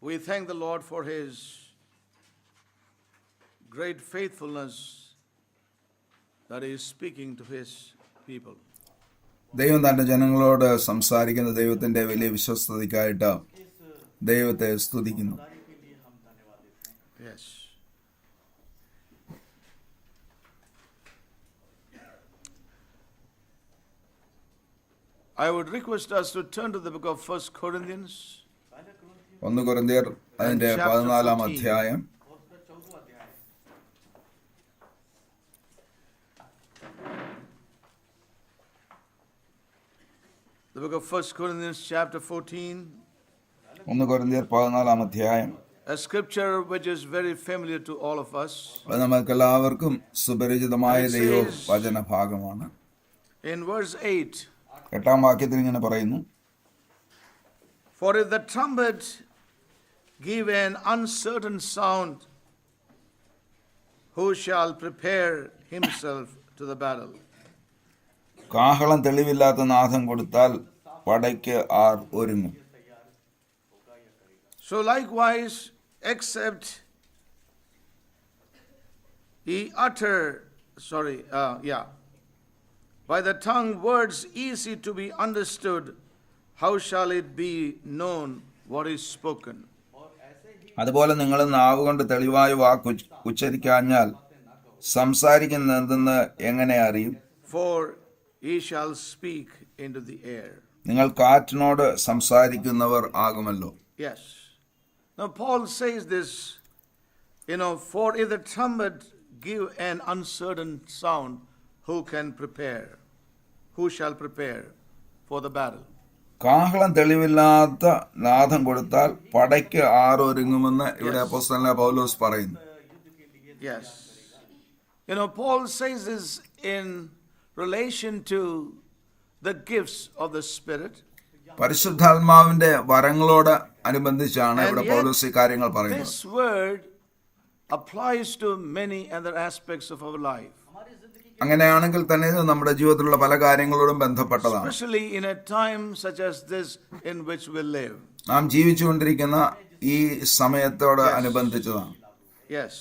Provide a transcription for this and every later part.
We thank the Lord for His great faithfulness that He is speaking to His people. ദൈവം തന്റെ ജനങ്ങളോട് സംസാരിക്കുന്ന ദൈവത്തിന്റെ വലിയ വിശ്വസ്തതയ്ക്കായിട്ട് ദൈവത്തെ സ്തുതിക്കുന്നു. Yes. I would request us to turn to the book of 1 Corinthians. 1 കൊരിന്ത്യർ അതിന്റെ 14-ാം അധ്യായം. The book of 1 Corinthians chapter 14. 1 കൊരിന്ത്യർ 14-ാം അധ്യായം. A scripture which is very familiar to all of us. അത് നമുക്കെല്ലാവർക്കും സുപരിചിതമായ ദൈവവചന ഭാഗമാണ്. In verse 8. 8-ാം വാക്യത്തിൽ ഇങ്ങനെ പറയുന്നു: For if the trumpet give an uncertain sound, who shall prepare himself to the battle? കാഹളം തെളിവില്ലാത്ത നാദം കൊടുത്താൽ പടയ്ക്ക് R ഒരുങ്ങും. So likewise, except ye utter, by the tongue words easy to be understood, how shall it be known what is spoken? അതുപോലെ നിങ്ങൾ നാവുകൊണ്ട് തെളിവായ വാക്ക് ഉച്ചരിക്കാഞ്ഞാൽ സംസാരിക്കുന്ന എന്തെന്ന് എങ്ങനെ അറിയും? For ye shall speak into the air. നിങ്ങൾ കാറ്റിനോട് സംസാരിക്കുന്നവർ ആകുമല്ലോ. Yes. Now Paul says this, for if the trumpet give an uncertain sound, who can prepare? Who shall prepare for the battle? കാഹളം തെളിവില്ലാത്ത നാദം കൊടുത്താൽ പടയ്ക്ക് ആർ ഒരുങ്ങുമെന്ന് ഇവിടെ അപ്പോസ്തലനായ പൗലോസ് പറയുന്നു. Yes. Paul says this in relation to the gifts of the Spirit. പരിശുദ്ധാത്മാവിന്റെ വരങ്ങളോട് അനുബന്ധിച്ചാണ് ഇവിടെ പൗലോസ് ഈ കാര്യങ്ങൾ പറയുന്നത്. This word applies to many other aspects of our life. അങ്ങനെയാണെങ്കിൽ തന്നെ ഇത് നമ്മുടെ ജീവിതത്തിലുള്ള പല കാര്യങ്ങളോടും ബന്ധപ്പെട്ടതാണ്. Especially in a time such as this in which we live. നാം ജീവിച്ചുകൊണ്ടിരിക്കുന്ന ഈ സമയത്തോട് അനുബന്ധിച്ചതാണ്. Yes.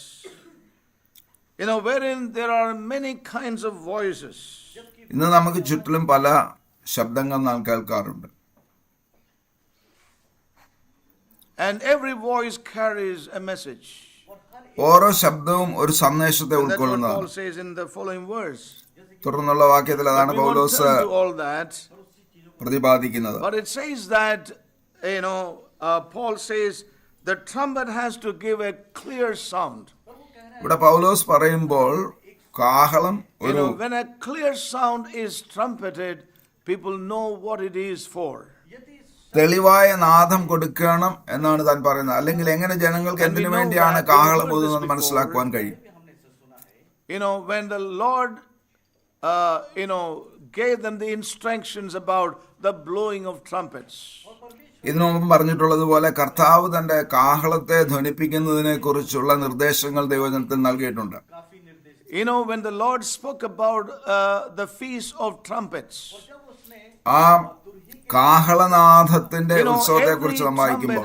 Wherein there are many kinds of voices. ഇന്ന് നമുക്ക് ചുറ്റിലും പല ശബ്ദങ്ങൾ നാം കേൾക്കാറുണ്ട്. And every voice carries a message. ഓരോ ശബ്ദവും ഒരു സന്ദേശത്തെ ഉൾക്കൊള്ളുന്നതാണ്. Paul says in the following verse. തുടർന്നുള്ള വാക്യത്തിൽ അതാണ് പൗലോസ് പ്രതിപാദിക്കുന്നത്. But it says that, Paul says the trumpet has to give a clear sound. ഇവിടെ പൗലോസ് പറയുമ്പോൾ കാഹളം ഒരു when a clear sound is trumpeted, people know what it is for. തെളിവായ നാദം കൊടുക്കണം എന്നാണ് താൻ പറയുന്നത്. അല്ലെങ്കിൽ എങ്ങനെ ജനങ്ങൾക്ക് എന്തിനു വേണ്ടിയാണ് കാഹളം ഊതുന്നത് മനസ്സിലാക്കുവാൻ കഴിയും. When the Lord gave them the instructions about the blowing of trumpets. ഇതിനു മുമ്പ് പറഞ്ഞിട്ടുള്ളതുപോലെ കർത്താവ് തന്റെ കാഹളത്തെ ധ്വനിപ്പിക്കുന്നതിനെ കുറിച്ചുള്ള നിർദ്ദേശങ്ങൾ ദൈവജനത്തിൽ നൽകിയിട്ടുണ്ട്. When the Lord spoke about the feast of trumpets. ആ കാഹളനാഥത്തിന്റെ ഉത്സവത്തെ കുറിച്ച് നാം വായിക്കുമ്പോൾ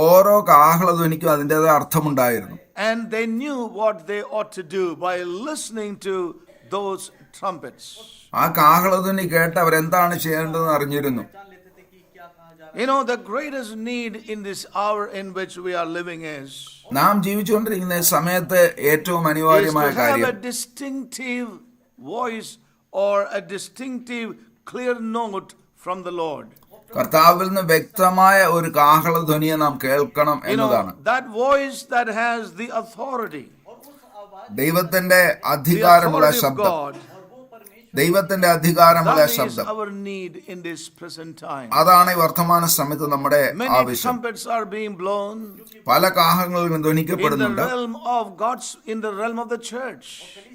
ഓരോ കാഹളധ്വനിക്കും അതിൻ്റെതായ അർത്ഥമുണ്ടായിരുന്നു. And they knew what they ought to do by listening to those trumpets. ആ കാഹളധ്വനി കേട്ട് അവരെന്താണ് ചെയ്യേണ്ടതെന്ന് അറിഞ്ഞിരുന്നു. The greatest need in this hour in which we are living is നാം ജീവിച്ചുകൊണ്ടിരിക്കുന്ന സമയത്ത് ഏറ്റവും അനിവാര്യമായ കാര്യം a distinctive voice or a distinctive clear note from the Lord. കർത്താവിൽ നിന്ന് വ്യക്തമായ ഒരു കാഹളധ്വനിയെ നാം കേൾക്കണം എന്നതാണ്. That voice that has the authority. ദൈവത്തിന്റെ അധികാരമുള്ള ശബ്ദം. ദൈവത്തിന്റെ അധികാരമുള്ള ശബ്ദം. അതാണ് ഈ വർത്തമാന സമയത്ത് നമ്മുടെ ആവശ്യം. പല കാഹളങ്ങളും ധ്വനിക്കപ്പെടുന്നുണ്ട്.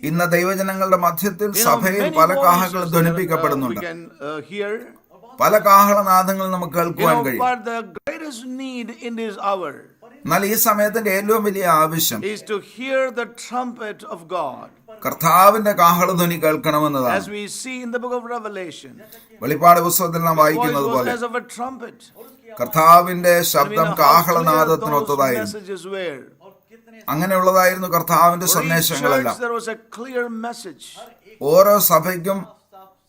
ഇന്ന് ദൈവജനങ്ങളുടെ മധ്യത്തിൽ സഭയിൽ പല കാഹളങ്ങളും ധ്വനിപ്പിക്കപ്പെടുന്നുണ്ട്. പല കാഹളനാദങ്ങൾ നമുക്ക് കേൾക്കുവാൻ കഴിയും. എന്നാൽ ഈ സമയത്തിന്റെ ഏറ്റവും വലിയ ആവശ്യം is to hear the trumpet of God. കർത്താവിന്റെ കാഹളധ്വനി കേൾക്കണമെന്നതാണ്. As we see in the book of Revelation, വെളിപ്പാട് പുസ്തകത്തിൽ നാം voice വായിക്കുന്നത് was പോലെ as of a trumpet. കർത്താവിന്റെ And we ശബ്ദം know how clear കാഹളനാദത്തിനൊത്തതായിരുന്നു. those messages were. അങ്ങനെയുള്ളതായിരുന്നു കർത്താവിന്റെ For each സന്ദേശങ്ങളെല്ലാം. church there was a clear message. ഓരോ സഭയ്ക്കും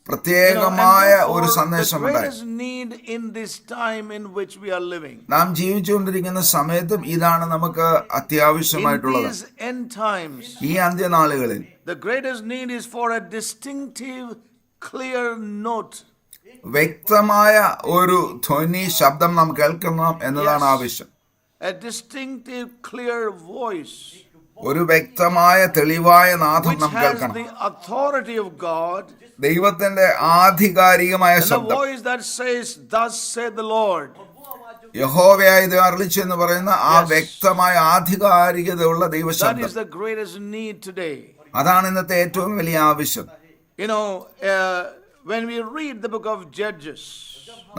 പ്രത്യേകമായ ഒരു the സന്ദേശമുണ്ടായി. greatest need in this time in which we are living, നാം ജീവിച്ചുകൊണ്ടിരിക്കുന്ന സമയത്തും ഇതാണ് നമുക്ക് in അത്യാവശ്യമായിട്ടുള്ളത്. these end times, ഈ അന്ത്യനാളുകളിൽ the greatest need is for a distinctive, clear note. വ്യക്തമായ ഒരു ധ്വനി ശബ്ദം നാം കേൾക്കണം എന്നതാണ് ആവശ്യം. A distinctive, clear voice, ഒരു വ്യക്തമായ തെളിവായ നാദം which നാം has കേൾക്കണം. the authority of God, ദൈവത്തിന്റെ ആധികാരികമായ and the ശബ്ദം, voice that says, "Thus saith the Lord." യഹോവയായ ഇത് അരുളിച്ചു എന്ന് പറയുന്ന ആ Yes. വ്യക്തമായ ആധികാരികതയുള്ള That ദൈവശബ്ദം. is the greatest need today. അതാണ് ഇന്നത്തെ ഏറ്റവും വലിയ ആവശ്യം. You know, when we read the book of Judges,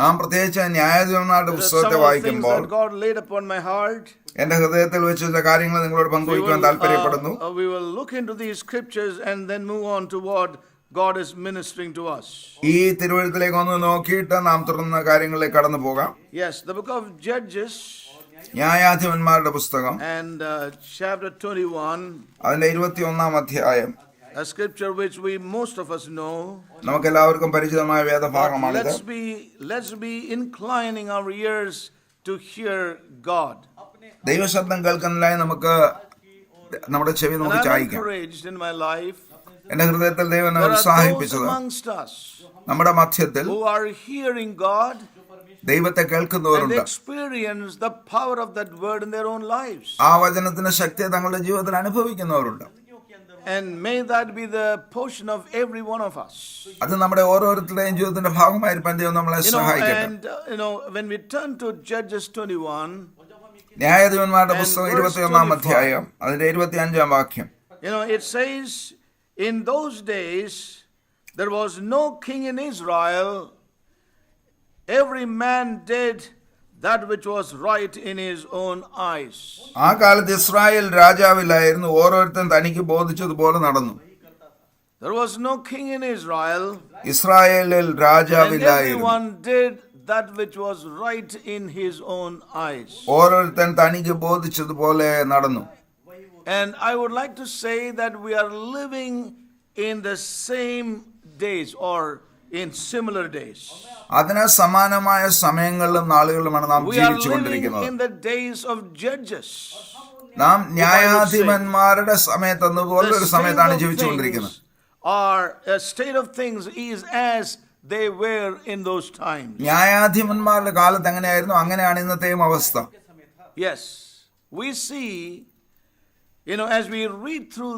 നാം പ്രത്യേകിച്ച് ന്യായാധിപന്മാരുടെ some പുസ്തകത്തെ of the things വായിക്കുമ്പോൾ that God laid upon my heart, എന്റെ ഹൃദയത്തിൽ വെച്ച് ചില കാര്യങ്ങൾ നിങ്ങളോട് പങ്കുവയ്ക്കുവാൻ താല്പര്യപ്പെടുന്നു. we will look into these scriptures and then move on to what God is ministering to us. ഈ തിരുവഴുത്തിലേക്ക് ഒന്ന് നോക്കിയിട്ട് നാം തുടർന്ന കാര്യങ്ങളിലേക്ക് കടന്നു പോകാം. Yes, the book of Judges ന്യായാധിപന്മാരുടെ പുസ്തകം and chapter 21, അതിന്റെ 21-ാം അധ്യായം, a scripture which we most of us know. നമുക്കെല്ലാവർക്കും പരിചിതമായ വേദഭാഗമാണിത്. Let's be inclining our ears to hear God. ദൈവശബ്ദം കേൾക്കുന്നതിനായി നമുക്ക് നമ്മുടെ ചെവി And നമുക്ക് I'm ചായ്ക്കാം. encouraged in my life. എന്റെ ഹൃദയത്തിൽ ദൈവം എന്നെ There are those ഉത്സാഹിപ്പിച്ചത് amongst us നമ്മുടെ മധ്യത്തിൽ who are hearing God ദൈവത്തെ and കേൾക്കുന്നവരുണ്ട്. experience the power of that word in their own lives. ആ വചനത്തിന്റെ ശക്തി തങ്ങളുടെ ജീവിതത്തിൽ അനുഭവിക്കുന്നവരുണ്ട്. And may that be the portion of every one of us. അത് നമ്മുടെ ഓരോരുത്തരുടെയും ജീവിതത്തിന്റെ ഭാഗമായിരിക്കാൻ ദൈവം നമ്മളെ സഹായിക്കട്ടെ. And when we turn to Judges 21, ന്യായാധിപന്മാരുടെ പുസ്തകം 21-ാം അധ്യായം അതിന്റെ 25-ാം വാക്യം, it says, "In those days there was no king in Israel. Every man did that which was right in his own eyes." ആ കാലത്ത് ഇസ്രായേൽ രാജാവില്ലായിരുന്നു, ഓരോരുത്തൻ തനിക്ക് ബോധിച്ചതുപോലെ നടന്നു. There was no king in Israel, ഇസ്രായേലിൽ and രാജാവില്ലായിരുന്നു, everyone did that which was right in his own eyes. ഓരോരുത്തൻ തനിക്ക് ബോധിച്ചതുപോലെ നടന്നു. And I would like to say that we are living in the same days or in similar days. അതിന് സമാനമായ സമയങ്ങളിലും നാളുകളിലുമാണ് നാം We are living ജീവിച്ചുകൊണ്ടിരിക്കുന്നത്. in the days of Judges. നാം ന്യായാധിപന്മാരുടെ സമയത്തെന്നപോലെ ഒരു The സമയത്താണ് state of ജീവിച്ചുകൊണ്ടിരിക്കുന്നത്. things are a state of things is as they were in those times. ന്യായാധിപന്മാരുടെ കാലത്ത് എങ്ങനെയായിരുന്നു അങ്ങനെയാണ് ഇന്നത്തെയും അവസ്ഥ. Yes, we see, as we read through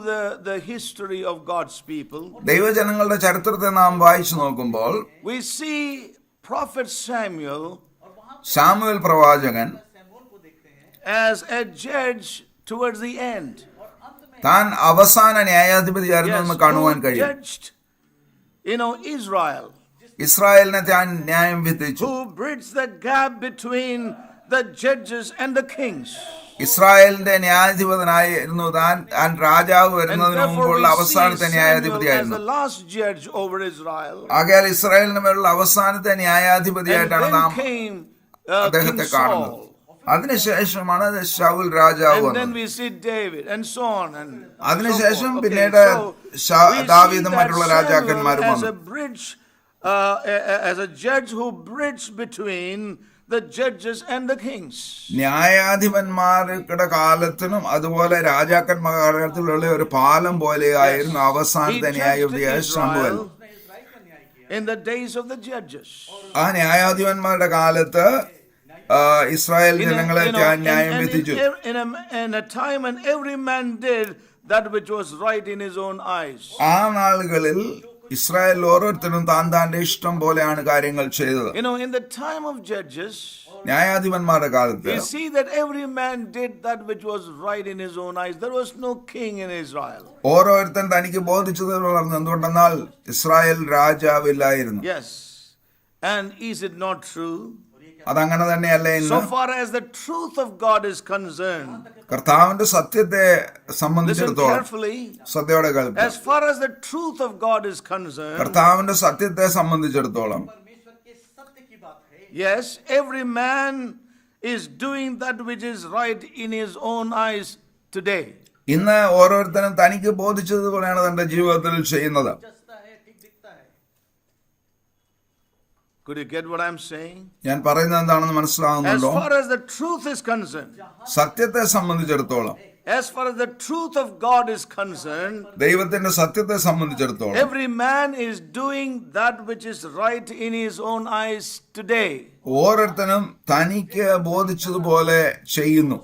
the history of God's people, ദൈവജനങ്ങളുടെ ചരിത്രത്തെ നാം വായിച്ചു നോക്കുമ്പോൾ we see Prophet Samuel ശമൂവേൽ പ്രവാചകൻ as a judge towards the end. താൻ അവസാന ന്യായാധിപതിയായിരുന്നു എന്ന് കാണുവാൻ who കഴിയും. judged, Israel, ഇസ്രായേലിനെ താൻ ന്യായം വിധിച്ചു. who bridged the gap between the judges and the kings. ഇസ്രായേലിന്റെ ന്യായാധിപതിനായിരുന്നു താൻ. താൻ രാജാവ് And വരുന്നതിന് therefore മുമ്പുള്ള we see അവസാനത്തെ Samuel as ന്യായാധിപതിയായിരുന്നു. the last judge over Israel. ആകയാൽ ഇസ്രായേലിന് മേലുള്ള അവസാനത്തെ And ന്യായാധിപതിയായിട്ടാണ് then നാം came King അദ്ദേഹത്തെ കാണുന്നത്. Saul. അതിനുശേഷമാണ് ശൗൽ രാജാവ് And then വന്നത്. we see David and so on. And അതിനുശേഷം so forth. പിന്നീട് we see ദാവീദും that മറ്റുള്ള രാജാക്കന്മാരും Samuel as വന്നു. a bridge, as a judge who bridged between the judges and the kings. ന്യായാധിപന്മാരുടെ കാലത്തിനും അതുപോലെ രാജാക്കന്മാരുടെ കാലത്തിലുള്ള ഒരു പാലം പോലെയായിരുന്നു He അവസാനത്തെ judged ന്യായാധിപതിയായ Samuel. Israel in the days of the judges. ആ ന്യായാധിപന്മാരുടെ കാലത്ത് ഇസ്രായേൽ ജനങ്ങളെ ന്യായം വിധിച്ചു. In a time when every man did that which was right in his own eyes. ആ നാളുകളിൽ ഇസ്രായേൽ ഓരോരുത്തരും താൻ താന്റെ ഇഷ്ടം പോലെയാണ് കാര്യങ്ങൾ ചെയ്തത്. In the time of Judges, ന്യായാധിപന്മാരുടെ കാലത്ത് we see that every man did that which was right in his own eyes. There was no king in Israel. ഓരോരുത്തൻ തനിക്ക് ബോധിച്ചത് വളർന്നു. എന്തുകൊണ്ടെന്നാൽ Israel രാജാവില്ലായിരുന്നു. Yes. And is it not true? അതങ്ങനെ തന്നെയല്ലേ ഇന്ന്? So far as the truth of God is concerned, കർത്താവിന്റെ സത്യത്തെ listen സംബന്ധിച്ചിടത്തോളം carefully. ശ്രദ്ധയോടെ കേൾക്കുക. As far as the truth of God is concerned, കർത്താവിന്റെ സത്യത്തെ സംബന്ധിച്ചിടത്തോളം yes, every man is doing that which is right in his own eyes today. ഇന്ന് ഓരോരുത്തരും തനിക്ക് ബോധിച്ചതുപോലെയാണ് തന്റെ ജീവിതത്തിൽ ചെയ്യുന്നത്. Could you get what I'm saying? ഞാൻ പറയുന്നത് എന്താണെന്ന് As മനസ്സിലാകുന്നുണ്ടോ? far as the truth is concerned, സത്യത്തെ സംബന്ധിച്ചിടത്തോളം, as far as the truth of God is concerned, ദൈവത്തിന്റെ സത്യത്തെ സംബന്ധിച്ചിടത്തോളം every man is doing that which is right in his own eyes today. ഓരോരുത്തരും തനിക്ക് ബോധിച്ചതുപോലെ ചെയ്യുന്നു.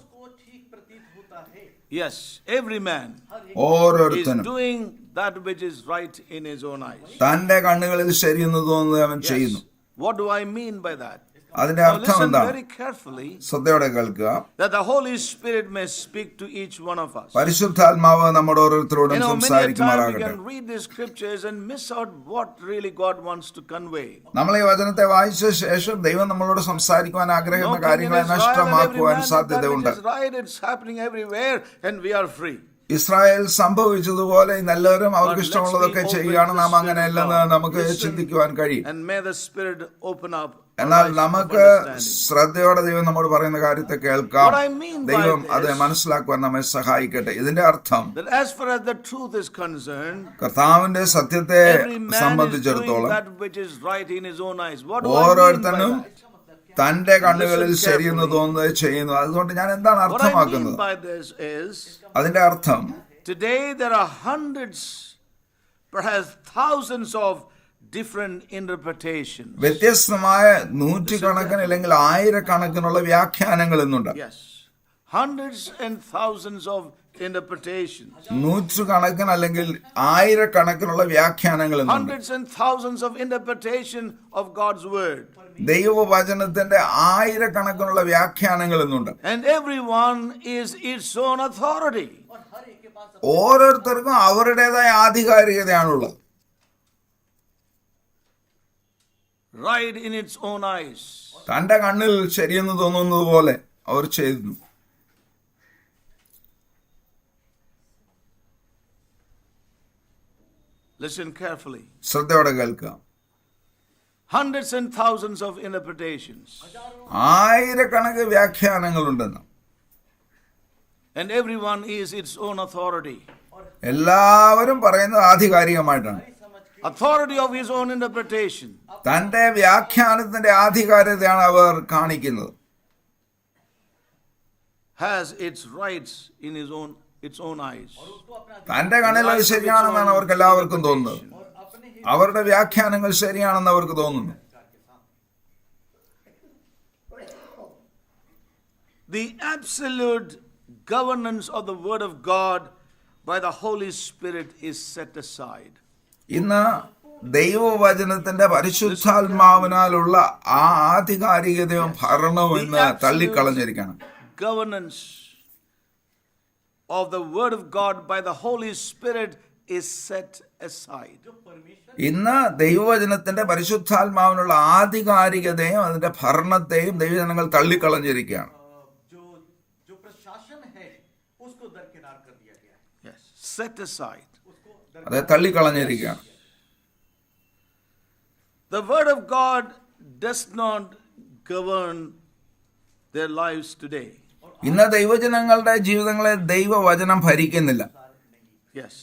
Yes, every man is ഓരോരുത്തരും doing that which is right in his own eyes. തന്റെ കണ്ണുകളിൽ ശരിയെന്ന് തോന്നുന്നത് അവൻ ചെയ്യുന്നു. What do I mean by that? അതിന്റെ Now അർത്ഥം listen എന്താണ്? very carefully, ശ്രദ്ധയോടെ കേൾക്കുക. that the Holy Spirit may speak to each one of us. പരിശുദ്ധാത്മാവ് നമ്മുടെ ഓരോരുത്തരോടും Many a time we സംസാരിക്കുമാറാകട്ടെ. can read the scriptures and miss out what really God wants to convey. നമ്മൾ ഈ വചനത്തെ വായിച്ച ശേഷം ദൈവം നമ്മളോട് സംസാരിക്കുവാൻ ആഗ്രഹിക്കുന്ന No king in കാര്യങ്ങളെ Israel, and every നഷ്ടമാക്കുവാൻ man that സാധ്യതയുണ്ട്. which is right, it's happening everywhere, and we are free. Israel സംഭവിച്ചതുപോലെ ഇന്നെല്ലാവരും അവർക്ക് ഇഷ്ടമുള്ളതൊക്കെ ചെയ്യുകയാണ്, നാം അങ്ങനെയല്ലെന്ന് നമുക്ക് ചിന്തിക്കുവാൻ കഴിയും. And may the Spirit open up our എന്നാൽ eyes of നമുക്ക് understanding. ശ്രദ്ധയോടെ ദൈവം നമ്മോട് പറയുന്ന കാര്യത്തെ കേൾക്കാം. What I mean by ദൈവം this- അത് മനസ്സിലാക്കുവാൻ നമ്മെ സഹായിക്കട്ടെ. ഇതിന്റെ അർത്ഥം That as far as the truth is concerned, കർത്താവിന്റെ സത്യത്തെ every man is doing സംബന്ധിച്ചിടത്തോളം that which is right in his own eyes. What do I mean by ഓരോരുത്തരും that? തന്റെ കണ്ണുകളിൽ ശരിയെന്ന് തോന്നുന്നത് ചെയ്യുന്നു. അതുകൊണ്ട് ഞാൻ എന്താണ് What I mean അർത്ഥമാക്കുന്നത്? by this is, അതിന്റെ അർത്ഥം today there are hundreds, perhaps thousands of different interpretations. വ്യത്യസ്തമായ നൂറ്റുകണക്കിന് അല്ലെങ്കിൽ ആയിരക്കണക്കിനുള്ള വ്യാഖ്യാനങ്ങൾ ഇന്നുണ്ട്. Yes, hundreds and thousands of interpretations. നൂറ്റുകണക്കിന് അല്ലെങ്കിൽ ആയിരക്കണക്കിനുള്ള വ്യാഖ്യാനങ്ങൾ ഇന്നുണ്ട്. Hundreds and thousands of interpretation of God's word. ദൈവവചനത്തിന്റെ ആയിരക്കണക്കിനുള്ള വ്യാഖ്യാനങ്ങൾ ഇന്നുണ്ട്. And everyone is its own authority. ഓരോരുത്തർക്കും അവരുടേതായ ആധികാരികതയാണുള്ളത്. Right in its own eyes. തന്റെ കണ്ണിൽ ശരിയെന്ന് തോന്നുന്നത് പോലെ അവർ ചെയ്യുന്നു. Listen carefully. ശ്രദ്ധയോടെ കേൾക്കുക. Hundreds and thousands of interpretations. ആയിരക്കണക്കിന് വ്യാഖ്യാനങ്ങളുണ്ടെന്ന്. And everyone is its own authority. എല്ലാവരും പറയുന്നത് ആധികാരികമായിട്ടാണ്. Authority of his own interpretation. തന്റെ വ്യാഖ്യാനത്തിന്റെ ആധികാരികതയാണ് അവർ കാണിക്കുന്നത്. Has its rights in its own eyes. തന്റെ കണ്ണിൽ അത് ശരിയാണെന്നാണ് അവർക്ക് എല്ലാവർക്കും തോന്നുന്നത്. അവരുടെ വ്യാഖ്യാനങ്ങൾ ശരിയാണെന്ന് അവർക്ക് തോന്നുന്നു. The absolute governance of the word of God by the Holy Spirit is set aside. ഇന്ന് ദൈവവചനത്തിന്റെ പരിശുദ്ധാത്മാവിനാലുള്ള ആ ആധികാരികതയും ഭരണവും ഇന്ന് തള്ളിക്കളഞ്ഞിരിക്കണം. Governance of the word of God by the Holy Spirit is set aside. ഇന്ന് ദൈവവചനത്തിന്റെ പരിശുദ്ധാത്മാവിനുള്ള ആധികാരികതയും അതിന്റെ ഭരണത്തെയും ദൈവജനങ്ങൾ തള്ളിക്കളഞ്ഞിരിക്കുകയാണ്. Yes, set aside. അത് തള്ളിക്കളഞ്ഞിരിക്കുകയാണ്. The word of God does not govern their lives today. ഇന്ന് ദൈവജനങ്ങളുടെ ജീവിതങ്ങളെ ദൈവവചനം ഭരിക്കുന്നില്ല. Yes.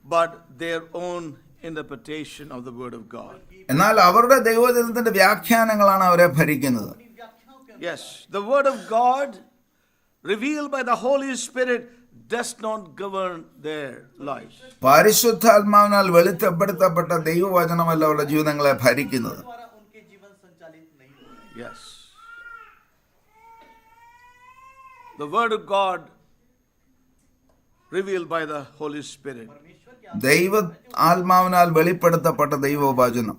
But their own interpretation of the word of God. എന്നാൽ അവരുടെ ദൈവവചനത്തിന്റെ വ്യാഖ്യാനങ്ങളാണ് അവരെ ഭരിക്കുന്നത്. Yes, the word of God revealed by the Holy Spirit does not govern their lives. പരിശുദ്ധാത്മാവിനാൽ വെളിപ്പെടുത്തപ്പെട്ട ദൈവവചനമല്ല അവരുടെ ജീവിതങ്ങളെ ഭരിക്കുന്നത്. Yes. The word of God revealed by the Holy Spirit. ദൈവ ആത്മാവിനാൽ വെളിപ്പെടുത്തപ്പെട്ട ദൈവവചനം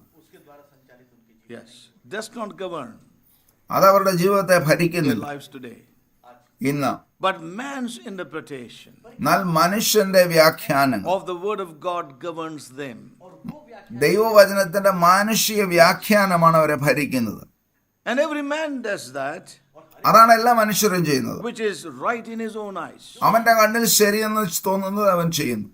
Yes. Does not govern അത് അവരുടെ ജീവിതത്തെ their ഭരിക്കുന്നില്ല. lives today. ഇന്ന്. But man's interpretation എന്നാൽ മനുഷ്യന്റെ വ്യാഖ്യാനങ്ങൾ of the word of God governs them. ദൈവവചനത്തിന്റെ മാനുഷിക വ്യാഖ്യാനമാണ് അവരെ ഭരിക്കുന്നത്. And every man does that, അതാണ് എല്ലാ മനുഷ്യരും ചെയ്യുന്നത്. which is right in his own eyes. അവന്റെ കണ്ണിൽ ശരിയെന്ന് തോന്നുന്നത് അവൻ ചെയ്യുന്നു.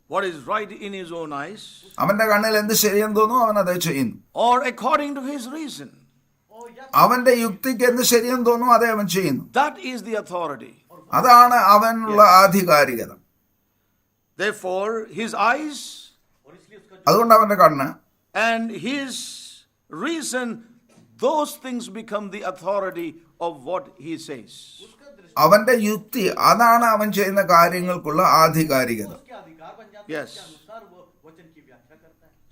What is right in his own eyes, അവന്റെ കണ്ണിൽ എന്ത് ശരിയെന്ന് തോന്നുന്നു അവൻ അതേ ചെയ്യുന്നു. or according to his reason. അവന്റെ യുക്തിക്ക് എന്ത് ശരിയെന്ന് തോന്നുന്നു അതേ അവൻ ചെയ്യുന്നു. That is the authority. അതാണ് അവനുള്ള ആധികാരികത. Therefore, his eyes അതുകൊണ്ട് അവന്റെ കണ്ണ് and his reason, those things become the authority of what he says. അവന്റെ യുക്തി അതാണ് അവൻ ചെയ്യുന്ന കാര്യങ്ങൾക്കുള്ള ആധികാരികത. Yes.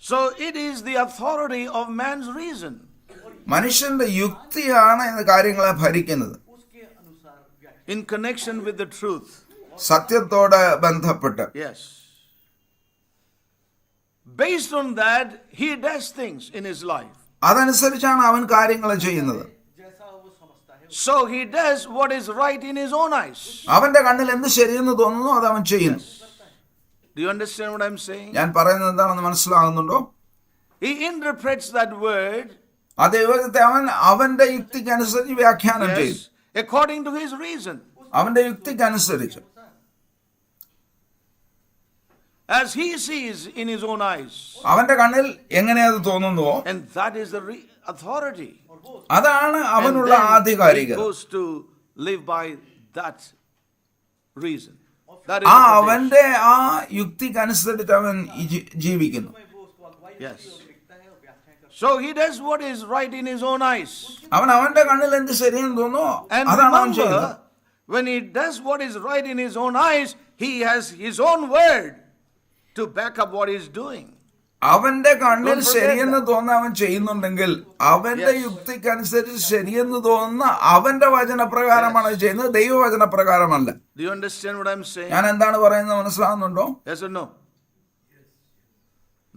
So it is the authority of man's reason. മനുഷ്യന്റെ യുക്തിയാണ് ഈ കാര്യങ്ങളെ ഭരിക്കുന്നത്. In connection with the truth. സത്യത്തോട് ബന്ധപ്പെട്ട്. Yes. Based on that, he does things in his life. അതനുസരിച്ചാണ് അവൻ കാര്യങ്ങൾ ചെയ്യുന്നത്. So he does what is right in his own eyes. അവന്റെ കണ്ണിൽ എന്ത് ശരിയെന്ന് തോന്നുന്നു അത് അവൻ ചെയ്യുന്നു. Do you understand what I'm saying? ഞാൻ പറയുന്നത് എന്താണെന്ന് മനസ്സിലാകുന്നുണ്ടോ? He interprets that word. ആ ദൈവത്തെ അവൻ അവന്റെ യുക്തിക്ക് അനുസരിച്ച് വ്യാഖ്യാനം ചെയ്യും. According to his reason. അവന്റെ യുക്തിക്ക് അനുസരിച്ച്. As he sees in his own eyes. അവന്റെ കണ്ണിൽ എങ്ങനെയത് തോന്നുന്നുവോ. And that is the authority. അതാണ് അവനുള്ള ആധികാരികത. He goes to live by that reason. ആ അവന്റെ ആ യുക്തിക്ക് അനുസരിച്ച് അവൻ ജീവിക്കുന്നു. Yes. So he does what is right in his own eyes. അവൻ അവന്റെ കണ്ണിൽ എന്ത് ശരിയെന്ന് തോന്നുന്നു And അതാണ് അവൻ ചെയ്യുന്നത്. remember, when he does what is right in his own eyes, he has his own word to back up what he's doing. അവന്റെ കണ്ണിൽ ശരിയെന്ന് തോന്നുന്ന അവൻ ചെയ്യുന്നുണ്ടെങ്കിൽ അവന്റെ യുക്തിക്കനുസരിച്ച് ശരിയെന്ന് തോന്നുന്ന അവന്റെ വചനപ്രകാരമാണ് ചെയ്യുന്നത്, ദൈവവചനപ്രകാരമല്ല. Do you understand what I'm saying? ഞാൻ എന്താണ് പറയുന്നത് മനസ്സിലാകുന്നുണ്ടോ? Yes or no?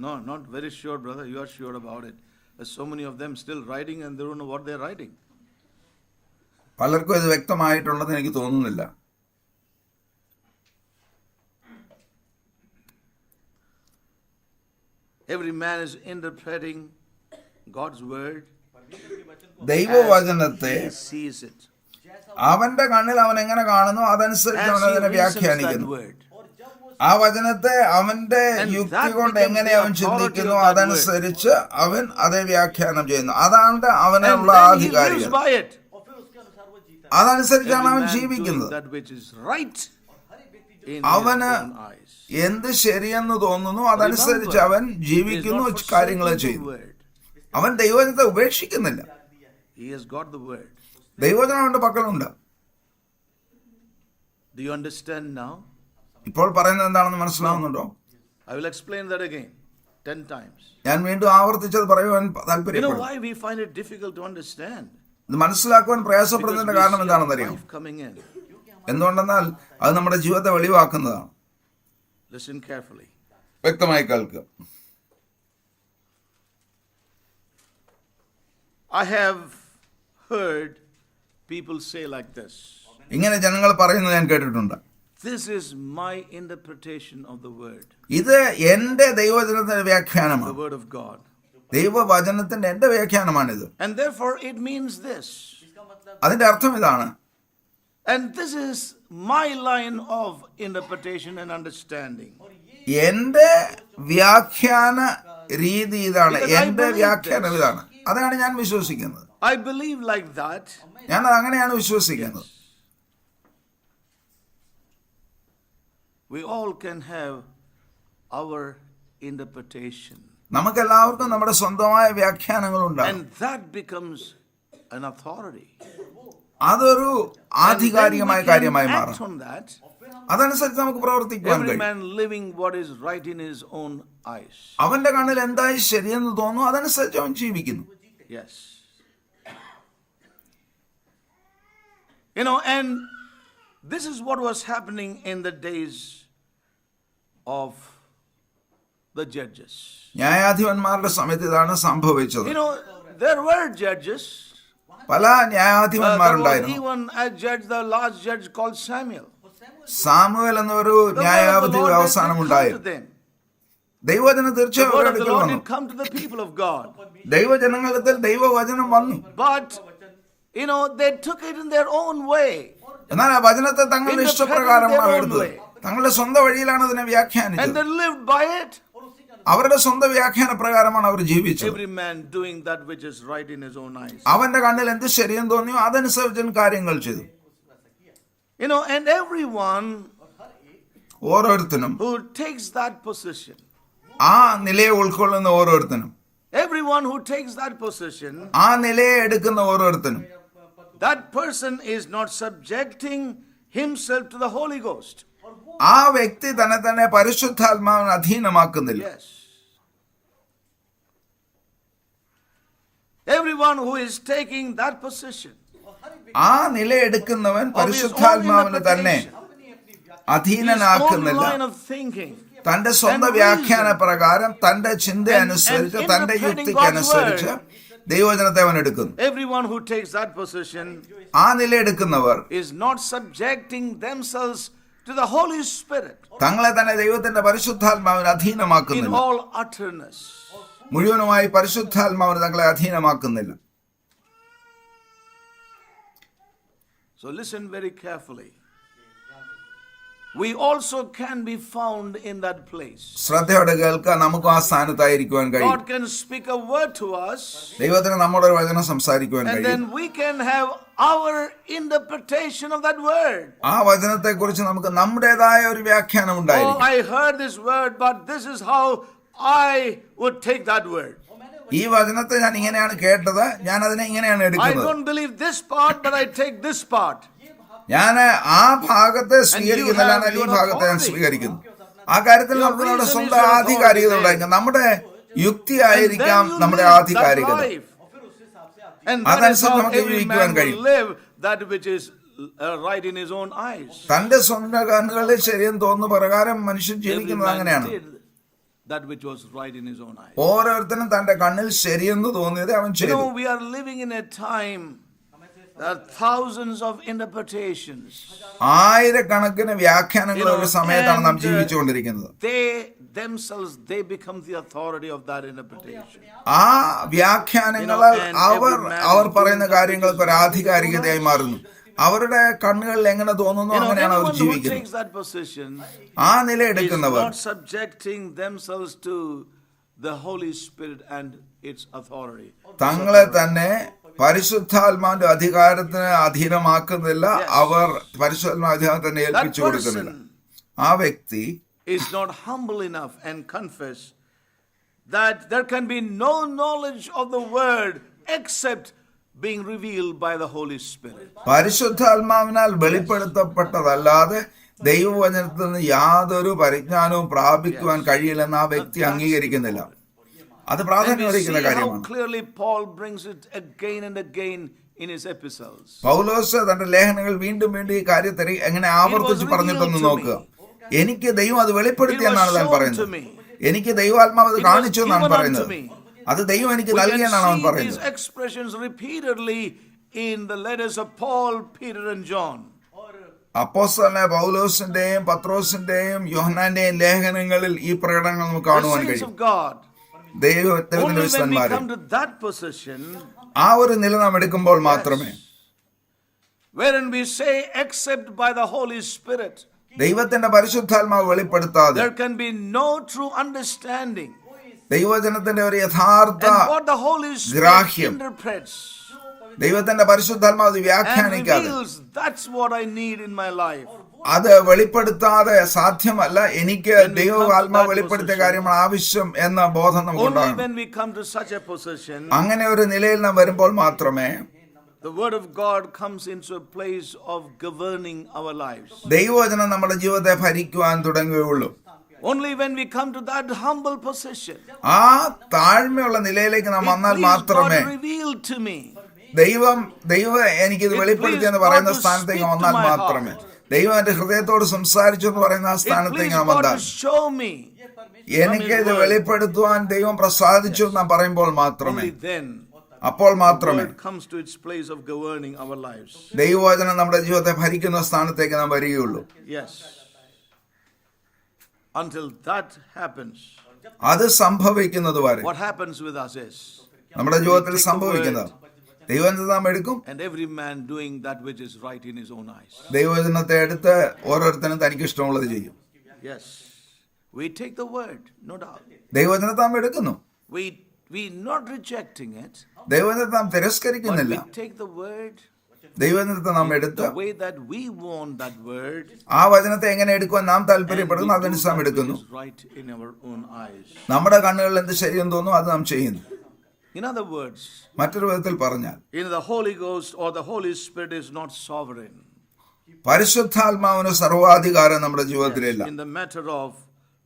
No, not very sure, brother. You are sure about it. There's so many of them still writing and they don't know what they're writing. പലർക്കും ഇത് വ്യക്തമായിട്ടുണ്ടെന്ന് എനിക്ക് തോന്നുന്നില്ല. Every man is interpreting God's word. ദൈവവചനത്തെ He sees it. അവന്റെ കണ്ണിൽ അവൻ എങ്ങനെ കാണുന്നു അതനുസരിച്ച് അവൻ അതിനെ As he reasons that വ്യാഖ്യാനിക്കുന്നു. word. ആ വചനത്തെ അവന്റെ യുക്തി കൊണ്ട് എങ്ങനെ അവൻ ചിന്തിക്കുന്നു അതനുസരിച്ച് അവൻ അതേ വ്യാഖ്യാനം ചെയ്യുന്നു. അതാണ് അവനുള്ള And then he ആധികാരികത. lives by it. അതനുസരിച്ചാണ് Every അവൻ man ജീവിക്കുന്നത്. doing that which is right in his അവന് own eyes. എന്ത് ശരിയെന്ന് തോന്നുന്നു അതനുസരിച്ച് അവൻ ജീവിക്കുന്നു, കാര്യങ്ങൾ ചെയ്യുന്നു. അവൻ ദൈവവചനത്തെ ഉപേക്ഷിക്കുന്നില്ല. He has got the word. ദൈവവചനം അവന്റെ പക്കലുണ്ട്. Do you understand now? ഇപ്പോൾ പറയുന്നത് എന്താണെന്ന് മനസ്സിലാവുന്നുണ്ടോ? I will explain that again 10 times. ഞാൻ വീണ്ടും ആവർത്തിച്ചത് പറയുവാൻ You know താല്പര്യപ്പെടുന്നു. why we find it difficult to understand? ഇത് മനസ്സിലാക്കുവാൻ Because പ്രയാസപ്പെടുന്നതിന്റെ we കാരണം see എന്താണെന്നറിയാം. life coming in. എന്തുകൊണ്ടെന്നാൽ അത് നമ്മുടെ ജീവിതത്തെ വെളിവാക്കുന്നതാണ്. Listen carefully. വ്യക്തമായി കേൾക്കുക. I have heard people say like this. ഇങ്ങനെ ജനങ്ങൾ പറയുന്നത് ഞാൻ കേട്ടിട്ടുണ്ട്. This is my interpretation of the word. ഇത് എന്റെ ദൈവവചനത്തിന്റെ The വ്യാഖ്യാനമാണ്. word of God. ദൈവവചനത്തിന്റെ എന്റെ വ്യാഖ്യാനമാണിത്. And therefore it means this. അതിന്റെ അർത്ഥം ഇതാണ്. And this is my line of interpretation and understanding. എന്റെ വ്യാഖ്യാന രീതി ഇതാണ്, എന്റെ വ്യാഖ്യാനം ഇതാണ്. അതാണ് ഞാൻ വിശ്വസിക്കുന്നത്. I believe like that. ഞാൻ അങ്ങനെയാണ് വിശ്വസിക്കുന്നത്. We all can have our interpretation. നമുക്കെല്ലാവർക്കും നമ്മുടെ സ്വന്തമായ വ്യാഖ്യാനങ്ങൾ ഉണ്ടാകും. And that becomes an authority. അതൊരു And then we ആധികാരികമായ can കാര്യമായി act മാറും. on that. അതനുസരിച്ച് നമുക്ക് പ്രവർത്തിക്കുവാൻ Every കഴിയും. man living what is right in his own eyes. അവന്റെ കണ്ണിൽ എന്തായി ശരിയെന്ന് തോന്നുന്നു അതനുസരിച്ച് അവൻ ജീവിക്കുന്നു. Yes. You know, and this is what was happening in the days of the judges. ന്യായാധിപന്മാരുടെ സമയത്ത് ഇതാണ് സംഭവിച്ചത്. You know, there were judges. പല There was ന്യായാധിപന്മാരുണ്ടായിരുന്നു. even a judge, the last judge called Samuel. Samuel എന്നൊരു The word of the ന്യായാധിപതി Lord did അവസാനം come ഉണ്ടായിരുന്നു. to them. ദൈവവചനം The തീർച്ചയായും word അവരുടെ of the അടുക്കൽ Lord വന്നു. did come to the people of God. ദൈവജനങ്ങളുടെ ദൈവവചനം വന്നു. But, you know, they took it in their own way. എന്നാൽ ആ വചനത്തെ തങ്ങളുടെ ഇഷ്ടപ്രകാരമാണ് എടുത്തത്. തങ്ങളുടെ സ്വന്തം വഴിയിലാണ് അതിനെ And വ്യാഖ്യാനിച്ചത്. they lived by it. അവരുടെ സ്വന്തം വ്യാഖ്യാന പ്രകാരമാണ് അവർ ജീവിച്ചത്. Every man doing that which is right in his own eyes. അവന്റെ കണ്ണിൽ എന്ത് ശരിയെന്ന് തോന്നിയോ അതനുസരിച്ച് കാര്യങ്ങൾ ചെയ്തു. You know, and everyone ഓരോരുത്തരും who takes that position, ആ നിലയെ ഉൾക്കൊള്ളുന്ന ഓരോരുത്തരും, everyone who takes that position, ആ നിലയെ എടുക്കുന്ന ഓരോരുത്തരും, that person is not subjecting himself to the Holy Ghost. ആ വ്യക്തി തന്നെ പരിശുദ്ധാത്മാവിന് അധീനമാക്കുന്നില്ല. Yes. Everyone who is taking that position ആ നില എടുക്കുന്നവൻ of his own പരിശുദ്ധാത്മാവിന് തന്നെ interpretation, his own അധീനനാക്കുന്നില്ല. line of thinking, തന്റെ സ്വന്തം വ്യാഖ്യാന പ്രകാരം തന്റെ ചിന്ത അനുസരിച്ച് തന്റെ യുക്തിക്ക് അനുസരിച്ച് ദൈവവചനത്തെ അവൻ എടുക്കുന്നു. everyone who takes that position ആ നില എടുക്കുന്നവർ is not subjecting themselves to the Holy Spirit തങ്ങളെ തന്നെ ദൈവത്തിന്റെ പരിശുദ്ധാത്മാവിന് in അധീനമാക്കുന്നില്ല. all utterness. മുഴുവനുമായി പരിശുദ്ധാത്മാവിന് തങ്ങളെ അധീനമാക്കുന്നില്ല. So listen very carefully. We also can be found in that place. ശ്രദ്ധയോടെ കേൾക്കുക. നമുക്ക് ആ സ്ഥാനത്തായിരിക്കുവാൻ കഴിയും. God can speak a word to us, ദൈവത്തിന് നമ്മുടെ ഒരു വചനം സംസാരിക്കുവാൻ and കഴിയും. then we can have our interpretation of that word. ആ വചനത്തെ കുറിച്ച് നമുക്ക് നമ്മുടേതായ ഒരു വ്യാഖ്യാനം Oh, ഉണ്ടായിരിക്കും. I heard this word, but this is how I would take that word. ഈ വചനത്തെ ഞാൻ ഇങ്ങനെയാണ് കേട്ടത്, ഞാൻ അതിനെ ഇങ്ങനെയാണ് I എടുക്കുന്നത്. don't believe this part, but I take this part. ഞാൻ ആ ഭാഗത്തെ സ്വീകരിക്കുന്നില്ല, എന്നാൽ ഈ ഭാഗത്തെ ഞാൻ സ്വീകരിക്കുന്നു. ആ കാര്യത്തിൽ നമുക്ക് നമ്മുടെ സ്വന്തം ആധികാരികത ഉണ്ടായിരിക്കും. നമ്മുടെ യുക്തി And then ആയിരിക്കാം you നമ്മുടെ live that ആധികാരികത. life. And that is അതനുസരിച്ച് how നമുക്ക് every ജീവിക്കുവാൻ man will കഴിയും. live that which is right in his own eyes. തന്റെ സ്വന്തം കണ്ണുകളിൽ ശരിയെന്ന് തോന്നുന്ന പ്രകാരം മനുഷ്യൻ Every ജീവിക്കുന്നത് man അങ്ങനെയാണ്. did that which was right in his own eyes. ഓരോരുത്തരും തന്റെ കണ്ണിൽ ശരിയെന്ന് തോന്നിയത് അവൻ You ചെയ്തു. know, we are living in a time, there are thousands of interpretations. ആയിരക്കണക്കിന് വ്യാഖ്യാനങ്ങൾ ഒരു സമയത്താണ് നാം ജീവിച്ചുകൊണ്ടിരിക്കുന്നത്. They themselves, they become the authority of that interpretation. ആ വ്യാഖ്യാനങ്ങൾ അവർ പറയുന്ന കാര്യങ്ങൾക്ക് ഒരു ആധികാരികതയായി മാറുന്നു. അവരുടെ കണ്ണുകളിൽ എങ്ങനെ തോന്നുന്നു അങ്ങനെയാണ് അവർ Anyone who ജീവിക്കുന്നത്. takes that position ആ നില is എടുക്കുന്നവർ not subjecting themselves to the Holy Spirit and its authority. തങ്ങളെ തന്നെ പരിശുദ്ധാത്മാവിന്റെ അധികാരത്തിന് അധീനമാക്കുന്നില്ല. അവർ പരിശുദ്ധാത്മാ അധികാരം തന്നെ That ഏൽപ്പിച്ചു കൊടുക്കുന്നില്ല. person ആ വ്യക്തി is not humble enough and confess that there can be no knowledge of the word except being revealed by the Holy Spirit. പരിശുദ്ധാത്മാവിനാൽ വെളിപ്പെടുത്തപ്പെട്ടതല്ലാതെ ദൈവവചനത്തിൽ നിന്ന് യാതൊരു പരിജ്ഞാനവും പ്രാപിക്കുവാൻ കഴിയില്ലെന്ന് ആ വ്യക്തി അംഗീകരിക്കുന്നില്ല. അത് And പ്രാധാന്യം we അർഹിക്കുന്ന see how കാര്യമാണ്. clearly Paul brings it again and again in his epistles. പൗലോസ് തന്റെ ലേഖനങ്ങൾ വീണ്ടും വീണ്ടും ഈ കാര്യത്തെ എങ്ങനെ ആവർത്തിച്ച് പറഞ്ഞിട്ടെന്ന് നോക്കുക. എനിക്ക് ദൈവം അത് വെളിപ്പെടുത്തി എന്നാണ് താൻ പറയുന്നത്. എനിക്ക് ദൈവാത്മാവ് അത് കാണിച്ചു എന്നാണ് പറയുന്നത്. അത് ദൈവം എനിക്ക് നൽകിയെന്നാണ് അവൻ We can see പറയുന്നത്. these expressions repeatedly in the letters of Paul, Peter and John. അപ്പോസ്തലനായ പൗലോസിന്റെയും പത്രോസിന്റെയും യോഹന്നാന്റെയും ലേഖനങ്ങളിൽ ഈ പ്രകടനങ്ങൾ നമുക്ക് The കാണുവാൻ saints കഴിയും. of God. ദൈവത്തിന്റെ Only when we വിശുദ്ധന്മാരെ come to that position, ആ ഒരു നില നാം എടുക്കുമ്പോൾ മാത്രമേ wherein we say, except by the Holy Spirit, ദൈവത്തിന്റെ പരിശുദ്ധാത്മാവ് വെളിപ്പെടുത്താതെ there can be no true understanding. ദൈവജനത്തിന്റെ ഒരു യഥാർത്ഥ And what the Holy Spirit ഗ്രാഹ്യം interprets ദൈവത്തിന്റെ പരിശുദ്ധാത്മാവ് and വ്യാഖ്യാനിക്കാതെ reveals, that's what I need in my life. അത് വെളിപ്പെടുത്താതെ സാധ്യമല്ല. എനിക്ക് ദൈവാത്മാവ് വെളിപ്പെടുത്തിയ കാര്യമാണ് ആവശ്യം എന്ന ബോധം Only നമുക്കുണ്ടാകണം. when we come to such a position, അങ്ങനെ ഒരു നിലയിൽ നാം വരുമ്പോൾ മാത്രമേ the word of God comes into a place of governing our lives. ദൈവവചനം നമ്മുടെ ജീവിതത്തെ ഭരിക്കുവാൻ തുടങ്ങുകയുള്ളൂ. Only when we come to that humble position, ആ താഴ്മയുള്ള നിലയിലേക്ക് നാം വന്നാൽ please മാത്രമേ God reveal to me. ദൈവം എനിക്കിത് വെളിപ്പെടുത്തി എന്ന് പറയുന്ന സ്ഥാനത്തേക്ക് വന്നാൽ മാത്രമേ, ദൈവം എന്റെ ഹൃദയത്തോട് സംസാരിച്ചു എന്ന് പറയുന്ന ആ It സ്ഥാനത്തേക്ക് please നാം God വന്നാൽ to show me എനിക്ക് ഇത് വെളിപ്പെടുത്തുവാൻ ദൈവം പ്രസാദിച്ചു എന്ന് പറയുമ്പോൾ മാത്രമേ, only then അപ്പോൾ the മാത്രമേ word comes to its place of governing our lives. ദൈവവചനം നമ്മുടെ ജീവിതത്തെ ഭരിക്കുന്ന സ്ഥാനത്തേക്ക് നാം വരികയുള്ളൂ. Yes. Until that happens, അത് സംഭവിക്കുന്നത് വരെ what happens with us is, നമ്മുടെ ജീവിതത്തിൽ സംഭവിക്കുന്നത് ദൈവവചനത്തെ നാം എടുക്കും, and every man doing that which is right in his own eyes. ദൈവവചനത്തെ എടുത്ത് ഓരോരുത്തരും തനിക്ക് ഇഷ്ടമുള്ളത് ചെയ്യും. Yes. We take the word, no doubt. ദൈവവചനത്തെ നാം എടുക്കുന്നു, We not rejecting it, ദൈവവചനത്തെ നാം but തിരസ്കരിക്കുന്നില്ല. we take the word ദൈവവചനത്തെ നാം എടുത്ത് the way that we want that word, ആ വചനത്തെ എങ്ങനെ എടുക്കുവാൻ നാം താല്പര്യപ്പെടുന്നു and we do അതനുസരിച്ച് നാം that which എടുക്കുന്നു. is right in our own eyes. നമ്മുടെ കണ്ണുകളിൽ എന്ത് ശരിയെന്ന് തോന്നുന്നു അത് നാം ചെയ്യുന്നു. In other words, മറ്റൊരു വിധത്തിൽ പറഞ്ഞാൽ the Holy Ghost or the Holy Spirit is not sovereign പരിശുദ്ധാത്മാവിന് സർവാധികാരം നമ്മുടെ ജീവിതത്തിലില്ല. in the matter of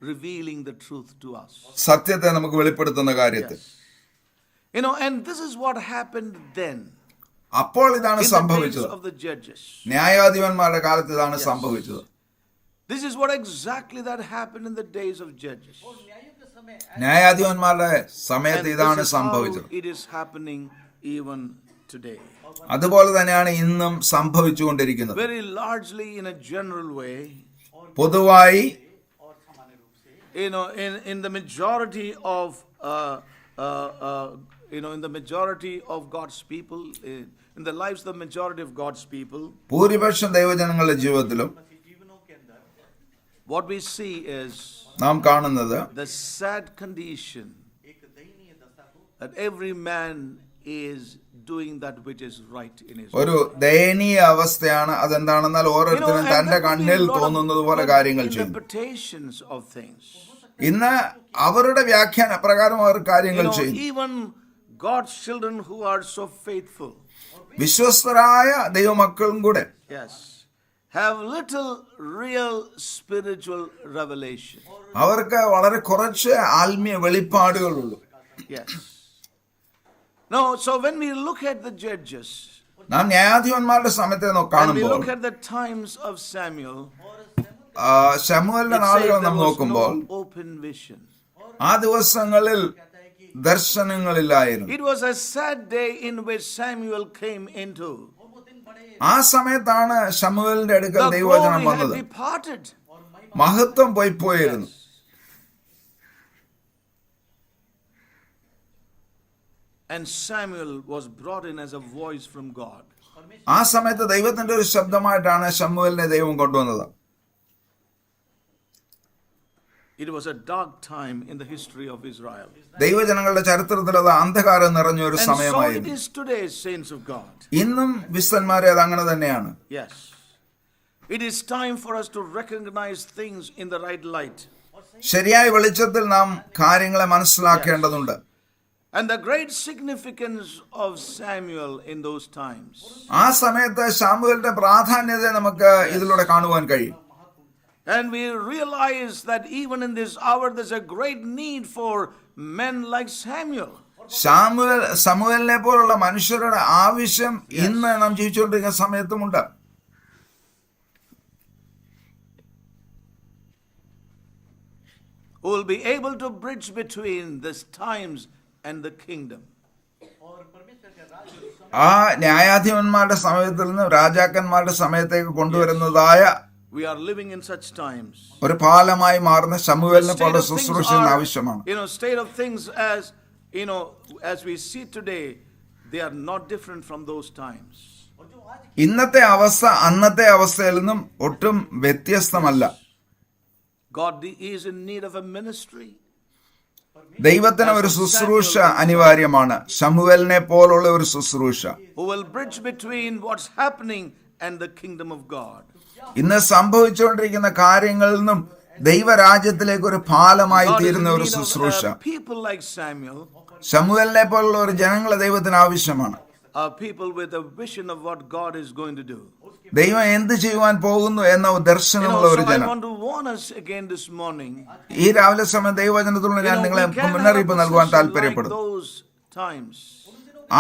revealing the truth to us. സത്യത്തെ നമുക്ക് വെളിപ്പെടുത്തുന്ന കാര്യത്തിൽ. And this is what happened then. അപ്പോൾ ഇതാണ് In the days സംഭവിച്ചത്. of the judges. ന്യായാധിപന്മാരുടെ കാലത്ത് ഇതാണ് സംഭവിച്ചത്. This is what exactly that happened in the days of judges. ന്യായാധിപന്മാരുടെ സമയത്ത് And ഇതാണ് this is how സംഭവിച്ചത്. it is happening even today. അതുപോലെ തന്നെയാണ് ഇന്നും സംഭവിച്ചുകൊണ്ടിരിക്കുന്നത്. Very largely in a general way, പൊതുവായി in the majority of in the majority of God's people, in the lives of the majority of God's people, ഭൂരിപക്ഷം ദൈവജനങ്ങളുടെ ജീവിതത്തിലും what we see is നാം കാണുന്നത് the sad condition that every man is doing that which is right in his ഒരു ദയനീയ അവസ്ഥയാണ്. അതെന്താണെന്നാൽ ഓരോരുത്തരും തന്റെ കണ്ണിൽ തോന്നുന്നത് പോലെ കാര്യങ്ങൾ ചെയ്യും. interpretations of things. ഇന്ന് അവരുടെ വ്യാഖ്യാന പ്രകാരം അവർ കാര്യങ്ങൾ ചെയ്യും. Even God's children who are so faithful, വിശ്വസ്തരായ ദൈവമക്കളും കൂടെ yes, have little real spiritual revelation. അവർക്ക് വളരെ കുറച്ച് ആത്മീയ വെളിപ്പാടുകളുള്ളൂ. Yes. No, so when we look at the judges, നാം ന്യായാധിപന്മാരുടെ സമയത്തെ and we കാണുമ്പോൾ look at the times of Samuel, ശമൂവേലിന്റെ it says നാളുകൾ there നാം was നോക്കുമ്പോൾ no open vision. ആ ദിവസങ്ങളിൽ ദർശനങ്ങളില്ലായിരുന്നു. It was a sad day in which Samuel came into. ആ സമയത്താണ് ശമൂവേലിന്റെ അടുക്കൽ The ദൈവവചനം glory had വന്നത്. departed. മഹത്വം പോയിരുന്നു. And Samuel was brought in as a voice from God. ആ സമയത്ത് ദൈവത്തിന്റെ ഒരു ശബ്ദമായിട്ടാണ് ശമൂവേലിനെ ദൈവം കൊണ്ടുവന്നത്. It was a dark time in the history of Israel. ദൈവജനങ്ങളുടെ ചരിത്രത്തിൽ അത് അന്ധകാരം നിറഞ്ഞ ഒരു And so it സമയമായിരുന്നു. is today, saints of God. ഇന്നും വിശ്വന്മാരെ അത് അങ്ങനെ തന്നെയാണ്. Yes. It is time for us to recognize things in the right light. ശരിയായ വെളിച്ചത്തിൽ നാം കാര്യങ്ങളെ മനസ്സിലാക്കേണ്ടതുണ്ട്. And the great significance of Samuel in those times. ആ സമയത്ത് ശമൂവേലിന്റെ പ്രാധാന്യത നമുക്ക് ഇതിലൂടെ കാണുവാൻ കഴിയും. And we realize that even in this hour there's a great need for men like Samuel. ശമൂവേലിനെ പോലുള്ള മനുഷ്യരുടെ ആവശ്യം ഇന്ന് നാം ജീവിച്ചുകൊണ്ടിരിക്കുന്ന സമയത്തുമുണ്ട്. Who will be able to bridge between these times and the kingdom. ആ ന്യായാധിപന്മാരുടെ സമയത്തിൽ നിന്ന് രാജാക്കന്മാരുടെ സമയത്തേക്ക് കൊണ്ടുവരുന്നതായ We are living in such times. ഒരു പാലമായി മാറുന്ന ശമൂവേലിനെ The state പോലെ of things ശുശ്രൂഷന് are, ആവശ്യമാണ്. state of things as we see today, they are not different from those times. ഇന്നത്തെ അവസ്ഥ അന്നത്തെ അവസ്ഥയിൽ നിന്നും ഒട്ടും വ്യത്യസ്തമല്ല. God is in need of a ministry. ദൈവത്തിന് ഒരു ശുശ്രൂഷ അനിവാര്യമാണ്. ശമൂവേലിനെ പോലുള്ള ഒരു ശുശ്രൂഷ Who will bridge between what's happening and the kingdom of God. ഇന്ന് സംഭവിച്ചുകൊണ്ടിരിക്കുന്ന കാര്യങ്ങളിൽ നിന്നും ദൈവരാജ്യത്തിലേക്ക് ഒരു പാലമായി God is in തീരുന്ന ഒരു need ശുശ്രൂഷ. of people like Samuel, ശമൂവേലിനെ പോലുള്ള ഒരു ജനങ്ങളെ ദൈവത്തിന് ആവശ്യമാണ്. people with a vision of what God is going to do. ദൈവം എന്ത് ചെയ്യുവാൻ പോകുന്നു എന്ന ദർശനമുള്ള ഒരു So I ജനം. want to warn us again this morning. ഈ രാവിലെ സമയം ദൈവവചനത്തിലൂടെ ഞാൻ നിങ്ങളെ We can മുന്നറിയിപ്പ് have a നൽകുവാൻ position like താല്പര്യപ്പെടുന്നു. those times.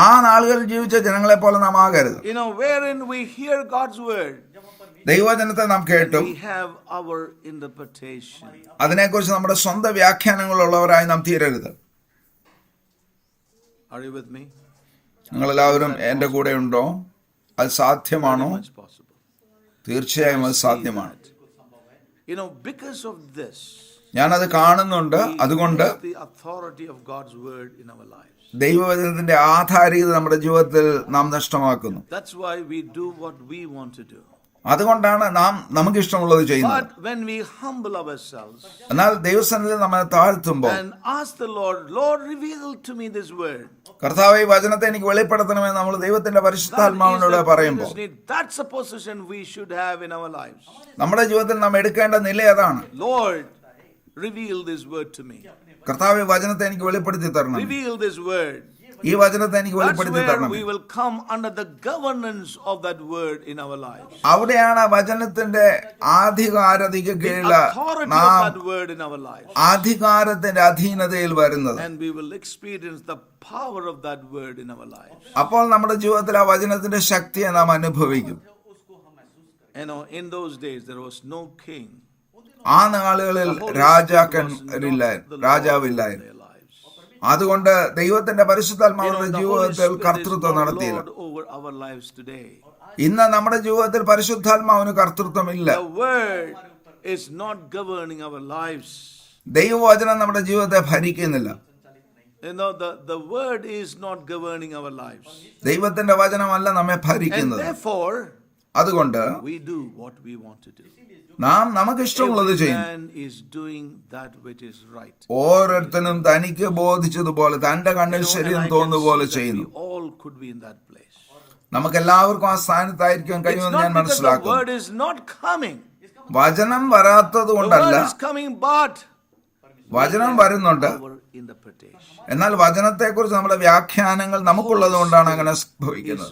ആ നാളുകളിൽ ജീവിച്ച ജനങ്ങളെ പോലെ നാം ആകരുത്. Wherein we hear God's word, ദൈവവചനത്തെ നാം കേട്ടു, we have our interpretation. അതിനെക്കുറിച്ച് നമ്മുടെ സ്വന്തം വ്യാഖ്യാനങ്ങളുള്ളവരായി നാം തീരരുത്. Are you with me? നിങ്ങളെല്ലാവരും എൻ്റെ കൂടെ ഉണ്ടോ? അത് സാധ്യമാണോ? Much possible. തീർച്ചയായും അത് സാധ്യമാണ്. You know, because of this, ഞാനത് കാണുന്നുണ്ട്. അതുകൊണ്ട് the authority of God's word in our lives. ദൈവവചനത്തിന്റെ ആധാരികത നമ്മുടെ ജീവിതത്തിൽ നാം നഷ്ടമാക്കുന്നു. That's why we do what we want to do. അതുകൊണ്ടാണ് നാം നമുക്ക് ഇഷ്ടമുള്ളത് ചെയ്യുന്നത്. But when we humble ourselves എന്നാൽ ദൈവസന്നിധിയിൽ നമ്മെ താഴ്ത്തുമ്പോൾ and ask the Lord, Lord, reveal to me this word. കർത്താവേ, ഈ വചനത്തെ എനിക്ക് വെളിപ്പെടുത്തണമെന്ന് നമ്മൾ ദൈവത്തിന്റെ പരിശുദ്ധാത്മാവിനോട് പറയുമ്പോൾ, that's a position we should have in our lives. നമ്മുടെ ജീവിതത്തിൽ നാം എടുക്കേണ്ട നില അതാണ്. Lord, reveal this word to me. കർത്താവേ, വചനത്തെ എനിക്ക് വെളിപ്പെടുത്തി തരണം. Reveal this word. ഈ വചനത്തെ എനിക്ക് That's വെളിപ്പെടുത്തി where തരണം. we will come under the governance of that word in our lives. അവിടെയാണ് വചനത്തിന്റെ ആധികാരതയ്ക്ക് The കീഴിൽ authority of നാം that word in our lives. അധികാരത്തിന്റെ അധീനതയിൽ വരുന്നത്. And we will experience the power of that word in our lives. അപ്പോൾ നമ്മുടെ ജീവിതത്തിൽ ആ വചനത്തിന്റെ ശക്തിയെ നാം അനുഭവിക്കും. You know, in those days there was no king. ആ നാളുകളിൽ രാജാവില്ലായിരുന്നു. അതുകൊണ്ട് ദൈവത്തിന്റെ പരിശുദ്ധാത്മാവിന്റെ ജീവിതത്തിൽ കർത്തൃത്വം നടത്തിയില്ല. ഇന്ന് നമ്മുടെ ജീവിതത്തിൽ പരിശുദ്ധാത്മാവിന് കർത്തൃത്വമില്ല. ദൈവവചനം നമ്മുടെ ജീവിതത്തെ ഭരിക്കുന്നില്ല. The word is not governing our lives. ദൈവത്തിന്റെ വചനമല്ല നമ്മെ ഭരിക്കുന്നത്. And therefore, അതുകൊണ്ട് we do what we want to do. നാം നമുക്ക് ഇഷ്ടമുള്ളത് ചെയ്യും. ഓരോരുത്തരും തനിക്ക് ബോധിച്ചതുപോലെ തന്റെ കണ്ണിൽ ശരിയെന്ന് തോന്നുന്ന പോലെ ചെയ്യുന്നു. നമുക്ക് എല്ലാവർക്കും ആ സ്ഥാനത്തായിരിക്കാൻ കഴിയുമെന്ന് ഞാൻ മനസ്സിലാക്കുന്നു. വചനം വരാത്തത് കൊണ്ടല്ല, വചനം വരുന്നുണ്ട്. എന്നാൽ വചനത്തെക്കുറിച്ച് നമ്മുടെ വ്യാഖ്യാനങ്ങൾ നമുക്കുള്ളത് കൊണ്ടാണ് അങ്ങനെ സംഭവിക്കുന്നത്.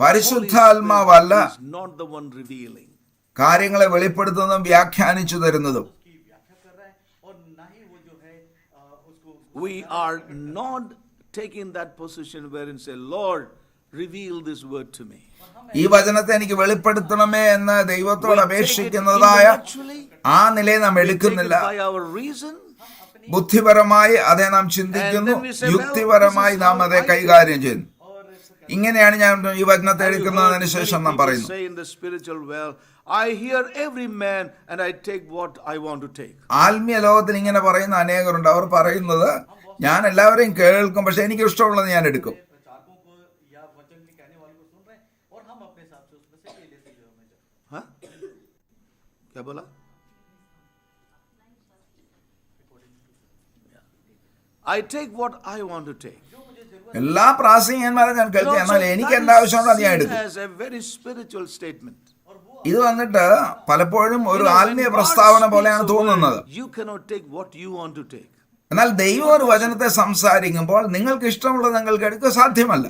പരിശുദ്ധാത്മാവല്ല കാര്യങ്ങളെ വെളിപ്പെടുത്തുന്നതും വ്യാഖ്യാനിച്ചു തരുന്നതും. We are not taking that position wherein say, Lord, reveal this word to me. ഈ വചനത്തെ എനിക്ക് വെളിപ്പെടുത്തണമേ എന്ന് ദൈവത്തോട് അപേക്ഷിക്കുന്നതായ ആ നിലയെ നാം എടുക്കുന്നില്ല. ബുദ്ധിപരമായി അതേ നാം ചിന്തിക്കുന്നു, യുക്തിപരമായി നാം അതേ കൈകാര്യം ചെയ്യുന്നു. ഇങ്ങനെയാണ് ഞാൻ ഈ വചനത്തെ എടുക്കുന്നതിന് ശേഷം നാം പറയുന്നു, ആത്മീയ ലോകത്തിൽ ഇങ്ങനെ പറയുന്ന അനേകരുണ്ട്. അവർ പറയുന്നത്, ഞാൻ എല്ലാവരെയും കേൾക്കും, പക്ഷെ എനിക്ക് ഇഷ്ടമുള്ളത് ഞാൻ എടുക്കും. I take what I want to take. എല്ലാ പ്രാസംഗികന്മാരും ഞാൻ കേൾക്കും, എന്നാൽ എനിക്ക് എന്താ ആവശ്യമുണ്ടോ അത് ഞാൻ എടുക്കും. ഇത് വന്നിട്ട് പലപ്പോഴും ഒരു ആത്മീയ പ്രസ്താവന പോലെയാണ് തോന്നുന്നത്. എന്നാൽ ദൈവം ഒരു വചനത്തെ സംസാരിക്കുമ്പോൾ നിങ്ങൾക്ക് ഇഷ്ടമുള്ളത് നിങ്ങൾക്ക് എടുക്കുക സാധ്യമല്ല.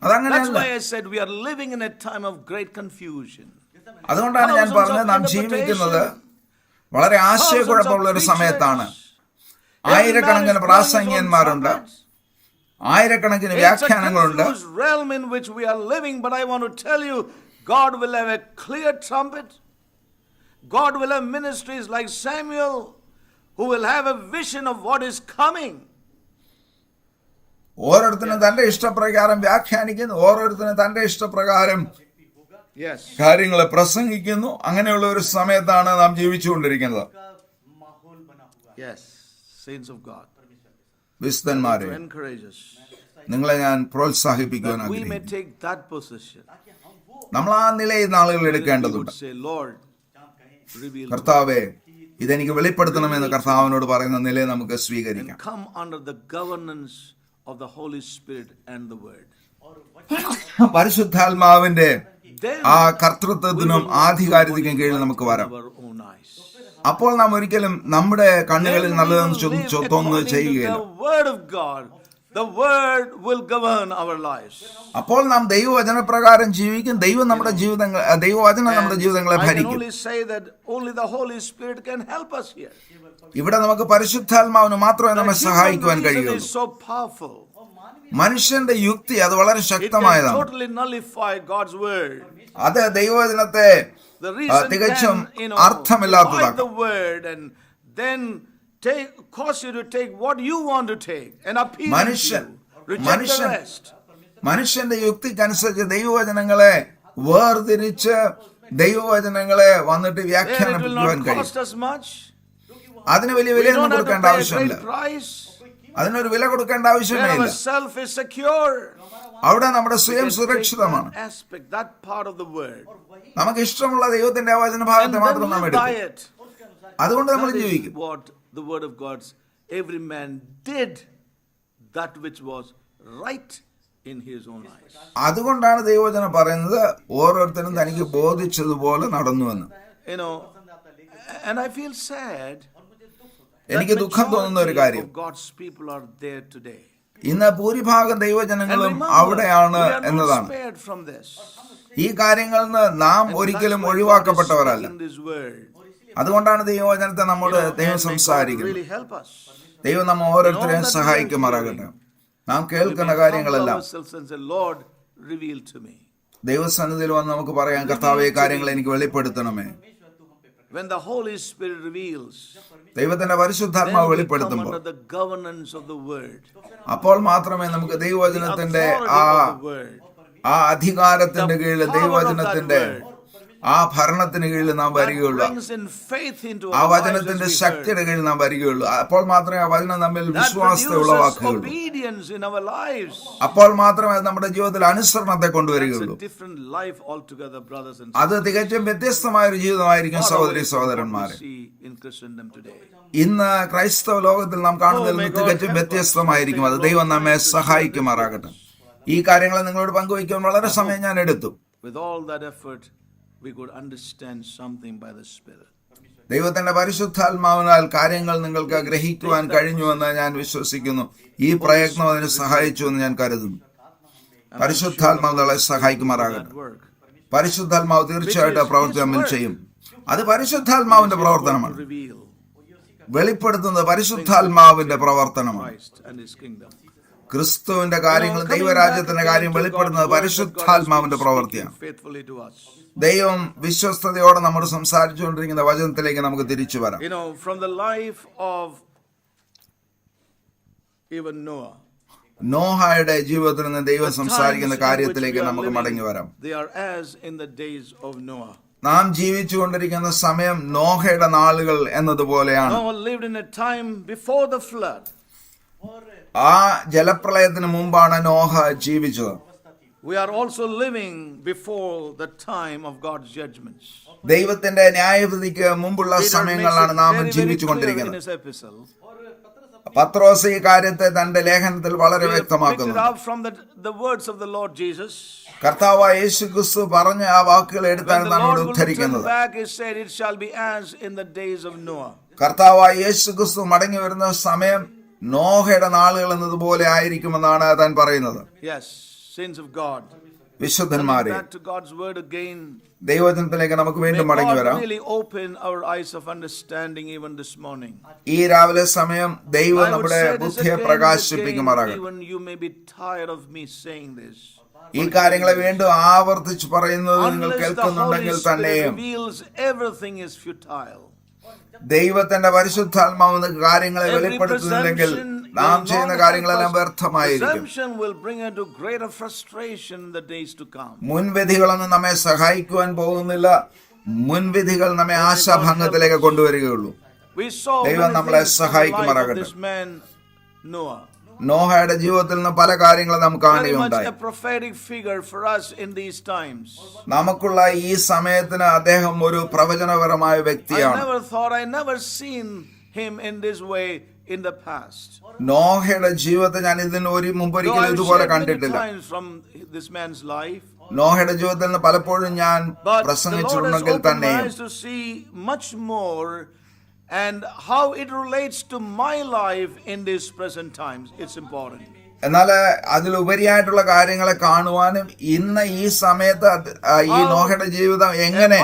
അതങ്ങനെയല്ല. അതുകൊണ്ടാണ് ഞാൻ പറഞ്ഞത്, നാം ജീവിക്കുന്നത് വളരെ ആശയക്കുഴപ്പമുള്ള ഒരു സമയത്താണ്. ആയിരക്കണക്കിന് പ്രാസംഗികന്മാരുണ്ട്, ആയിരക്കണക്കിന് വ്യാഖ്യാനങ്ങളുണ്ട്. God will have a clear trumpet. God will have ministries like Samuel who will have a vision of what is coming. ഓരോരുത്തരും തന്റെ ഇഷ്ടപ്രകാരം വ്യാഖ്യാനിക്കുന്നു, ഓരോരുത്തരും തന്റെ ഇഷ്ടപ്രകാരം കാര്യങ്ങളെ പ്രസംഗിക്കുന്നു. അങ്ങനെയുള്ള ഒരു സമയത്താണ് നാം ജീവിച്ചുകൊണ്ടിരിക്കുന്നത്. വിശുദ്ധന്മാരെ, നിങ്ങളെ ഞാൻ പ്രോത്സാഹിപ്പിക്കുവാൻ ആഗ്രഹിക്കുന്നു. നമ്മൾ ആ നിലയിൽ നാളുകൾ എടുക്കേണ്ടതുണ്ട്. കർത്താവേ, ഇതെനിക്ക് വെളിപ്പെടുത്തണമെന്ന് കർത്താവിനോട് പറയുന്ന നിലയെ നമുക്ക് സ്വീകരിക്കാം. പരിശുദ്ധാത്മാവിന്റെ ആ കർത്തൃത്വത്തിനും ആധികാരികതയ്ക്കും കീഴിൽ നമുക്ക് വരാം. അപ്പോൾ നാം ഒരിക്കലും നമ്മുടെ കണ്ണുകളിൽ നല്ലതെന്ന് തോന്നുന്നത് ചെയ്യുകയില്ല. അപ്പോൾ നാം ദൈവവചനപ്രകാരം ജീവിക്കും. ദൈവവചനം നമ്മുടെ ജീവിതങ്ങളെ ഭരിക്കും. ഇവിടെ നമുക്ക് പരിശുദ്ധാത്മാവിന് മാത്രമേ നമ്മെ സഹായിക്കുവാൻ കഴിയുള്ളൂ. മനുഷ്യന്റെ യുക്തി അത് വളരെ It can ശക്തമായതാണ്. totally nullify God's word. അത് ദൈവവചനത്തെ The reason തികച്ചും can, divide അർത്ഥമില്ലാത്തതാക്കും. the word and then cause you to take what you want to take and appeal to you. Reject the rest. മനുഷ്യന്റെ യുക്തിക്കനുസരിച്ച് ദൈവവചനങ്ങളെ വേർതിരിച്ച് ദൈവവചനങ്ങളെ വന്നിട്ട് And it will വ്യാഖ്യാനിക്കുവാൻ not കഴിയും. cost us much. അതിന് വലിയ We വിലയൊന്നും don't have to കൊടുക്കേണ്ട pay a ആവശ്യമില്ല. great price. അതിനൊരു വില കൊടുക്കേണ്ട ആവശ്യമേ Where ഇല്ല. our self is secure. അവിടെ നമ്മുടെ സ്വയം We can take സുരക്ഷിതമാണ്. that aspect, that part of the word, നമുക്ക് ഇഷ്ടമുള്ള ദൈവത്തിന്റെ വചന and ഭാഗത്തെ then മാത്രം നാം live by എടുക്കും. it. അതുകൊണ്ട് നമ്മൾ That is ജീവിക്കും. what the word of God's, every man did that which was right in his own eyes. അതുകൊണ്ടാണ് ദൈവവചനം പറയുന്നത് ഓരോരുത്തരും തനിക്ക് ബോധിച്ചതുപോലെ നടന്നുവെന്ന്. You know, and I feel sad എനിക്ക് that ദുഃഖം തോന്നുന്ന ഒരു കാര്യം, majority of God's people are there today. ഇന്ന് ഭൂരിഭാഗം And ദൈവജനങ്ങളും remember, അവിടെയാണ് we are not എന്നതാണ്. spared from this. ഈ കാര്യങ്ങളിൽ നിന്ന് നാം And ഒരിക്കലും that's why God is ഒഴിവാക്കപ്പെട്ടവരല്ല. speaking this word. അതുകൊണ്ടാണ് ദൈവവചനത്തെ നമ്മോട് You know, ദൈവം and may God സംസാരിക്കുന്നത്. really help us. ദൈവം നമ്മ ഓരോരുത്തരെയും സഹായിക്കുമാറാകട്ടെ. നാം We കേൾക്കുന്ന may humble കാര്യങ്ങളെല്ലാം ourselves and say, Lord, reveal to me. ദൈവസന്നിധിയിൽ വന്ന് നമുക്ക് പറയാം, കർത്താവേ, ഈ കാര്യങ്ങൾ എനിക്ക് വെളിപ്പെടുത്തണമേ. When the Holy Spirit reveals, ദൈവത്തിന്റെ then പരിശുദ്ധാത്മാവ് we come വെളിപ്പെടുത്തുമ്പോൾ under the governance of the word. അപ്പോൾ മാത്രമേ നമുക്ക് The ദൈവവചനത്തിന്റെ authority of the word. ആ അധികാരത്തിന്റെ കീഴിൽ, The power of ദൈവവചനത്തിന്റെ that word. ആ ഭരണത്തിന് കീഴിൽ നാം That വരികയുള്ളൂ. brings in faith into ആ our lives വചനത്തിന്റെ as we ശക്തിയുടെ heard. കീഴിൽ നാം വരികയുള്ളൂ. അപ്പോൾ മാത്രമേ ആ വചനം നമ്മിൽ That വിശ്വാസത്തെ produces ഉളവാക്കുകയുള്ളൂ. obedience in our lives. അപ്പോൾ മാത്രമേ അത് നമ്മുടെ ജീവിതത്തിൽ അനുസരണത്തെ That's കൊണ്ടുവരികയുള്ളൂ. a different life altogether, brothers and അത് sisters. തികച്ചും വ്യത്യസ്തമായ ഒരു ജീവിതമായിരിക്കും Far സഹോദരി away from what സഹോദരന്മാരെ. we see in Christendom today. ഇന്ന് ക്രൈസ്തവ ലോകത്തിൽ നാം കാണുന്നതിൽ നിന്ന് തികച്ചും വ്യത്യസ്തമായിരിക്കും. അത് ദൈവം നമ്മെ സഹായിക്കുമാറാകട്ടെ. ഈ കാര്യങ്ങൾ നിങ്ങളോട് പങ്കുവയ്ക്കാൻ വളരെ സമയം ഞാൻ എടുത്തു. With all that effort, we could understand something by the Spirit. ദൈവത്തിന്റെ പരിശുദ്ധാത്മാവിനാൽ കാര്യങ്ങൾ നിങ്ങൾക്ക് ഗ്രഹിക്കുവാൻ കഴിഞ്ഞുവെന്ന് ഞാൻ വിശ്വസിക്കുന്നു. ഈ പ്രയത്നം അതിന് സഹായിച്ചു എന്ന് ഞാൻ കരുതുന്നു. പരിശുദ്ധാത്മാവ് നമ്മളെ സഹായിക്കുമാറാകട്ടെ. That work പരിശുദ്ധാത്മാവ് തീർച്ചയായിട്ടും ആ പ്രവർത്തി നമ്മൾ ചെയ്യും. അത് പരിശുദ്ധാത്മാവിന്റെ പ്രവർത്തനമാണ്. reveal വെളിപ്പെടുത്തുന്നത് പരിശുദ്ധാത്മാവിന്റെ പ്രവർത്തനമാണ്. Christ and His kingdom. ക്രിസ്തുവിന്റെ കാര്യങ്ങളും ദൈവരാജ്യത്തിന്റെ കാര്യം വെളിപ്പെടുന്നത് പരിശുദ്ധാത്മാവിന്റെ പ്രവൃത്തിയാണ്. Faithfully to us. ദൈവം വിശ്വസ്തയോടെ നമ്മോട് സംസാരിച്ചുകൊണ്ടിരിക്കുന്ന വചനത്തിലേക്ക് നമുക്ക് തിരിച്ചു വരാം. You know, from the life of even Noah, നോഹയുടെ ജീവിതത്തിൽ നിന്ന് ദൈവം the times സംസാരിക്കുന്ന in which കാര്യത്തിലേക്ക് we are നമുക്ക് മടങ്ങി living, വരാം. they are as in the days of Noah. നാം ജീവിച്ചുകൊണ്ടിരിക്കുന്ന സമയം നോഹയുടെ നാളുകൾ എന്നതുപോലെയാണ്. Noah lived in a time before the flood. ആ ജലപ്രളയത്തിന് മുമ്പാണ് നോഹ ജീവിച്ചത്. We are also living before the time of God's judgments. ദൈവത്തിന്റെ ന്യായവിധിക്ക് മുമ്പുള്ള Peter makes സമയങ്ങളിലാണ് it നാം very, very clear in ജീവിച്ചുകൊണ്ടിരിക്കുന്നത്. his epistle. പത്രോസ് ഈ കാര്യത്തെ തന്റെ ലേഖനത്തിൽ വളരെ We have picked it വ്യക്തമാക്കുന്നു. up from the words of the Lord Jesus. കർത്താവായ യേശു ക്രിസ്തു പറഞ്ഞ ആ വാക്കുകൾ എടുത്താണ് When the നമ്മോട് Lord will return ഉദ്ധരിക്കുന്നത്. back, he said, it shall be as in the days of Noah. കർത്താവായ യേശു ക്രിസ്തു മടങ്ങി വരുന്ന സമയം നോഹയുടെ നാളുകൾ എന്നതുപോലെ ആയിരിക്കുമെന്നാണ് താൻ പറയുന്നത്. Yes, saints of God. വിശുദ്ധന്മാരെ, Coming back to God's word again. ദൈവജനത്തിലേക്ക് നമുക്ക് May വീണ്ടും മടങ്ങി God വരാം. really open our eyes of understanding even this morning. ഈ രാവിലെ സമയം ദൈവം I would നമ്മുടെ say this ബുദ്ധിയെ again, പ്രകാശിപ്പിക്കുമാറാകട്ടെ. even you may be tired of me saying this. ഈ കാര്യങ്ങളെ വീണ്ടും ആവർത്തിച്ച് പറയുന്നത് നിങ്ങൾ Unless the കേൾക്കുന്നുണ്ടെങ്കിൽ Holy Spirit തന്നെയും reveals, everything is futile. ദൈവത്തിന്റെ പരിശുദ്ധാത്മാവ് കാര്യങ്ങളെ വെളിപ്പെടുത്തുന്നില്ലെങ്കിൽ നാം ചെയ്യുന്ന കാര്യങ്ങളെല്ലാം വ്യർത്ഥമായിരിക്കും. Presumption will bring into greater frustration in the days to come. മുൻവിധികളൊന്നും നമ്മെ സഹായിക്കുവാൻ പോകുന്നില്ല. മുൻവിധികൾ നമ്മെ ആശാഭംഗത്തിലേക്ക് കൊണ്ടുവരികയുള്ളൂ. We saw ദൈവം many നമ്മളെ things from the life of സഹായിക്കുമാറാകട്ടെ. this man Noah. നോഹയുടെ ജീവിതത്തിൽ നിന്ന് പല കാര്യങ്ങളും നാം Very much കാണുകയുണ്ടായി. a prophetic figure for us in these times. നമുക്കുള്ള ഈ സമയത്തിന് അദ്ദേഹം ഒരു പ്രവചനപരമായ വ്യക്തിയാണ്. I never seen him in this way in the past. നോഹയുടെ ജീവിതത്തെ ഞാൻ ഇതിന് മുമ്പൊരിക്കലും ഇതുപോലെ കണ്ടിട്ടില്ല. Times from this man's life. നോഹയുടെ ജീവിതത്തിൽ നിന്ന് പലപ്പോഴും ഞാൻ But the Lord has പ്രസംഗിച്ചിട്ടുണ്ടെങ്കിൽ opened my തന്നെയും eyes to see much more and how it relates to my life in these present times. It's important. എന്നാൽ അതിലുപരിയായിട്ടുള്ള കാര്യങ്ങളെ കാണുവാനും ഇന്ന് ഈ സമയത്ത് ഈ നോഹയുടെ ജീവിതം എങ്ങനെ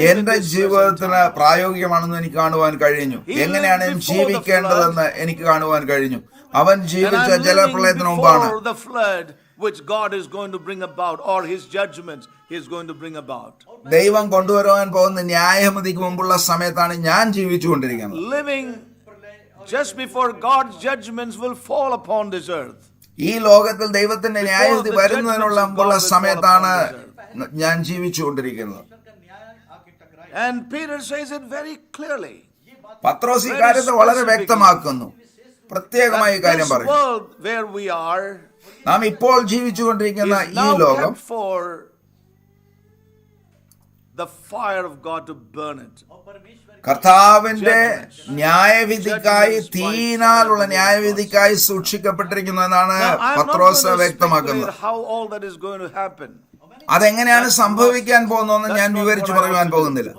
എന്റെ ജീവിതത്തിന് പ്രായോഗികമാണെന്ന് എനിക്ക് കാണുവാൻ കഴിഞ്ഞു. എങ്ങനെയാണ് ജീവിക്കേണ്ടതെന്ന് എനിക്ക് കാണുവാൻ കഴിഞ്ഞു. അവൻ And ജീവിച്ച I'm ജലപ്രളയത്തിന് living മുമ്പാണ്. before the flood which God is going to bring about, or his judgments he is going to bring about. ദൈവം കൊണ്ടുവരുവാൻ പോകുന്ന ന്യായവിധിക്ക് മുമ്പുള്ള സമയത്താണ് ഞാൻ ജീവിച്ചുകൊണ്ടിരിക്കുന്നത്. Living just before God's judgments will fall upon this earth. ഈ ലോകത്തിൽ ദൈവത്തിന്റെ ന്യായവിധി വരുന്നതിനുള്ള മുമ്പുള്ള സമയത്താണ് ഞാൻ ജീവിച്ചുകൊണ്ടിരിക്കുന്നത്. And Peter says it very clearly. പത്രോസ് ഈ കാര്യത്തെ വളരെ വ്യക്തമാക്കുന്നു. പ്രത്യേകമായി കാര്യം This പറയും. world where we are നാം ഇപ്പോൾ ജീവിച്ചുകൊണ്ടിരിക്കുന്ന is ഈ now ലോകം kept for the fire of God to burn it. കർത്താവിന്റെ ന്യായവിധിക്കായി തീയിനാലുള്ള ന്യായവിധിക്കായി സൂക്ഷിക്കപ്പെട്ടിരിക്കുന്നു എന്നാണ് Now, I am not Pathros going to വ്യക്തമാക്കുന്നത്. speculate how all that is going to happen. അതെങ്ങനെയാണ് സംഭവിക്കാൻ പോകുന്നതെന്ന് ഞാൻ വിവരിച്ചു പറയുവാൻ പോകുന്നില്ല.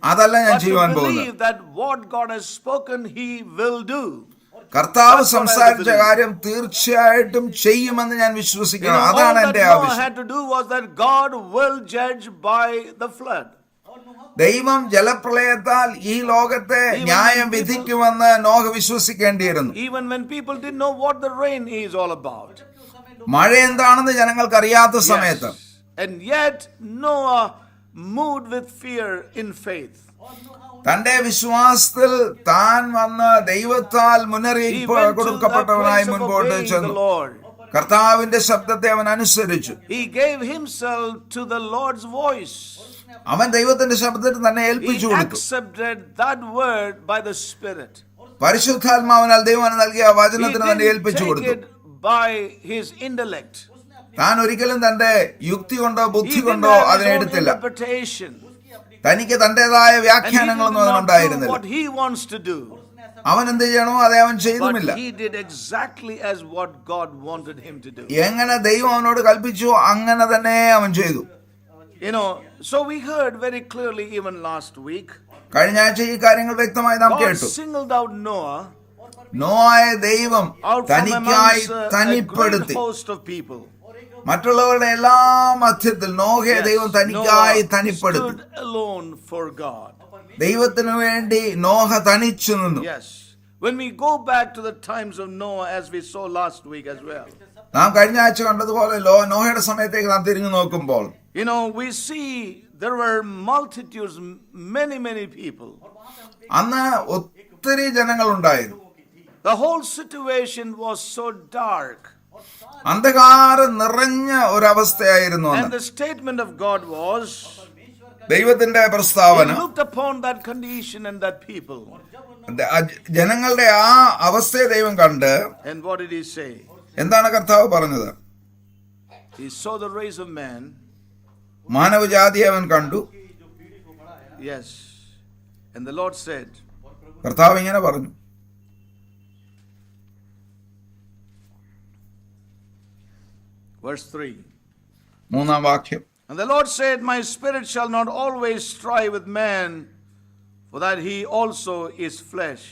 അതല്ല ഞാൻ But to ചെയ്യുവാൻ പോകുന്നത്. believe that what God has spoken, he will do. കർത്താവ് സംസാരിച്ച കാര്യം തീർച്ചയായിട്ടും ചെയ്യുമെന്ന് ഞാൻ വിശ്വസിക്കണം. All അതാണ് that എന്റെ Noah ആവശ്യം. had to do was that God will judge by the flood. ദൈവം ജലപ്രളയത്താൽ ഈ ലോകത്തെ ന്യായം വിധിക്കുമെന്ന് Noah വിശ്വസിക്കേണ്ടിയിരുന്നു. Even when people didn't know what the rain is all about. മഴ എന്താണെന്ന് ജനങ്ങൾക്ക് അറിയാത്ത സമയത്ത് Yes. And yet Noah moved with fear in faith. തന്റെ വിശ്വാസത്തിൽ താൻ വന്ന് ദൈവത്താൽ He മുന്നറിയിപ്പ് went to the കൊടുക്കപ്പെട്ടവനായി place of മുൻപോട്ട് obeying the ചെന്നു. Lord. കർത്താവിന്റെ ശബ്ദത്തെ അവൻ അനുസരിച്ചു. He gave himself to the Lord's voice. അവൻ ദൈവത്തിന്റെ ശബ്ദത്തിൽ തന്നെ He ഏൽപ്പിച്ചു കൊടുത്തു. accepted that word by the Spirit. പരിശുദ്ധാത്മാവിനാൽ ദൈവം നൽകിയ He വചനത്തിന് തന്നെ didn't ഏൽപ്പിച്ചു take കൊടുത്തു. it by his intellect. താൻ ഒരിക്കലും തന്റെ യുക്തി കൊണ്ടോ He ബുദ്ധി didn't കൊണ്ടോ have his അതിനെ own എടുത്തില്ല. interpretation. തനിക്ക് തന്റേതായ And he did വ്യാഖ്യാനങ്ങളൊന്നും not do അതിനുണ്ടായിരുന്നില്ല. what he wants to do. അവൻ എന്ത് ചെയ്യണോ അതേ അവൻ But ചെയ്തുമില്ല. he did exactly as what God wanted him to do. എങ്ങനെ ദൈവം അവനോട് കൽപ്പിച്ചു അങ്ങനെ തന്നെ അവൻ ചെയ്തു. You know, so we heard very clearly even last week. കഴിഞ്ഞ ആഴ്ച ഈ കാര്യങ്ങൾ വ്യക്തമായി നാം God കേട്ടു. singled out Noah നോയെ ദൈവം out from തനിക്കായി amongst a great തനിപ്പെടുത്തി. host of people. മറ്റുള്ളവരുടെ എല്ലാ മധ്യത്തിൽ നോഹയെ ദൈവം തനിക്കായി Noah തനിപ്പെടുത്തി. stood alone for God. ദൈവത്തിനു വേണ്ടി നോഹ തനിച്ചു നിന്നു. Yes. When we go back to the times of Noah, as we saw last week as well, നാം കഴിഞ്ഞ ആഴ്ച കണ്ടതുപോലെ നോഹയുടെ സമയത്തേക്ക് നാം തിരിഞ്ഞു നോക്കുമ്പോൾ you know, we see there were multitudes, many people. അന്ന് ഒത്തിരി ജനങ്ങൾ ഉണ്ടായിരുന്നു. The whole situation was so dark. അന്ധകാരം നിറഞ്ഞ ഒരവസ്ഥയായിരുന്നു And അന്ന്. the statement of God was, ദൈവത്തിന്റെ പ്രസ്താവന he looked upon that condition and that people. ജനങ്ങളുടെ ആ അവസ്ഥയെ ദൈവം കണ്ട് And what did he say? എന്താണ് കർത്താവ് പറഞ്ഞത്? He saw the race of man. മാനവജാതിയെ അവൻ കണ്ടു. Yes. And the Lord said, കർത്താവ് ഇങ്ങനെ പറഞ്ഞു. verse 3. മൂന്നാം വാക്യം. And the Lord said, my spirit shall not always strive with man, for that he also is flesh,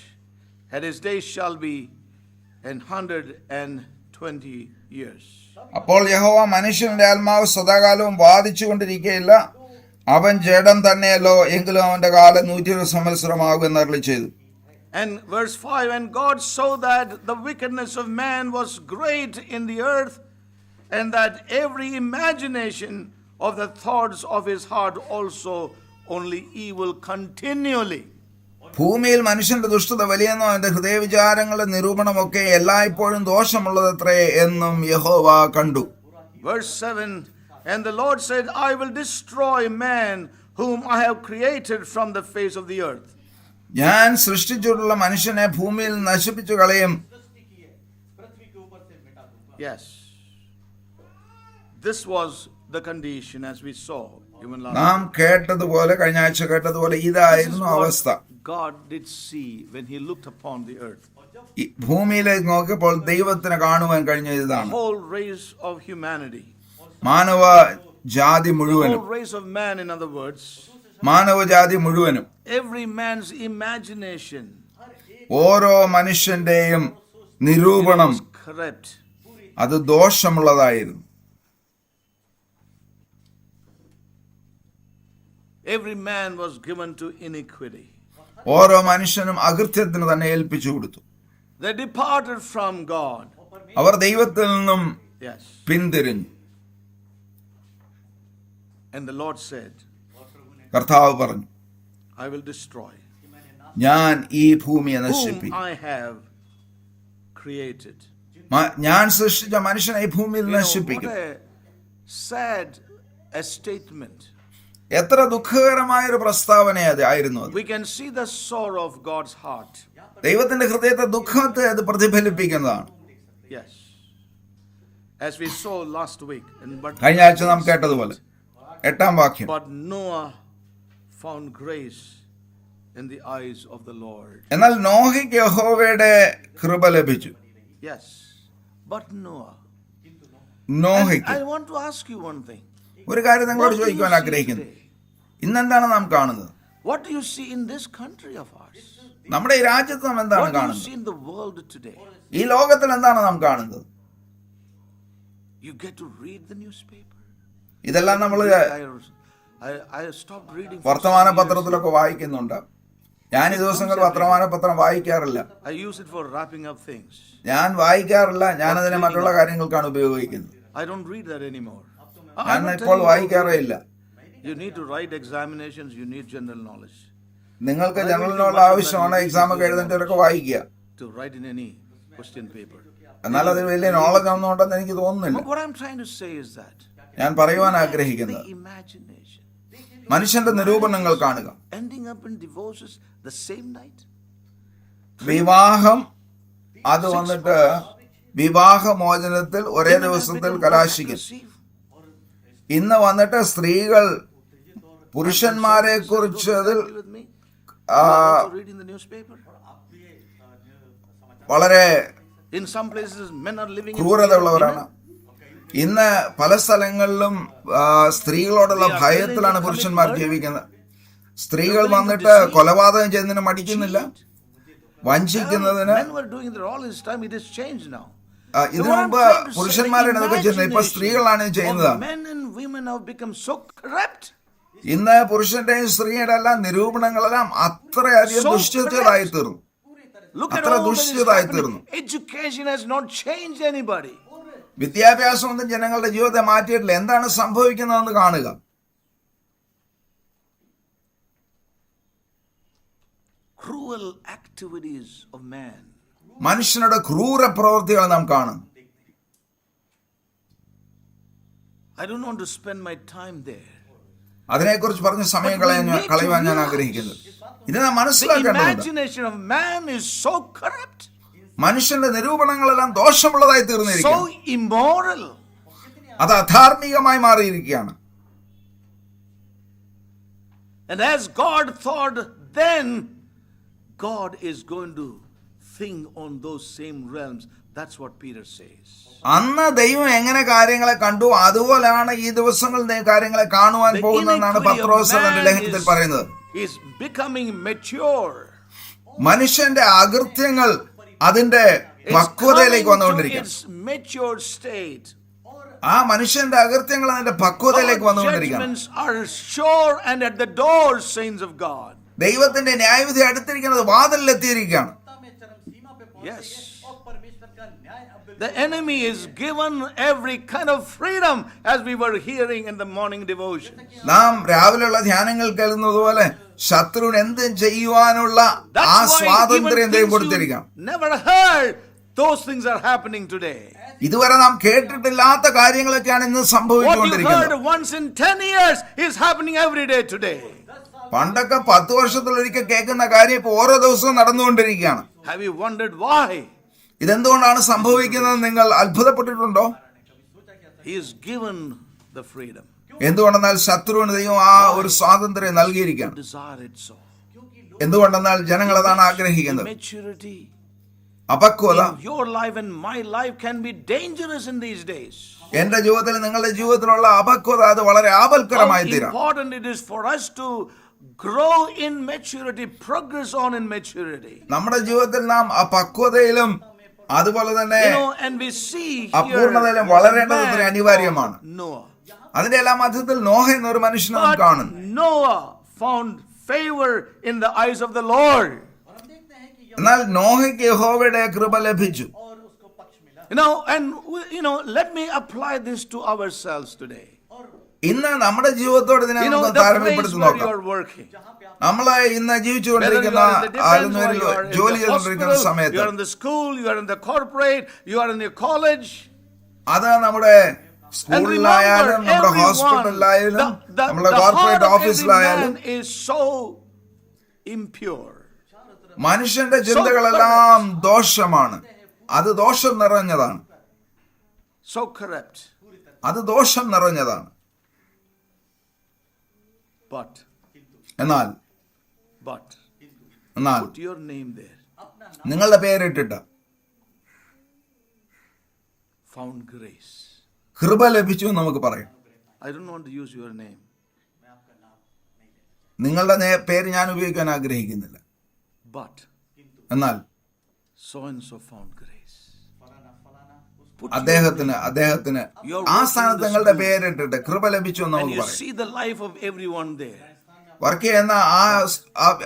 and his days shall be 120 years. അപ്പോൾ യഹോവ മനുഷ്യന്റെ ആത്മാവ് സദാകാലവും വാദിച്ചു കൊണ്ടിരിക്കുകയില്ല. അവൻ ജഡം തന്നെയല്ലോ, എങ്കിലും അവന്റെ കാലം 120 സംവത്സരമാകും എന്ന് അരുളി ചെയ്തു. And verse 5, and God saw that the wickedness of man was great in the earth, and that every imagination of the thoughts of his heart also only evil continually. ഭൂമിയിൽ മനുഷ്യന്റെ ദുഷ്ടത വലിയെന്നും അവന്റെ ഹൃദയവിചാരങ്ങളുടെ നിരൂപണമൊക്കെ എല്ലായ്പ്പോഴും ദോഷമുള്ളതത്രേ എന്നും യഹോവ കണ്ടു. Verse 7, and the Lord said, I will destroy man whom I have created from the face of the earth. ഞാൻ സൃഷ്ടിച്ചിട്ടുള്ള മനുഷ്യനെ ഭൂമിയിൽ നശിപ്പിച്ചു കളയും. Yes. This was the condition as we saw even last നാം കേട്ടതുപോലെ കഴിഞ്ഞ ആഴ്ച കേട്ടതുപോലെ ഇതായിരുന്നു അവസ്ഥ. God did see when he looked upon the earth. ഈ ഭൂമിയിലേക്ക് നോക്കിയപ്പോൾ ദൈവത്തിന് കാണുവാൻ കഴിഞ്ഞ The ഇതാണ്. whole race of humanity. മാനവ ജാതി The മുഴുവനും, whole race of man, in other words. മാനവജാതി മുഴുവനും, Every man's imagination ഓരോ മനുഷ്യന്റെയും നിരൂപണം was corrupt. അത് ദോഷമുള്ളതായിരുന്നു. Every man was given to iniquity. ഓരോ മനുഷ്യനും അകൃത്യത്തിന് തന്നെ ഏൽപ്പിച്ചു കൊടുത്തു. They departed from God. അവർ ദൈവത്തിൽ നിന്നും Yes. പിന്തിരിഞ്ഞു. And the Lord said, കർത്താവ് പറഞ്ഞു, I will destroy ഞാൻ ഈ ഭൂമിയെ whom നശിപ്പിക്കും. I have created. ഞാൻ സൃഷ്ടിച്ച മനുഷ്യനെ ഈ ഭൂമിയിൽ You know, what നശിപ്പിക്കും. a sad a statement. എത്ര ദുഃഖകരമായ ഒരു പ്രസ്താവന ആയിരുന്നു അത്. We can see the sorrow of God's heart. ദൈവത്തിന്റെ ഹൃദയത്തെ ദുഃഖത്തെ അത് പ്രതിഫലിപ്പിക്കുന്നതാണ്. Yes. As we saw last week. കഴിഞ്ഞ ആഴ്ച നാം കേട്ടതുപോലെ 8-ാം വാക്യം. But Noah found grace in the eyes of the Lord. എന്നാൽ നോഹയ്ക്ക് യഹോവയുടെ കൃപ ലഭിച്ചു. Yes. But Noah. നോഹയ്ക്ക്. I want to ask you one thing. ഒരു കാര്യം നിങ്ങളോട് ചോദിക്കുവാൻ ആഗ്രഹിക്കുന്നു. ഇന്നെന്താണ് നാം കാണുന്നത്? What do you see in this country of ours? നമ്മുടെ ഈ രാജ്യത്ത് നാം എന്താണ് What do you കാണുന്നത്? see in the world today? ഈ ലോകത്തിൽ എന്താണ് നാം കാണുന്നത്? You get to read the newspaper. ഇതെല്ലാം നമ്മൾ I stopped reading. വർത്തമാന പത്രത്തിലൊക്കെ വായിക്കുന്നുണ്ട്. ഞാൻ ഈ ദിവസങ്ങൾ വർത്തമാന പത്രം വായിക്കാറില്ല. I use it for wrapping up things. ഞാൻ വായിക്കാറില്ല. ഞാനതിനെ മറ്റുള്ള കാര്യങ്ങൾക്കാണ് ഉപയോഗിക്കുന്നത്. I don't read that anymore. ഞാൻ ഇപ്പോൾ വായിക്കാറേ ഇല്ല. You need to write examinations. You need general knowledge. നിങ്ങൾക്ക് ജനറൽ നോളജ് ആവശ്യമാണ്. എക്സാം ഒക്കെ എഴുതേണ്ടവരൊക്കെ വായിക്കുക. To write in any question paper. എന്നാൽ അതിന് വലിയ നോളജ് ഒന്നും ഉണ്ടെന്ന് എനിക്ക് തോന്നുന്നില്ല. But what I'm trying to say is that ഞാൻ പറയുവാൻ ആഗ്രഹിക്കുന്നത് the imagination. മനുഷ്യന്റെ നിരൂപണങ്ങൾ കാണുക. Ending up in divorces the same night. വിവാഹം അത് വന്നിട്ട് വിവാഹമോചനത്തിൽ ഒരേ ദിവസത്തിൽ കലാശിക്കും. ഇന്ന് വന്നിട്ട് സ്ത്രീകൾ പുരുഷന്മാരെ കുറിച്ച് അതിൽ വളരെ ക്രൂരത ഉള്ളവരാണ്. ഇന്ന് പല സ്ഥലങ്ങളിലും സ്ത്രീകളോടുള്ള ഭയത്തിലാണ് പുരുഷന്മാർ ജീവിക്കുന്നത്. സ്ത്രീകൾ വന്നിട്ട് കൊലപാതകം ചെയ്യുന്നതിന് മടിക്കുന്നില്ല, വഞ്ചിക്കുന്നതിന്. ഇതിനു മുമ്പ് പുരുഷന്മാരാണ് ഇതൊക്കെ ചെയ്യുന്നത്, ഇപ്പൊ സ്ത്രീകളാണ് ഇത് ചെയ്യുന്നത്. ഇന്ന് പുരുഷന്റെയും സ്ത്രീയുടെ എല്ലാം നിരൂപണങ്ങളെല്ലാം അത്രയധികം ദുഷിച്ചതായി തീർന്നു. അത്ര ദുഷിച്ചതായി തീർന്നു. വിദ്യാഭ്യാസമൊന്നും ജനങ്ങളുടെ ജീവിതത്തെ മാറ്റിയിട്ടില്ല. എന്താണ് സംഭവിക്കുന്നതെന്ന് കാണുക. മനുഷ്യനുടെ ക്രൂര പ്രവൃത്തികൾ നാം കാണുന്നു. അതിനെക്കുറിച്ച് പറഞ്ഞ സമയം കളയുവാൻ ഞാൻ ആഗ്രഹിക്കുന്നത്. ഇത് നാം മനസ്സിലാക്കേണ്ടതുണ്ട്. മനുഷ്യന്റെ നിരൂപണങ്ങളെല്ലാം ദോഷമുള്ളതായി തീർന്നിരിക്കുന്നു. അത് അധാർമികമായി മാറിയിരിക്കുകയാണ്. And as God thought then, God is going to think on those same realms. That's what Peter says. അന്ന് ദൈവം എങ്ങനെ കാര്യങ്ങളെ കണ്ടു അതുപോലെയാണ് ഈ ദിവസങ്ങളിൽ കാര്യങ്ങളെ കാണുവാൻ പോകുന്നതെന്നാണ് പത്രോസ് തന്റെ ലേഖനത്തിൽ പറയുന്നത്. Is becoming mature. മനുഷ്യന്റെ അകൃത്യങ്ങൾ അതിന്റെ പക്വതയിലേക്ക് വന്നുകൊണ്ടിരിക്കുകയാണ്. ആ മനുഷ്യന്റെ അകൃത്യങ്ങൾ അതിന്റെ പക്വതയിലേക്ക് വന്നുകൊണ്ടിരിക്കുകയാണ്. ദൈവത്തിന്റെ ന്യായവിധി അടുത്തിരിക്കുന്നത് വാതിലിലെത്തിയിരിക്കുകയാണ്. Yes. The enemy is given every kind of freedom, as we were hearing in the morning devotion. നാം രാവിലെയുള്ള ധ്യാനങ്ങൾ കേൾക്കുന്നത് പോലെ ശത്രുവിന് എന്തും ചെയ്യുവാനുള്ള ആ സ്വാതന്ത്ര്യം ദൈവം കൊടുത്തിരിക്കാം. Never heard those things are happening today. ഇതുവരെ നാം കേട്ടിട്ടില്ലാത്ത കാര്യങ്ങളൊക്കെയാണ് ഇന്ന് സംഭവിച്ചുകൊണ്ടിരിക്കുന്നത്. What you heard once in 10 years is happening every day today. പണ്ടൊക്കെ 10 വർഷത്തിലൊരിക്കൽ കേൾക്കുന്ന കാര്യം ഇപ്പോൾ ഓരോ ദിവസവും നടന്നുകൊണ്ടിരിക്കുകയാണ്. Have you wondered why? ഇതെന്തുകൊണ്ടാണ് സംഭവിക്കുന്നത് നിങ്ങൾ അത്ഭുതപ്പെട്ടിട്ടുണ്ടോ? He is given the freedom. എന്തുകൊണ്ടെന്നാൽ ശത്രുവിന് ദൈവം ആ ഒരു സ്വാതന്ത്ര്യം നൽകിയിരിക്കുകയാണ്. എന്തുകൊണ്ടെന്നാൽ ജനങ്ങൾ അതാണ് ആഗ്രഹിക്കുന്നത്. അപക്വത your life and my life can be dangerous in these days. എന്റെ ജീവിതത്തിൽ നിങ്ങളുടെ ജീവിതത്തിലുള്ള അപക്വത അത് വളരെ ആപൽക്കരമായി തീരാം. Important it is for us to grow in maturity, progress on in maturity. നമ്മുടെ ജീവിതത്തിൽ നാം ആ പക്വതയിലും അതുപോലെ തന്നെ അപൂർണതയിലും വളരേണ്ടത് അനിവാര്യമാണ്. അതിന്റെ എല്ലാ മധ്യത്തിൽ നോഹ എന്നൊരു മനുഷ്യനെ നാം കാണുന്നു. Noah found favor in the eyes of the Lord. എന്നാൽ നോഹയ്ക്ക് യഹോവയുടെ കൃപ ലഭിച്ചു. Let me apply this to ourselves today. ഇന്ന് നമ്മുടെ ജീവിതത്തോട് ഇതിനെ നമുക്ക് താരതമ്യപ്പെടുത്തി നോക്കാം. നമ്മളെ ഇന്ന് ജീവിച്ചുകൊണ്ടിരിക്കുന്ന ജോലി ചെയ്തുകൊണ്ടിരിക്കുന്ന സമയത്ത്, you are in the school, you are in the corporate, you are in your college. അത് നമ്മുടെ സ്കൂളിലായാലും നമ്മുടെ ഹോസ്പിറ്റലിലായാലും നമ്മുടെ കോർപ്പറേറ്റ് ഓഫീസിലായാലും മനുഷ്യന്റെ ചിന്തകളെല്ലാം ദോഷമാണ്. അത് ദോഷം നിറഞ്ഞതാണ്. അത് ദോഷം നിറഞ്ഞതാണ്. എന്നാൽ നിങ്ങളുടെ പേരിട്ടിട്ട് കൃപ ലഭിച്ചു എന്ന് നമുക്ക് പറയാം. നിങ്ങളുടെ പേര് ഞാൻ ഉപയോഗിക്കാൻ ആഗ്രഹിക്കുന്നില്ല. എന്നാൽ അദ്ദേഹത്തിന് ആ സ്ഥാനത്ത് നിങ്ങളുടെ പേരിട്ടിട്ട് കൃപ ലഭിച്ചു എന്ന് നമുക്ക് പറയാം. വർക്ക് ചെയ്യുന്ന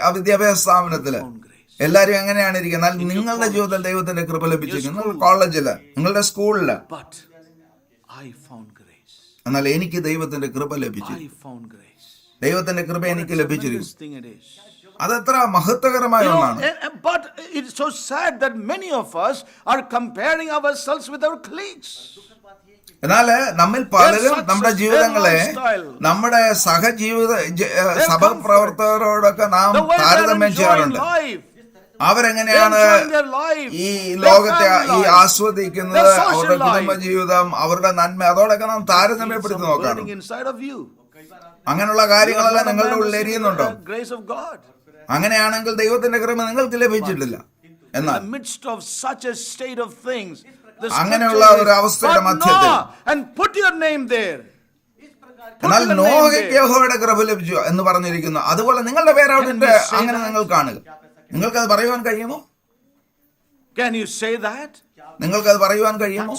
ആ വിദ്യാഭ്യാസ സ്ഥാപനത്തില് എല്ലാരും എങ്ങനെയാണ് ഇരിക്കുന്നത്? എന്നാൽ നിങ്ങളുടെ ജീവിതത്തിൽ ദൈവത്തിന്റെ കൃപ ലഭിച്ചിരിക്കുന്നു. നിങ്ങളുടെ കോളേജില്, നിങ്ങളുടെ സ്കൂളില്. എന്നാൽ എനിക്ക് ദൈവത്തിന്റെ കൃപ ലഭിച്ചു. ദൈവത്തിന്റെ കൃപ എനിക്ക് ലഭിച്ചിരിക്കുന്നു. അതെത്ര മഹത്വകരമായ ഒന്നാണ്. But it's so sad that many of us are comparing ourselves with our colleagues. എന്നാൽ നമ്മിൽ പലരും നമ്മുടെ ജീവിതങ്ങളെ നമ്മുടെ സഹപ്രവർത്തകരോടൊക്കെ നാം താരതമ്യം ചെയ്യാറുണ്ട്. അവരെങ്ങനെയാണ് ഈ ലോകത്തെ ആസ്വദിക്കുന്നത്, അവരുടെ കുടുംബജീവിതം, അവരുടെ നന്മ, അതോടൊക്കെ നാം താരതമ്യപ്പെടുത്തി നോക്കാറുണ്ട്. അങ്ങനെയുള്ള കാര്യങ്ങളെല്ലാം നിങ്ങളുടെ ഉള്ളിൽ എരിയുന്നുണ്ടോ? അങ്ങനെയാണെങ്കിൽ ദൈവത്തിന്റെ കൃപ നിങ്ങൾക്ക് ലഭിച്ചിട്ടില്ല. എന്നാൽ അങ്ങനെയുള്ള ഒരു അവസ്ഥയുടെ മധ്യത്തിൽ എന്നാൽ നോഹയ്ക്ക് യഹോവയുടെ കൃപ ലഭിച്ചു എന്ന് പറഞ്ഞിരിക്കുന്നു. അതുപോലെ നിങ്ങളുടെ പേര് അവിടെ ഉണ്ട്. അങ്ങനെ നിങ്ങൾ കാണുക. നിങ്ങൾക്കത് പറയുവാൻ കഴിയുമോ? നിങ്ങൾക്കത് പറയുവാൻ കഴിയുമോ?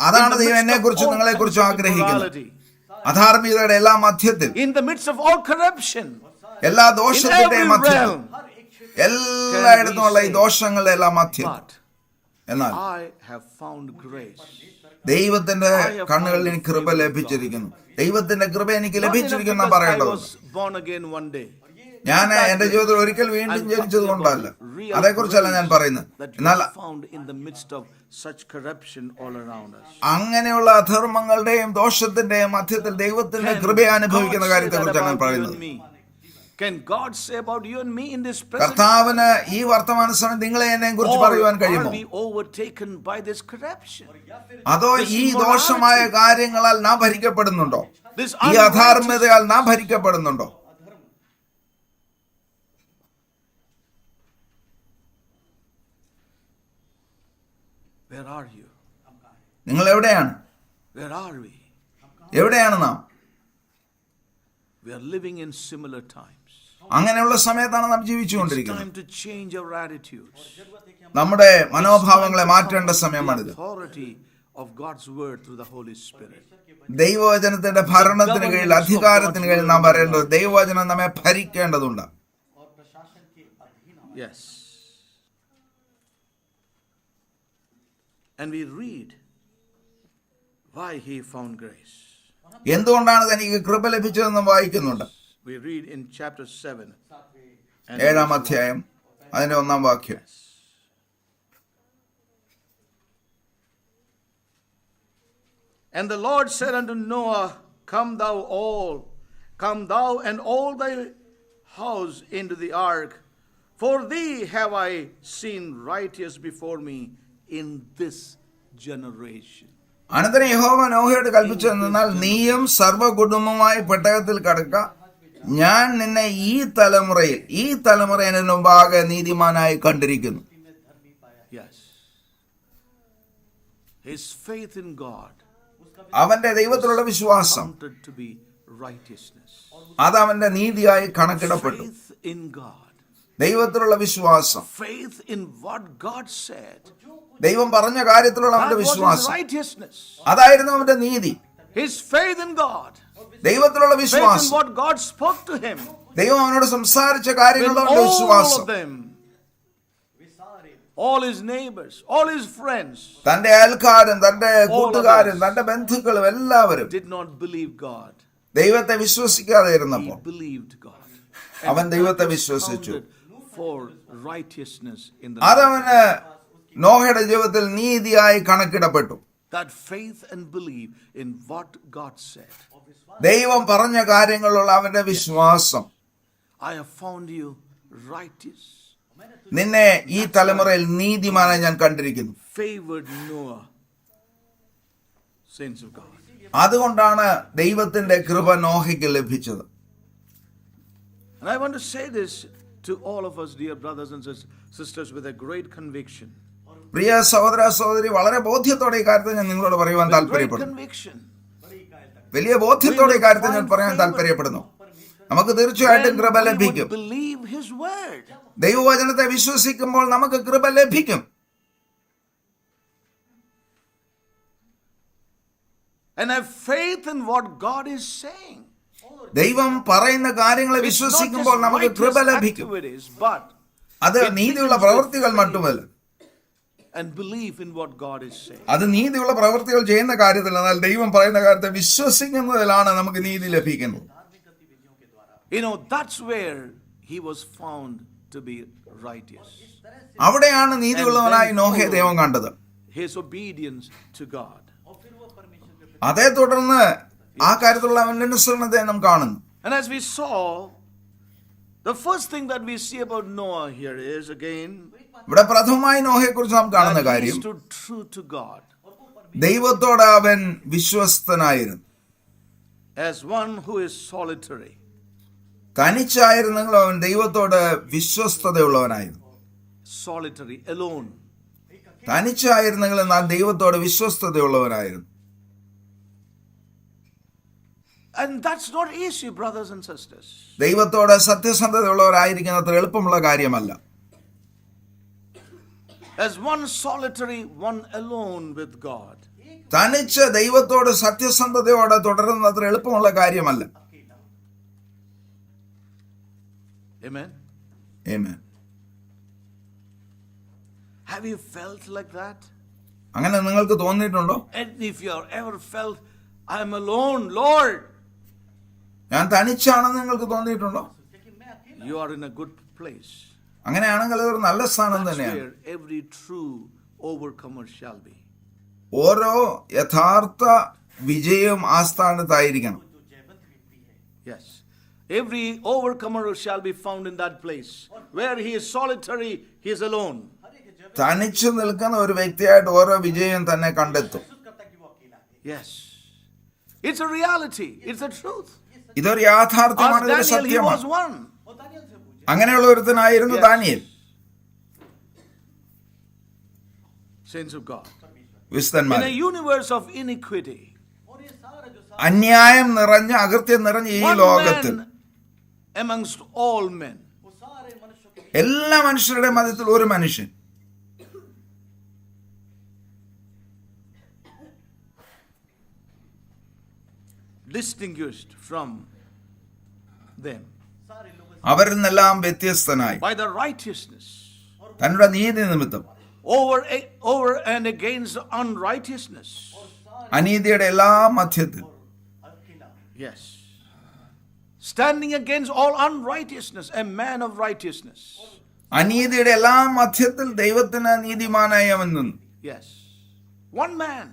അതാണ് ദൈവം എന്നെ കുറിച്ചും നിങ്ങളെ കുറിച്ചും ആഗ്രഹിക്കുന്നത്. അധാർമികതയുടെ എല്ലാ മധ്യത്തിൽ, എല്ലാ ദോഷത്തിന്റെയും മധ്യത്തിൽ, എല്ലായിടത്തുമുള്ള ഈ ദോഷങ്ങളുടെ എല്ലാ മധ്യത്തിൽ, എന്നാൽ ദൈവത്തിന്റെ കണ്ണുകളിൽ എനിക്ക് കൃപ ലഭിച്ചിരിക്കുന്നു. ദൈവത്തിന്റെ കൃപ എനിക്ക് ലഭിച്ചിരിക്കുന്നു പറയേണ്ടത്. ഞാൻ എന്റെ ജീവിതത്തിൽ ഒരിക്കൽ വീണ്ടും ജനിച്ചത് കൊണ്ടല്ല, അതേക്കുറിച്ചല്ല ഞാൻ പറയുന്നത്. എന്നാൽ അങ്ങനെയുള്ള അധർമ്മങ്ങളുടെയും ദോഷത്തിന്റെയും മധ്യത്തിൽ ദൈവത്തിന്റെ കൃപ അനുഭവിക്കുന്ന കാര്യത്തെ കുറിച്ചാണ് ഞാൻ പറയുന്നത്. കർത്താവിന് ഈ വർത്തമാന സമയം നിങ്ങളെ എന്നെ കുറിച്ച് പറയുവാൻ കഴിയുമോ? അതോ ഈ ദോഷമായ കാര്യങ്ങളാൽ നാം ഭരിക്കപ്പെടുന്നുണ്ടോ? ഈ അധാർമ്മികതയാൽ നാം ഭരിക്കപ്പെടുന്നുണ്ടോ? നിങ്ങൾ എവിടെയാണ്? എവിടെയാണ് നാം? അങ്ങനെയുള്ള സമയത്താണ് നാം ജീവിച്ചുകൊണ്ടിരിക്കുന്നത്. നമ്മുടെ മനോഭാവങ്ങളെ മാറ്റേണ്ട സമയമാണിത്. ദൈവവചനത്തിന്റെ ഭരണത്തിന് കീഴിൽ, അധികാരത്തിന് കീഴിൽ നാം വരേണ്ടത്. ദൈവവചനം നമ്മെ ഭരിക്കേണ്ടതുണ്ട്. And we read why he found grace. എന്തുകൊണ്ടാണ് തനിക്ക് കൃപ ലഭിച്ചതെന്ന് വായിക്കുന്നുണ്ട്. We read in chapter 7. 7-ാം അധ്യായം അതിന്റെ 1-ാം വാക്യം. And the Lord said unto Noah, Come thou and all thy house into the ark, for thee have I seen righteous before me in this generation. അനന്തരം യഹോവ നോഹയോട് കൽപ്പിച്ചതെന്നാൽ, നീയും സർവ്വകുടുംബമായി പെട്ടകത്തിൽ കടക്ക, ഞാൻ നിന്നെ ഈ തലമുറയിൽ മുമ്പാകെ നീതിമാനായി കണ്ടിരിക്കുന്നു. His faith in God, അവന്റെ ദൈവത്തിലുള്ള വിശ്വാസം, അത് അവന്റെ നീതിയായി കണക്കിടപ്പെട്ടു. ദൈവത്തിലുള്ള വിശ്വാസം, ദൈവം പറഞ്ഞ കാര്യത്തിലുള്ള അവന്റെ വിശ്വാസം, അതായിരുന്നു അവന്റെ നീതി. ദൈവത്തിലുള്ള വിശ്വാസം, ദൈവം അവനോട് സംസാരിച്ച When കാര്യങ്ങളുടെ all വിശ്വാസം, of them, all his neighbors, all his friends, തന്റെ അയൽക്കാരും തന്റെ കൂട്ടുകാരും തന്റെ ബന്ധുക്കളും എല്ലാവരും did not believe God. ദൈവത്തെ വിശ്വസിക്കാതെ He ഇരുന്നപ്പോൾ believed God. അവൻ And ദൈവത്തെ that was വിശ്വസിച്ചു. counted for righteousness in the അതവന് നോഹയുടെ ജീവിതത്തിൽ നീതിയായി കണക്കിടപ്പെട്ടു. that faith and belief in what God said. ദൈവം പറഞ്ഞ കാര്യങ്ങളുള്ള അവന്റെ വിശ്വാസം, I have found you righteous. നിന്നെ ഈ തലമുറയിൽ നീതിമാനെ ഞാൻ കണ്ടിരിക്കുന്നു. Favored Noah, saints of God. അതുകൊണ്ടാണ് ദൈവത്തിന്റെ കൃപ നോഹയ്ക്ക് ലഭിച്ചത്. And I want to say this to all of us, dear brothers and sisters, with a great conviction. പ്രിയ സഹോദര സഹോദരി, വളരെ ബോധ്യത്തോടെ ഈ കാര്യത്തെ ഞാൻ നിങ്ങളോട് പറയുവാൻ With great താല്പര്യപ്പെടുന്നു. conviction. വലിയ ബോധ്യത്തോടെ ഈ കാര്യത്തെ ഞാൻ പറയാൻ താല്പര്യപ്പെടുന്നു. നമുക്ക് തീർച്ചയായിട്ടും കൃപ When we ലഭിക്കും. would believe his word. ദൈവവചനത്തെ വിശ്വസിക്കുമ്പോൾ നമുക്ക് കൃപ ലഭിക്കും. And have faith in what God is saying. ദൈവം പറയുന്ന കാര്യങ്ങളെ It's not വിശ്വസിക്കുമ്പോൾ just നമുക്ക് കൃപ righteous ലഭിക്കും. activities, but അത് നീതിയുള്ള പ്രവൃത്തികൾ മറ്റുമല്ല. and believe in what God is saying. അത് നീതിയുള്ള പ്രവൃത്തികൾ ചെയ്യുന്ന കാര്യത്തിൽ, എന്നാൽ ദൈവം പറയുന്ന കാര്യത്തെ വിശ്വസിക്കുന്നതിലാണ് നമുക്ക് നീതി ലഭിക്കുന്നത്. You know, that's where he was found to be righteous. അവിടെയാണ് നീതിയുള്ളവനായി നോഹയെ ദൈവം കണ്ടത്. His obedience to God. അതേ തുടർന്ന് ആ കാര്യത്തിലുള്ള അവന്റെ അനുസരണത്തെ നാം കാണുന്നു. And as we saw, the first thing that we see about Noah here is, again, ഇവിടെ പ്രഥമമായി നോഹയെ കുറിച്ച് നാം കാണുന്ന that he കാര്യം, stood true to God ദൈവത്തോട് അവൻ വിശ്വസ്തനായിരുന്നു. as one who is solitary. തനിച്ചായിരുന്നെങ്കിലും അവൻ ദൈവത്തോട് വിശ്വസ്തതയുള്ളവനായിരുന്നു. Solitary, alone. തനിച്ചായിരുന്നെങ്കിലും എന്നാൽ ദൈവത്തോട് വിശ്വസ്തതയുള്ളവനായിരുന്നു. And that's not easy, brothers and sisters. ദൈവത്തോട് സത്യസന്ധതയുള്ളവരായിരിക്കുന്നത് അത്ര എളുപ്പമുള്ള കാര്യമല്ല. As one solitary, one alone with God. തനിച്ച് ദൈവത്തോട് സത്യസന്ധതയോടെ തുടരുന്നത് അത്ര എളുപ്പമുള്ള കാര്യമല്ല. Amen. Amen. Have you felt like that? അങ്ങനെ നിങ്ങൾക്ക് തോന്നിയിട്ടുണ്ടോ? And if you have ever felt, I am alone, Lord, ഞാൻ തനിച്ചാണെന്ന് നിങ്ങൾക്ക് തോന്നിയിട്ടുണ്ടോ? you are in a good place. അങ്ങനെയാണെങ്കിൽ അതൊരു നല്ല സ്ഥാനം That's തന്നെയാണ്. where every true overcomer shall be. ഓരോ യഥാർത്ഥ വിജയവും ആ സ്ഥാനത്തായിരിക്കണം. Yes. Every overcomer shall be found in that place. Where he is solitary, he is alone. തനിച്ചു നിൽക്കുന്ന ഒരു വ്യക്തിയായിട്ട് ഓരോ വിജയം തന്നെ കണ്ടെത്തും. Yes. It's a reality. It's a truth. ഇതൊരു യാഥാർത്ഥ്യമാണ്, ഇതൊരു As Daniel, he was സത്യമാണ്. one. അങ്ങനെയുള്ള ഒരുത്തനായിരുന്നു Daniel. Saints of God. In വിശുദ്ധന്മാർ, a universe of iniquity, അന്യായം നിറഞ്ഞ അകൃത്യം നിറഞ്ഞ ഈ one ലോകത്തിൽ man amongst all men. എല്ലാ മനുഷ്യരുടെ മധ്യത്തിൽ ഒരു മനുഷ്യൻ, distinguished from them അവരിൽ നിന്നെല്ലാം വ്യത്യസ്തനായി by the righteousness തന്റെ നീതി നിമിത്തം over and against unrighteousness. അനീതിയുടെ എല്ലാ മധ്യത്തിൽ, Yes. Standing against all unrighteousness, a man of righteousness. അനീതിയുടെ എല്ലാ മധ്യത്തിൽ ദൈവത്തിന് നീതിമാനായി അവൻ നിന്നു. Yes. One man.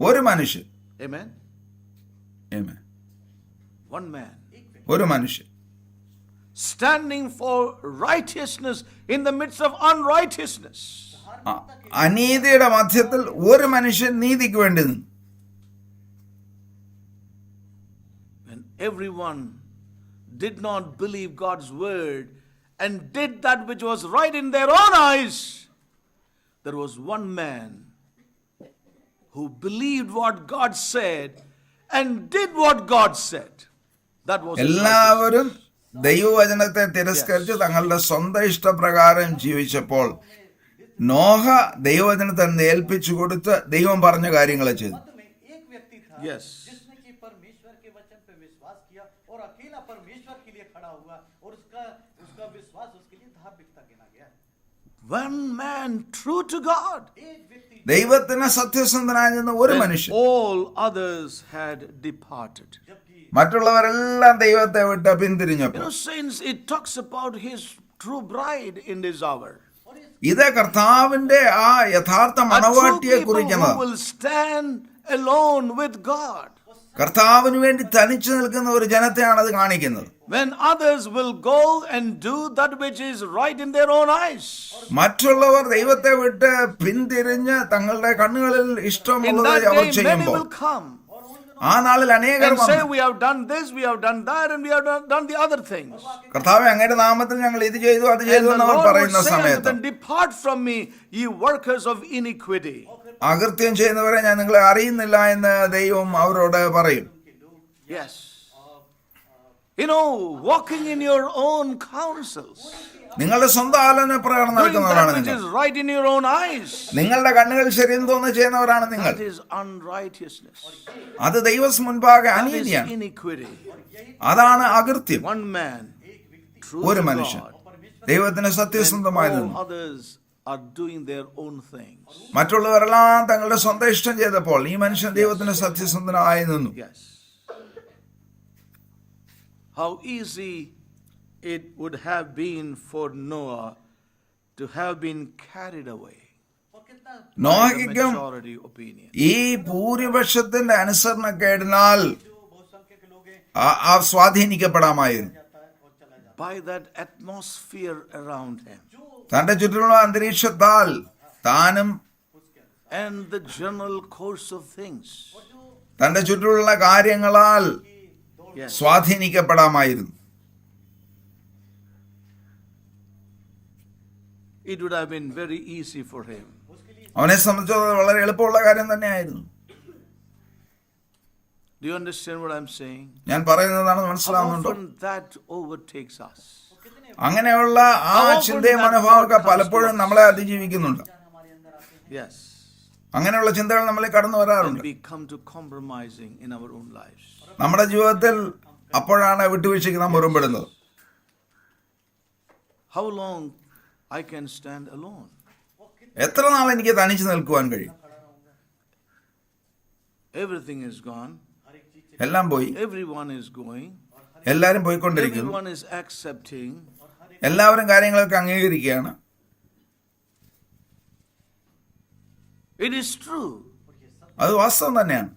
ഒരു മനുഷ്യൻ. Amen. Amen. One man. ഒരു മനുഷ്യൻ Standing for righteousness in the midst of unrighteousness. അനീതിയുടെ മധ്യത്തിൽ ഒരു മനുഷ്യൻ നീതിക്ക് വേണ്ടി നിന്നു. When everyone did not believe God's word and did that which was right in their own eyes, there was one man who believed what God said and did what God said. That was എല്ലാവരും ദൈവവചനത്തെ തിരസ്കരിച്ച് തങ്ങളുടെ സ്വന്തം ഇഷ്ടപ്രകാരം ജീവിച്ചപ്പോൾ നോഹ ദൈവവചനത്തെ ഏൽപ്പിച്ചു കൊടുത്ത് ദൈവം പറഞ്ഞ കാര്യങ്ങളെ ചെയ്തു. Yes. के वचन पे विश्वास किया और अकेला परमेश्वर के लिए खड़ा हुआ और उसका विश्वास उसके लिए धार्मिकता गिना गया। One man true to God. एक व्यक्ति ദൈവത്തിന് സത്യസന്ധനായിരുന്ന ഒരു When മനുഷ്യൻ, all others had departed. जबकि മറ്റുള്ളവരെല്ലാം ദൈവത്തെ വിട്ട് പിന്തിരിഞ്ഞപ്പോൾ. Saints, it talks about his true bride in this hour. ഇത് കർത്താവിന്റെ ആ യഥാർത്ഥ A true മണവാട്ടിയെ people who കുറിക്കുന്നത്. will stand alone with God. കർത്താവിന് വേണ്ടി തനിച്ചു നിൽക്കുന്ന ഒരു ജനത്തെയാണ് അത് കാണിക്കുന്നത്. When others will go and do that which is right in their own eyes. മറ്റുള്ളവർ ദൈവത്തെ വിട്ട് പിന്തിരിഞ്ഞ് തങ്ങളുടെ കണ്ണുകളിൽ In ഇഷ്ടമുള്ളത് that അവർ day, many ചെയ്യുമ്പോൾ will come ആ നാളിൽ അനേകർ and say, വന്നു, we have done this, we have done that, and we have done the other things. കർത്താവേ അങ്ങയുടെ നാമത്തിൽ ഞങ്ങൾ ഇത് ചെയ്തു അത് And ചെയ്തു the എന്ന് അവർ Lord would പറയുന്ന say unto സമയത്ത്, them, depart from me, ye workers of iniquity. അകൃത്യം ചെയ്യുന്നവരെ ഞാൻ നിങ്ങളെ അറിയുന്നില്ല എന്ന് ദൈവം അവരോട് പറയും. Yes. Walking in your own counsels. നിങ്ങളുടെ സ്വന്തം ആലോചന പ്രകാരം Doing നടക്കുന്നവരാണ് that which നിങ്ങൾ. is right in your own eyes. നിങ്ങളുടെ കണ്ണുകൾ ശരിയെന്ന് തോന്നുന്നു ചെയ്യുന്നവരാണ് നിങ്ങൾ. That is unrighteousness. അത് ദൈവം മുൻപാകെ That is അനീതിയാണ്. iniquity. അതാണ് അകൃത്യം. One man, true ഒരു to മനുഷ്യൻ God, ദൈവത്തിന് and സത്യസന്ധമായിരുന്നു. all others are doing their own things. മറ്റുള്ളവരെല്ലാം തങ്ങളുടെ സ്വന്തം ഇഷ്ടം ചെയ്തപ്പോൾ ഈ മനുഷ്യൻ ദൈവത്തിന് സത്യസന്ധനായി നിന്നു. Yes. How easy it would have been for Noah to have been carried away और कितना by the നോഹയ്ക്കും majority opinion. ഈ ഭൂരിപക്ഷത്തിന്റെ അനുസരണക്കേടിനാൽ जो बहुसंख्यक लोग हैं ആ സ്വാധീനിക്കപ്പെടാമായിരുന്നു. जाता है और चला जाता By that atmosphere around him തന്റെ ചുറ്റിലുള്ള അന്തരീക്ഷത്താൽ താനും and the general course of things. തന്റെ ചുറ്റിലുള്ള കാര്യങ്ങളാൽ Yes. സ്വാധീനിക്കപ്പെടാമായിരുന്നു. It would have been very easy for him. അവനെ സംബന്ധിച്ചത് വളരെ എളുപ്പമുള്ള കാര്യം തന്നെയായിരുന്നു. Do you understand what I'm saying? ഞാൻ പറയുന്നതാണ് How മനസ്സിലാവുന്നുണ്ടോ? often that overtakes us. അങ്ങനെയുള്ള ആ ചിന്തയും മനോഭാവമൊക്കെ പലപ്പോഴും നമ്മളെ അതിജീവിക്കുന്നുണ്ട്. Yes. അങ്ങനെയുള്ള ചിന്തകൾ നമ്മളെ കടന്നു And വരാറുണ്ട്. we come to compromising in our own lives. നമ്മുടെ ജീവിതത്തിൽ അപ്പോഴാണ് വിട്ടുവീഴ്ചയ്ക്ക് നാം മുറപ്പെടുന്നത്. How long I can stand alone? എത്ര നാൾ എനിക്ക് തനിച്ച് നിൽക്കുവാൻ കഴിയും? Everything is gone. എല്ലാം പോയി, Everyone is going. എല്ലാവരും പോയിക്കൊണ്ടിരിക്കുന്നു, Everyone is accepting. എല്ലാവരും കാര്യങ്ങളൊക്കെ അംഗീകരിക്കുകയാണ്. It is true. അത് വാസ്തവം തന്നെയാണ്.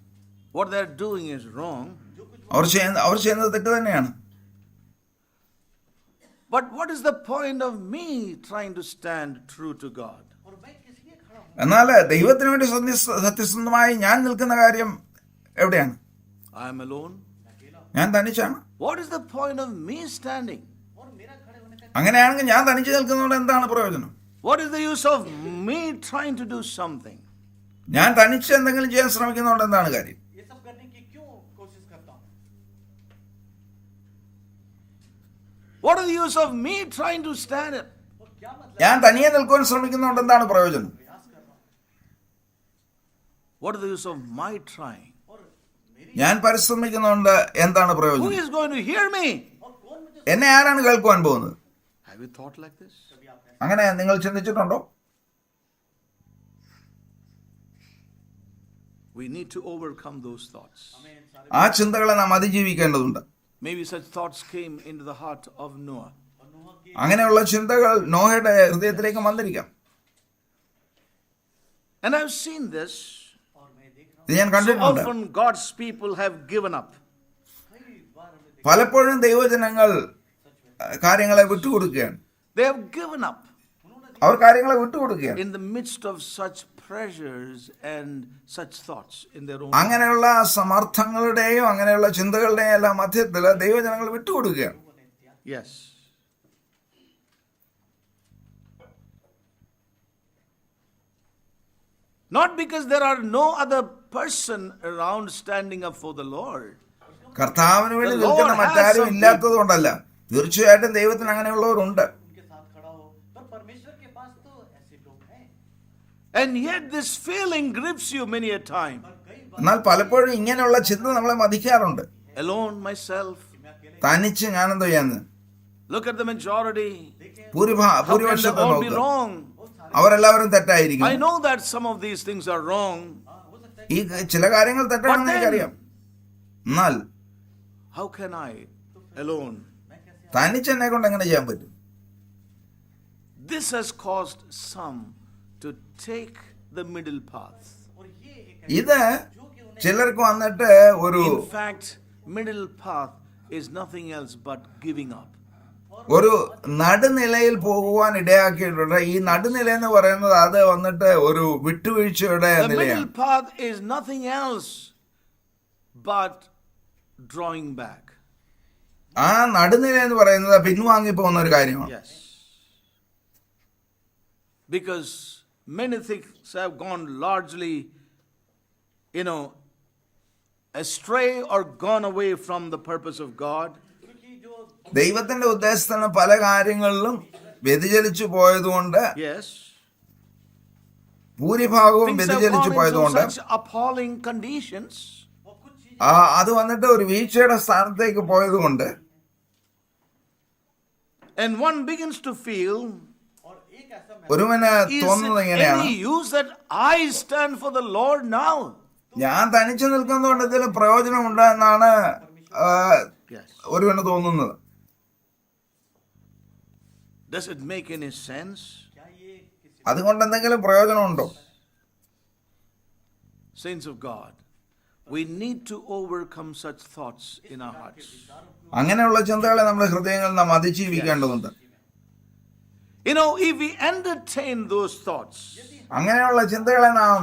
What they're doing is wrong. അവർ ചെയ്യുന്നത് തെറ്റ് തന്നെയാണ്. But what is the point of me trying to stand true to God? और मैं किस लिए खड़ा हूँ എന്നാൽ ദൈവത്തിന് വേണ്ടി സത്യസന്ധമായി ഞാൻ നിൽക്കുന്ന കാര്യം എവിടെയാണ്? I am alone. ഞാൻ തനിച്ചാണ്. What is the point of me standing? और मेरा खड़े होने का അങ്ങനെയാണെങ്കിൽ ഞാൻ തനിച്ച് നിൽക്കുന്നതുകൊണ്ട് എന്താണ് പ്രയോജനം? What is the use of me trying to do something? ഞാൻ തനിച്ച് എന്തെങ്കിലും ചെയ്യാൻ ശ്രമിക്കുന്നതുകൊണ്ട് എന്താണ് കാര്യം? ये सब करने की क्यों कोशिश करता हूँ? What is the use of me trying to stand it? और क्या मतलब ഞാൻ തനിയെ നിൽക്കുവാൻ ശ്രമിക്കുന്നതുകൊണ്ട് എന്താണ് പ്രയോജനം? प्रयास कर रहा हूँ What is the use of my trying? और मेरी ഞാൻ പരിശ്രമിക്കുന്നതുകൊണ്ട് എന്താണ് Who പ്രയോജനം? is going to hear me? और कौन मुझे എന്നെ ആരാണ് കേൾക്കുവാൻ പോകുന്നത്? Have you thought like this? कभी आपने അങ്ങനെ നിങ്ങൾ ചിന്തിച്ചിട്ടുണ്ടോ? We need to overcome those thoughts. हमें इन सारे ആ ചിന്തകളെ നാം അതിജീവിക്കേണ്ടതുണ്ട്. Maybe such thoughts came into the heart of Noah. और नूह की അങ്ങനെയുള്ള ചിന്തകൾ നോഹയുടെ ഹൃദയത്തിലേക്ക് വന്നിരിക്കാം. And I've seen this. और मैं देख रहा ഇത് ഞാൻ So കണ്ടിട്ടുണ്ട്. often God's people have given up. हूँ कई बार हमने देखा പലപ്പോഴും ദൈവജനങ്ങൾ കാര്യങ്ങളെ വിട്ടുകൊടുക്കുകയാണ്. They have given up അവർ കാര്യങ്ങളെ വിട്ടുകൊടുക്കുകയാണ്. in the midst of such pressures and such thoughts in their own. അങ്ങനെയുള്ള സമർത്ഥങ്ങളുടെയും അങ്ങനെയുള്ള ചിന്തകളുടെയും എല്ലാം മധ്യത്തിൽ ദൈവജനങ്ങൾ വിട്ടുകൊടുക്കുകയാണ്. Yes. Not because there are no other person around standing up for the Lord. കർത്താവിന് വേണ്ടി നിൽക്കുന്ന മറ്റാരും ഇല്ലാത്തത് കൊണ്ടല്ല. തീർച്ചയായിട്ടും ദൈവത്തിന് അങ്ങനെയുള്ളവരുണ്ട്. उनके साथ खड़ा हो पर परमेश्वर के पास तो ऐसे लोग हैं And yet this feeling grips you many a time. पर कई बार എന്നാൽ പലപ്പോഴും ഇങ്ങനെയുള്ള ചിന്ത നമ്മളെ മതിക്കാറുണ്ട്. alone myself. തനിച്ച് ഞാനെന്തോ ചെയ്യാന്ന്? Look at the majority. How can ഭൂരിപക്ഷത്തെ they all be നോക്ക്. wrong? അവരെല്ലാവരും തെറ്റായിരിക്കും. I know that some of these things are wrong. ഈ ചില കാര്യങ്ങൾ തെറ്റാണെന്ന് എനിക്കറിയാം. എന്നാൽ How can I alone? തനിച്ച് എന്നെ കൊണ്ട് എങ്ങനെ ചെയ്യാൻ പറ്റും? This has caused some to take the middle path. ഇത് ചിലർക്ക് വന്നിട്ട് ഒരു In fact, middle path is nothing else but giving up. ഒരു നടുനിലയിൽ പോകുവാൻ ഇടയാക്കിയിട്ടുണ്ട്. ഈ നടുനില എന്ന് പറയുന്നത് അത് വന്നിട്ട് ഒരു വിട്ടുവീഴ്ചയുടെ The നിലയാണ്. middle path is nothing else but drawing back. ആ നടുനില എന്ന് പറയുന്നത് പിൻവാങ്ങി പോകുന്ന ഒരു കാര്യമാണ്. Yes. Because many things have gone largely, astray or gone away from the purpose of God. ദൈവത്തിന്റെ ഉദ്ദേശത്തിന് പല കാര്യങ്ങളിലും വ്യതിചലിച്ചു പോയതുകൊണ്ട്, Yes. ഭൂരിഭാഗവും Things have വ്യതിചലിച്ചു gone പോയതുകൊണ്ട് into such appalling conditions അത് വന്നിട്ട് ഒരു വീഴ്ചയുടെ സ്ഥാനത്തേക്ക് പോയതുകൊണ്ട് and one begins to feel, ഒരുവന് is തോന്നുന്നത് it എങ്ങനെയാണ്? any use that I stand for the Lord now? ഞാൻ തനിച്ചു നിൽക്കുന്നതുകൊണ്ട് ഇതിൽ പ്രയോജനമുണ്ട് എന്നാണ് Yes. ഒരുവന് തോന്നുന്നത്. Does it make any sense? അതുകൊണ്ട് എന്തെങ്കിലും പ്രയോജനമുണ്ടോ? Saints of God, we need to overcome such thoughts in our hearts. അങ്ങനെയുള്ള ചിന്തകളെ നമ്മുടെ ഹൃദയങ്ങളിൽ നാം അതിജീവിക്കേണ്ടതുണ്ട്. If we entertain those thoughts, അങ്ങനെയുള്ള ചിന്തകളെ നാം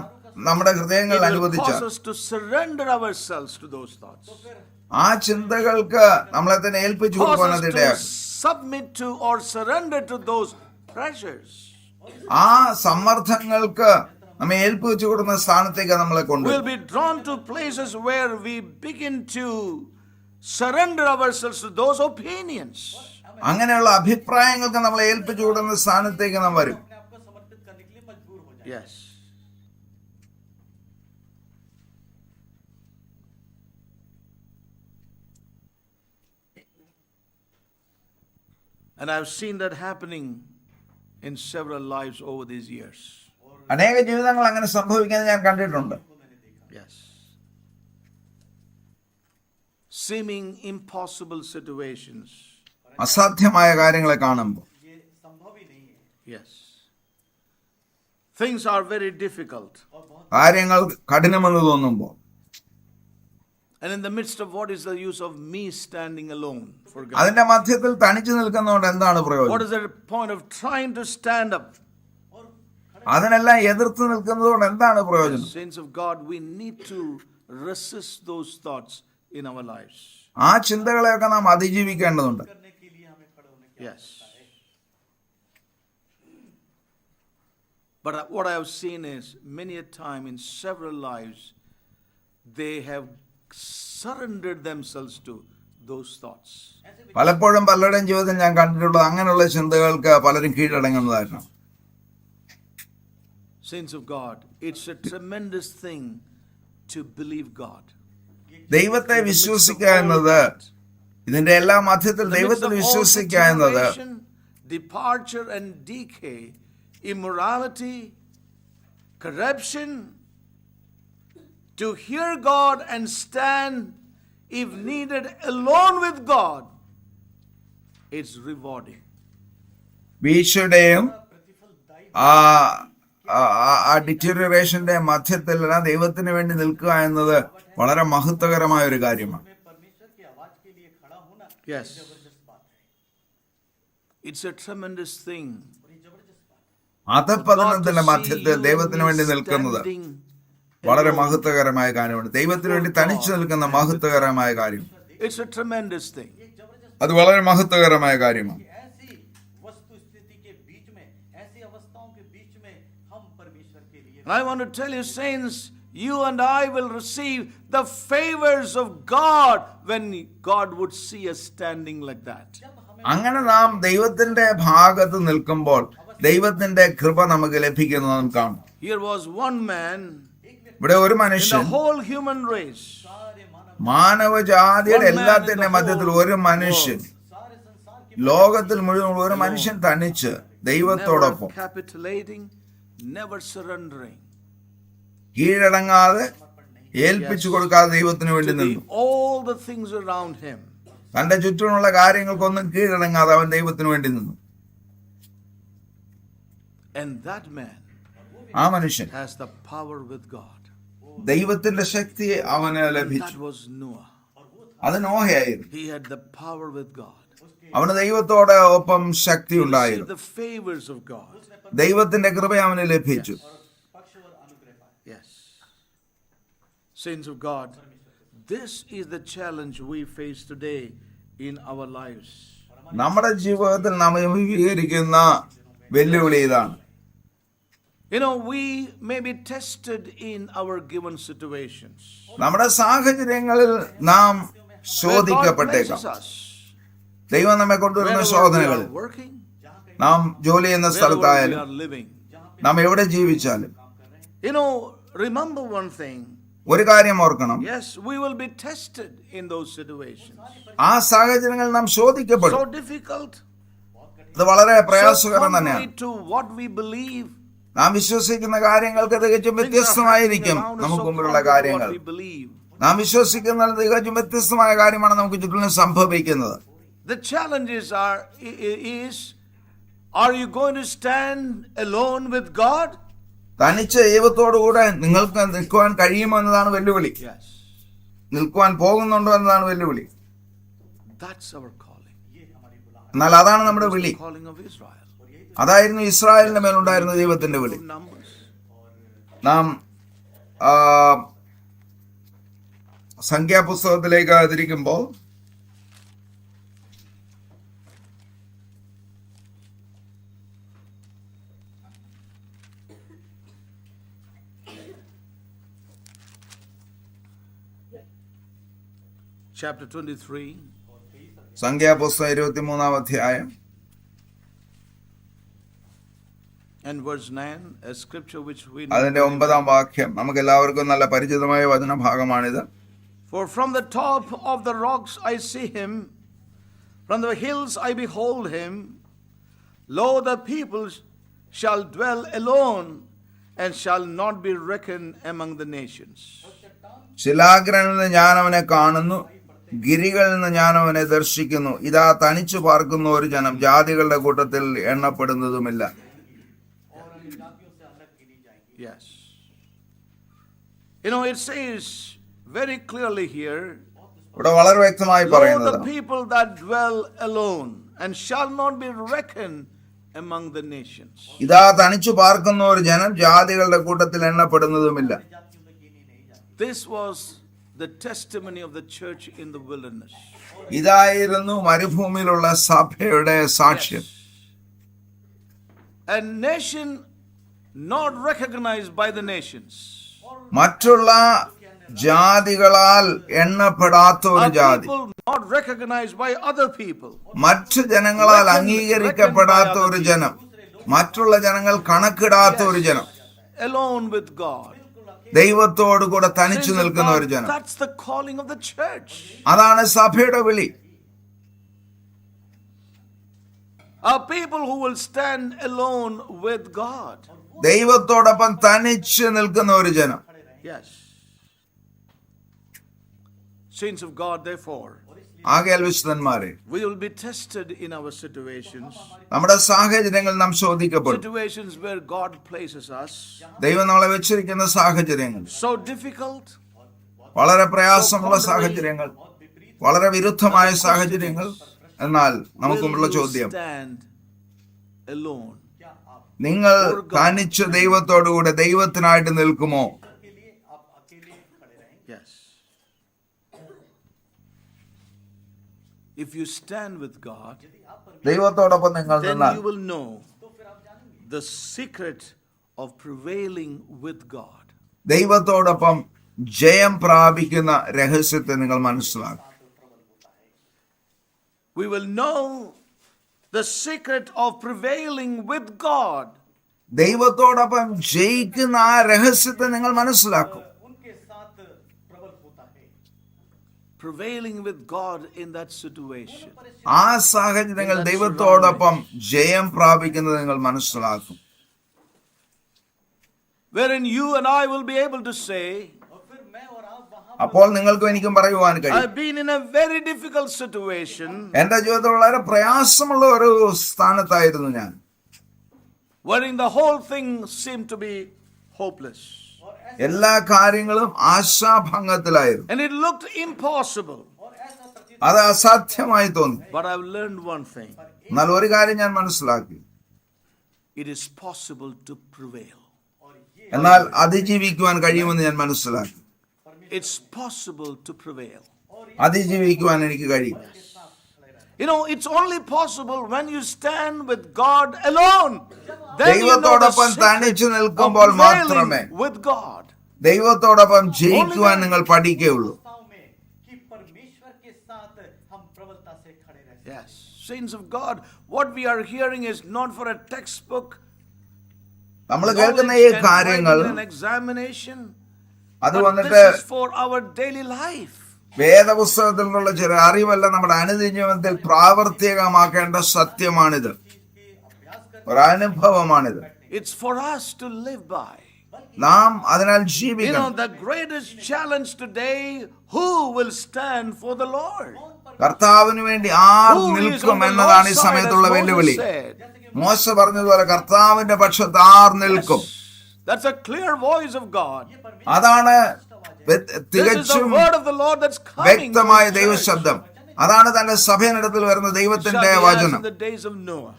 നമ്മുടെ it ഹൃദയങ്ങളിൽ will അനുവദിച്ചാൽ cause us to surrender ourselves to those thoughts. ആ ചിന്തകൾക്ക് നമ്മളെ തന്നെ ഏൽപ്പിച്ചു Cause കൊടുക്കാൻ us to ഇടയാക്കും. submit to or surrender to those pressures. ആ സമ്മർദ്ദങ്ങൾക്ക് നമ്മെ ഏൽപ്പിച്ചു കൊടുക്കുന്ന സ്ഥാനത്തേക്ക് നമ്മളെ We'll കൊണ്ടുവരും. be drawn to places where we begin to surrender ourselves to those opinions. അങ്ങനെയുള്ള അഭിപ്രായങ്ങൾക്ക് നമ്മളെ ഏൽപ്പിച്ചു കൊടുക്കുന്ന സ്ഥാനത്തേക്ക് നാം വരും. अपने आप को समर्पित करने के लिए मजबूर हो जाए। Yes. And I've seen that happening in several lives over these years. അനേക ജീവിതങ്ങൾ അങ്ങനെ സംഭവിക്കുന്നത് ഞാൻ കണ്ടിട്ടുണ്ട്. Yes. Seeming impossible situations. അസാധ്യമായ കാര്യങ്ങളെ കാണുമ്പോൾ, ये संभव ही नहीं है Yes. Things are very difficult. और बहुत കാര്യങ്ങൾ കഠിനമെന്ന് തോന്നുമ്പോൾ, And in the midst of what is the use of me standing alone for God? അതിന്റെ മധ്യത്തിൽ തനിച്ചു നിൽക്കുന്നതുകൊണ്ട് എന്താണ് What പ്രയോജനം? is the point of trying to stand up? और അതിനെല്ലാം എതിർത്ത് നിൽക്കുന്നതുകൊണ്ട് എന്താണ് പ്രയോജനം? Saints of God, we need to resist those thoughts in our lives. ആ ചിന്തകളെയൊക്കെ നാം അതിജീവിക്കേണ്ടതുണ്ട്. करने के लिए हमें खड़े होने की Yes. But what I have seen is many a time in several lives, they have surrendered themselves to those thoughts. പലപ്പോഴും പലരുടെയും ജീവിതത്തിൽ ഞാൻ കണ്ടിട്ടുള്ളത് അങ്ങനെയുള്ള ചിന്തകൾക്ക് പലരും കീഴടങ്ങുന്നതായിട്ടാണ്. Saints of God, it's a tremendous thing to believe God. ദൈവത്തെ വിശ്വസിക്കുക എന്നത്, ഇതിന്റെ എല്ലാ മധ്യത്തിൽ In the midst ദൈവത്തിൽ of all വിശ്വസിക്കുക എന്നത് degeneration, departure and decay, immorality, corruption, to hear God and stand, if needed, alone with God, it's rewarding. വീഴ്ചയുടെയും ആ ഡിറ്റീരിയറേഷന്റെ മധ്യത്തിൽ ദൈവത്തിന് വേണ്ടി നിൽക്കുക എന്നത് വളരെ മഹത്വകരമായ ഒരു കാര്യമാണ്. में परमेश्वर की आवाज के लिए खड़ा होना Yes. जबरदस्त बात है It's a tremendous thing. और ये जबरदस्त बात है അധപ്പതനത്തിന്റെ മധ്യത്തിൽ ദൈവത്തിന് വേണ്ടി നിൽക്കുന്നത് വളരെ മഹത്വകരമായ കാര്യമാണ്. ദൈവത്തിന് വേണ്ടി തനിച്ചു നിൽക്കുന്ന മഹത്വകരമായ കാര്യം, It's a tremendous thing. ये जबरदस्त അത് വളരെ മഹത്വകരമായ കാര്യമാണ്. ऐसी वस्तु स्थिति के बीच में ऐसी अवस्थाओं के बीच में हम परमेश्वर के लिए And I want to tell you, saints, you and I will receive the favors of God when God would see us standing like that. അങ്ങനെ നാം ദൈവത്തിന്റെ ഭാഗത്ത് നിൽക്കുമ്പോൾ ദൈവത്തിന്റെ കൃപ നമുക്ക് ലഭിക്കുന്നത് നാം കാണും. Here was one man ഇവിടെ ഒരു in the മനുഷ്യൻ whole human race सारे मानव മാനവജാതിയുടെ എല്ലാത്തിന്റെ മധ്യത്തിൽ ഒരു മനുഷ്യൻ, सारे संसार की ലോകത്തിൽ മുഴുവൻ ഒരു മനുഷ്യൻ തനിച്ച് ദൈവത്തോടൊപ്പം never capitulating, never surrendering കീഴടങ്ങാതെ ഏൽപ്പിച്ചു കൊടുക്കാതെ ദൈവത്തിന് വേണ്ടി to നിന്നു. all the things around him. തന്റെ ചുറ്റുമുള്ള കാര്യങ്ങൾക്കൊന്നും കീഴടങ്ങാതെ അവൻ ദൈവത്തിന് വേണ്ടി നിന്നു. And that man ആ മനുഷ്യൻ has the power with God. ദൈവത്തിന്റെ ശക്തിയെ അവന് ലഭിച്ചു. That was Noah. അത് നോഹയായിരുന്നു. He had the power with God. അവന് ദൈവത്തോടെ ഒപ്പം ശക്തി He received ഉണ്ടായിരുന്നു. the favors of God. ദൈവത്തിന്റെ കൃപ അവന് ലഭിച്ചു. पक्ष और अनुग्रह पाए. Yes. Saints of God, this is the challenge we face today in our lives. നമ്മുടെ ജീവിതത്തിൽ നാം അഭിമുഖീകരിക്കുന്ന വെല്ലുവിളി ഇതാണ്. You know, we may be tested in our given situations. നമ്മുടെ സാഹചര്യങ്ങളിൽ നാം Where God ശോധിക്കപ്പെട്ടേക്കാം. places us. ദൈവം നമ്മെ കൊണ്ടുവരുന്ന Wherever we ശോധനകൾ, are working, നാം ജോലി ചെയ്യുന്ന wherever we സ്ഥലത്തായാലും are living. നാം എവിടെ ജീവിച്ചാലും You know, remember one thing. ഒരു കാര്യം ഓർക്കണം, Yes, we will be tested in those situations. ആ സാഹചര്യങ്ങൾ നാം ശോധിക്കപ്പെടും. So difficult, അത് വളരെ so പ്രയാസകരം തന്നെയാണ്. contrary to what we believe. നാം വിശ്വസിക്കുന്ന കാര്യങ്ങൾക്ക് തികച്ചും Things are വ്യത്യസ്തമായിരിക്കും happening around us, നമുക്ക് so മുമ്പിലുള്ള contrary to കാര്യങ്ങൾ. what we believe. നാം വിശ്വസിക്കുന്നത് തികച്ചും വ്യത്യസ്തമായ കാര്യമാണ് നമുക്ക് ചുറ്റിലും സംഭവിക്കുന്നത്. The challenges are you going to stand alone with God? തനിച്ച് ദൈവത്തോടുകൂടെ നിങ്ങൾക്ക് നിൽക്കുവാൻ കഴിയുമോ എന്നതാണ് വെല്ലുവിളി. Yes. നിൽക്കുവാൻ പോകുന്നുണ്ടോ എന്നതാണ് വെല്ലുവിളി. That's our calling. എന്നാൽ അതാണ് നമ്മുടെ വിളി. The calling of Israel. അതായിരുന്നു ഇസ്രായേലിന്റെ മേലുണ്ടായിരുന്ന ദൈവത്തിന്റെ വിളി. Of Numbers. നാം സംഖ്യാപുസ്തകത്തിലേക്ക് തിരിക്കുമ്പോൾ Chapter 23 സംഖ്യാപുസ്തകം 23-ാം അധ്യായം and verse 9, a scripture which we know. അതിന്റെ 9-ാം വാക്യം നമുക്ക് എല്ലാവർക്കും നല്ല പരിചിതമായ വചനഭാഗമാണിത്. For from the top of the rocks I see him, from the hills I behold him. Lo, the people shall dwell alone and shall not be reckoned among the nations. ശിലാഗ്രനിൽ നിന്ന് ഞാൻ അവനെ കാണുന്നു, ഗിരികളിൽ നിന്ന് ഞാൻ അവനെ ദർശിക്കുന്നു. ഇതാ തനിച്ചു പാർക്കുന്ന ഒരു ജനം, ജാതികളുടെ കൂട്ടത്തിൽ എണ്ണപ്പെടുന്നതുമില്ല. Yes. You know, it says very clearly here, ഇവിടെ വളരെ വ്യക്തമായി Lo, പറയുന്നത്, the people that dwell alone and shall not be reckoned among the nations. ഇതാ തനിച്ചു പാർക്കുന്ന ഒരു ജനം, ജാതികളുടെ കൂട്ടത്തിൽ എണ്ണപ്പെടുന്നതുമില്ല. This was the testimony of the church in the wilderness. ഇതായിരുന്നു മരുഭൂമിയിലുള്ള സഭയുടെ സാക്ഷ്യം. A nation not recognized by the nations. മറ്റുള്ള ജാതികളാൽ എണ്ണപ്പെടാത്ത ഒരു A ജാതി, people not recognized by other people. മറ്റു ജനങ്ങളാൽ അംഗീകരിക്കപ്പെടാത്ത ഒരു ജനം, മറ്റുള്ള ജനങ്ങൾ കണക്കിടാത്ത ഒരു ജനം, Alone with God. ദൈവത്തോടു കൂടെ തനിച്ചു Saints of നിൽക്കുന്ന ഒരു God, ജനം. that's the calling of the church. അതാണ് സഭയുടെ വിളി. A people who will stand alone with God. ദൈവത്തോടൊപ്പം തനിച്ച് നിൽക്കുന്ന ഒരു ജനം. Yes. Saints of God, therefore, ആകയാൽ വിശുദ്ധന്മാരെ, we will be tested in our situations. നമ്മുടെ സാഹചര്യങ്ങൾ നാം ശോധിക്കപ്പെടും. Situations where God places us. ദൈവം നമ്മളെ വെച്ചിരിക്കുന്ന സാഹചര്യങ്ങൾ So difficult. വളരെ പ്രയാസമുള്ള സാഹചര്യങ്ങൾ, വളരെ വിരുദ്ധമായ സാഹചര്യങ്ങൾ. എന്നാൽ നമുക്കുള്ള Will you ചോദ്യം, stand alone? നിങ്ങൾ തനിച്ച് ദൈവത്തോടുകൂടെ ദൈവത്തിനായിട്ട് നിൽക്കുമോ? के लिए आप अकेले खड़े रहेंगे. Yes. If you stand with God, ദൈവത്തോടൊപ്പം നിങ്ങൾ then നിന്നാൽ you will know the secret of prevailing with God. ദൈവത്തോടൊപ്പം ജയം പ്രാപിക്കുന്ന രഹസ്യത്തെ നിങ്ങൾ മനസ്സിലാക്കും. We will know the secret of prevailing with God. ദൈവത്തോടൊപ്പം ജയിക്കുന്ന ആ രഹസ്യത്തെ നിങ്ങൾ മനസ്സിലാക്കും. उनके साथ प्रबल होता है. prevailing with God in that situation. ആ സാഹചര്യങ്ങൾ ദൈവത്തോടൊപ്പം ജയം പ്രാപിക്കുന്നത് നിങ്ങൾ മനസ്സിലാക്കും. Wherein you and I will be able to say, और फिर मैं और आप वहां അപ്പോൾ നിങ്ങൾക്കും എനിക്കും പറയുവാൻ കഴിയും, I've been in a very difficult situation, എന്റെ ജീവിതത്തിൽ വളരെ പ്രയാസമുള്ള ഒരു സ്ഥാനത്തായിരുന്നു ഞാൻ, wherein the whole thing seemed to be hopeless. എല്ലാ കാര്യങ്ങളും ആശാഭംഗത്തിലായിരുന്നു, And it looked impossible. और ऐसा प्रतीत അത് അസാധ്യമായി തോന്നി. But I've learned one thing. എന്നാൽ ഒരു കാര്യം ഞാൻ മനസ്സിലാക്കി, It is possible to prevail. और ये എന്നാൽ അതിജീവിക്കുവാൻ കഴിയുമെന്ന് ഞാൻ മനസ്സിലാക്കി. It's possible to prevail. അതിജീവിക്കുവാൻ എനിക്ക് കഴിയും. You know, it's only possible when you stand with God alone. Then you know the ദൈവത്തോടൊപ്പം secret തനിച്ചു of നിൽക്കുമ്പോൾ മാത്രമേ prevailing with God. ദൈവത്തോടൊപ്പം ജയിക്കുവാൻ നിങ്ങൾ പഠിക്കുകയുള്ളൂ. अवस्थाओं में कि परमेश्वर के साथ हम प्रबलता से खड़े रह सकते Yes, saints of God, what we are hearing is not for a textbook. നമ്മൾ കേൾക്കുന്ന ഈ knowledge and കാര്യങ്ങൾ writing an examination. അത് But വന്നിട്ട് this is for our daily life. വേദപുസ്തകത്തിൽ നിന്നുള്ള ചില അറിവല്ല, നമ്മുടെ അനുദിനത്തിൽ പ്രാവർത്തികമാക്കേണ്ട സത്യമാണിത്, ഒരു അനുഭവമാണിത്. It's for us to live by. നാം അതിനാൽ You know, ജീവിക്കണം. the greatest challenge today, who will stand for the Lord? കർത്താവിന് വേണ്ടി ആർ Who is നിൽക്കും on the എന്നതാണ് ഈ Lord's side, സമയത്തുള്ള as വെല്ലുവിളി. Moses said. മോശ പറഞ്ഞതുപോലെ കർത്താവിന്റെ പക്ഷത്ത് ആർ നിൽക്കും. That's a clear voice of God. അതാണ് This is the തികച്ചും word of the Lord that's coming. വ്യക്തമായ to His church. ദൈവശബ്ദം. അതാണ് തന്റെ സഭയിനടുത്തിൽ വരുന്ന Shall ദൈവത്തിന്റെ be as വചനം. in the days of Noah.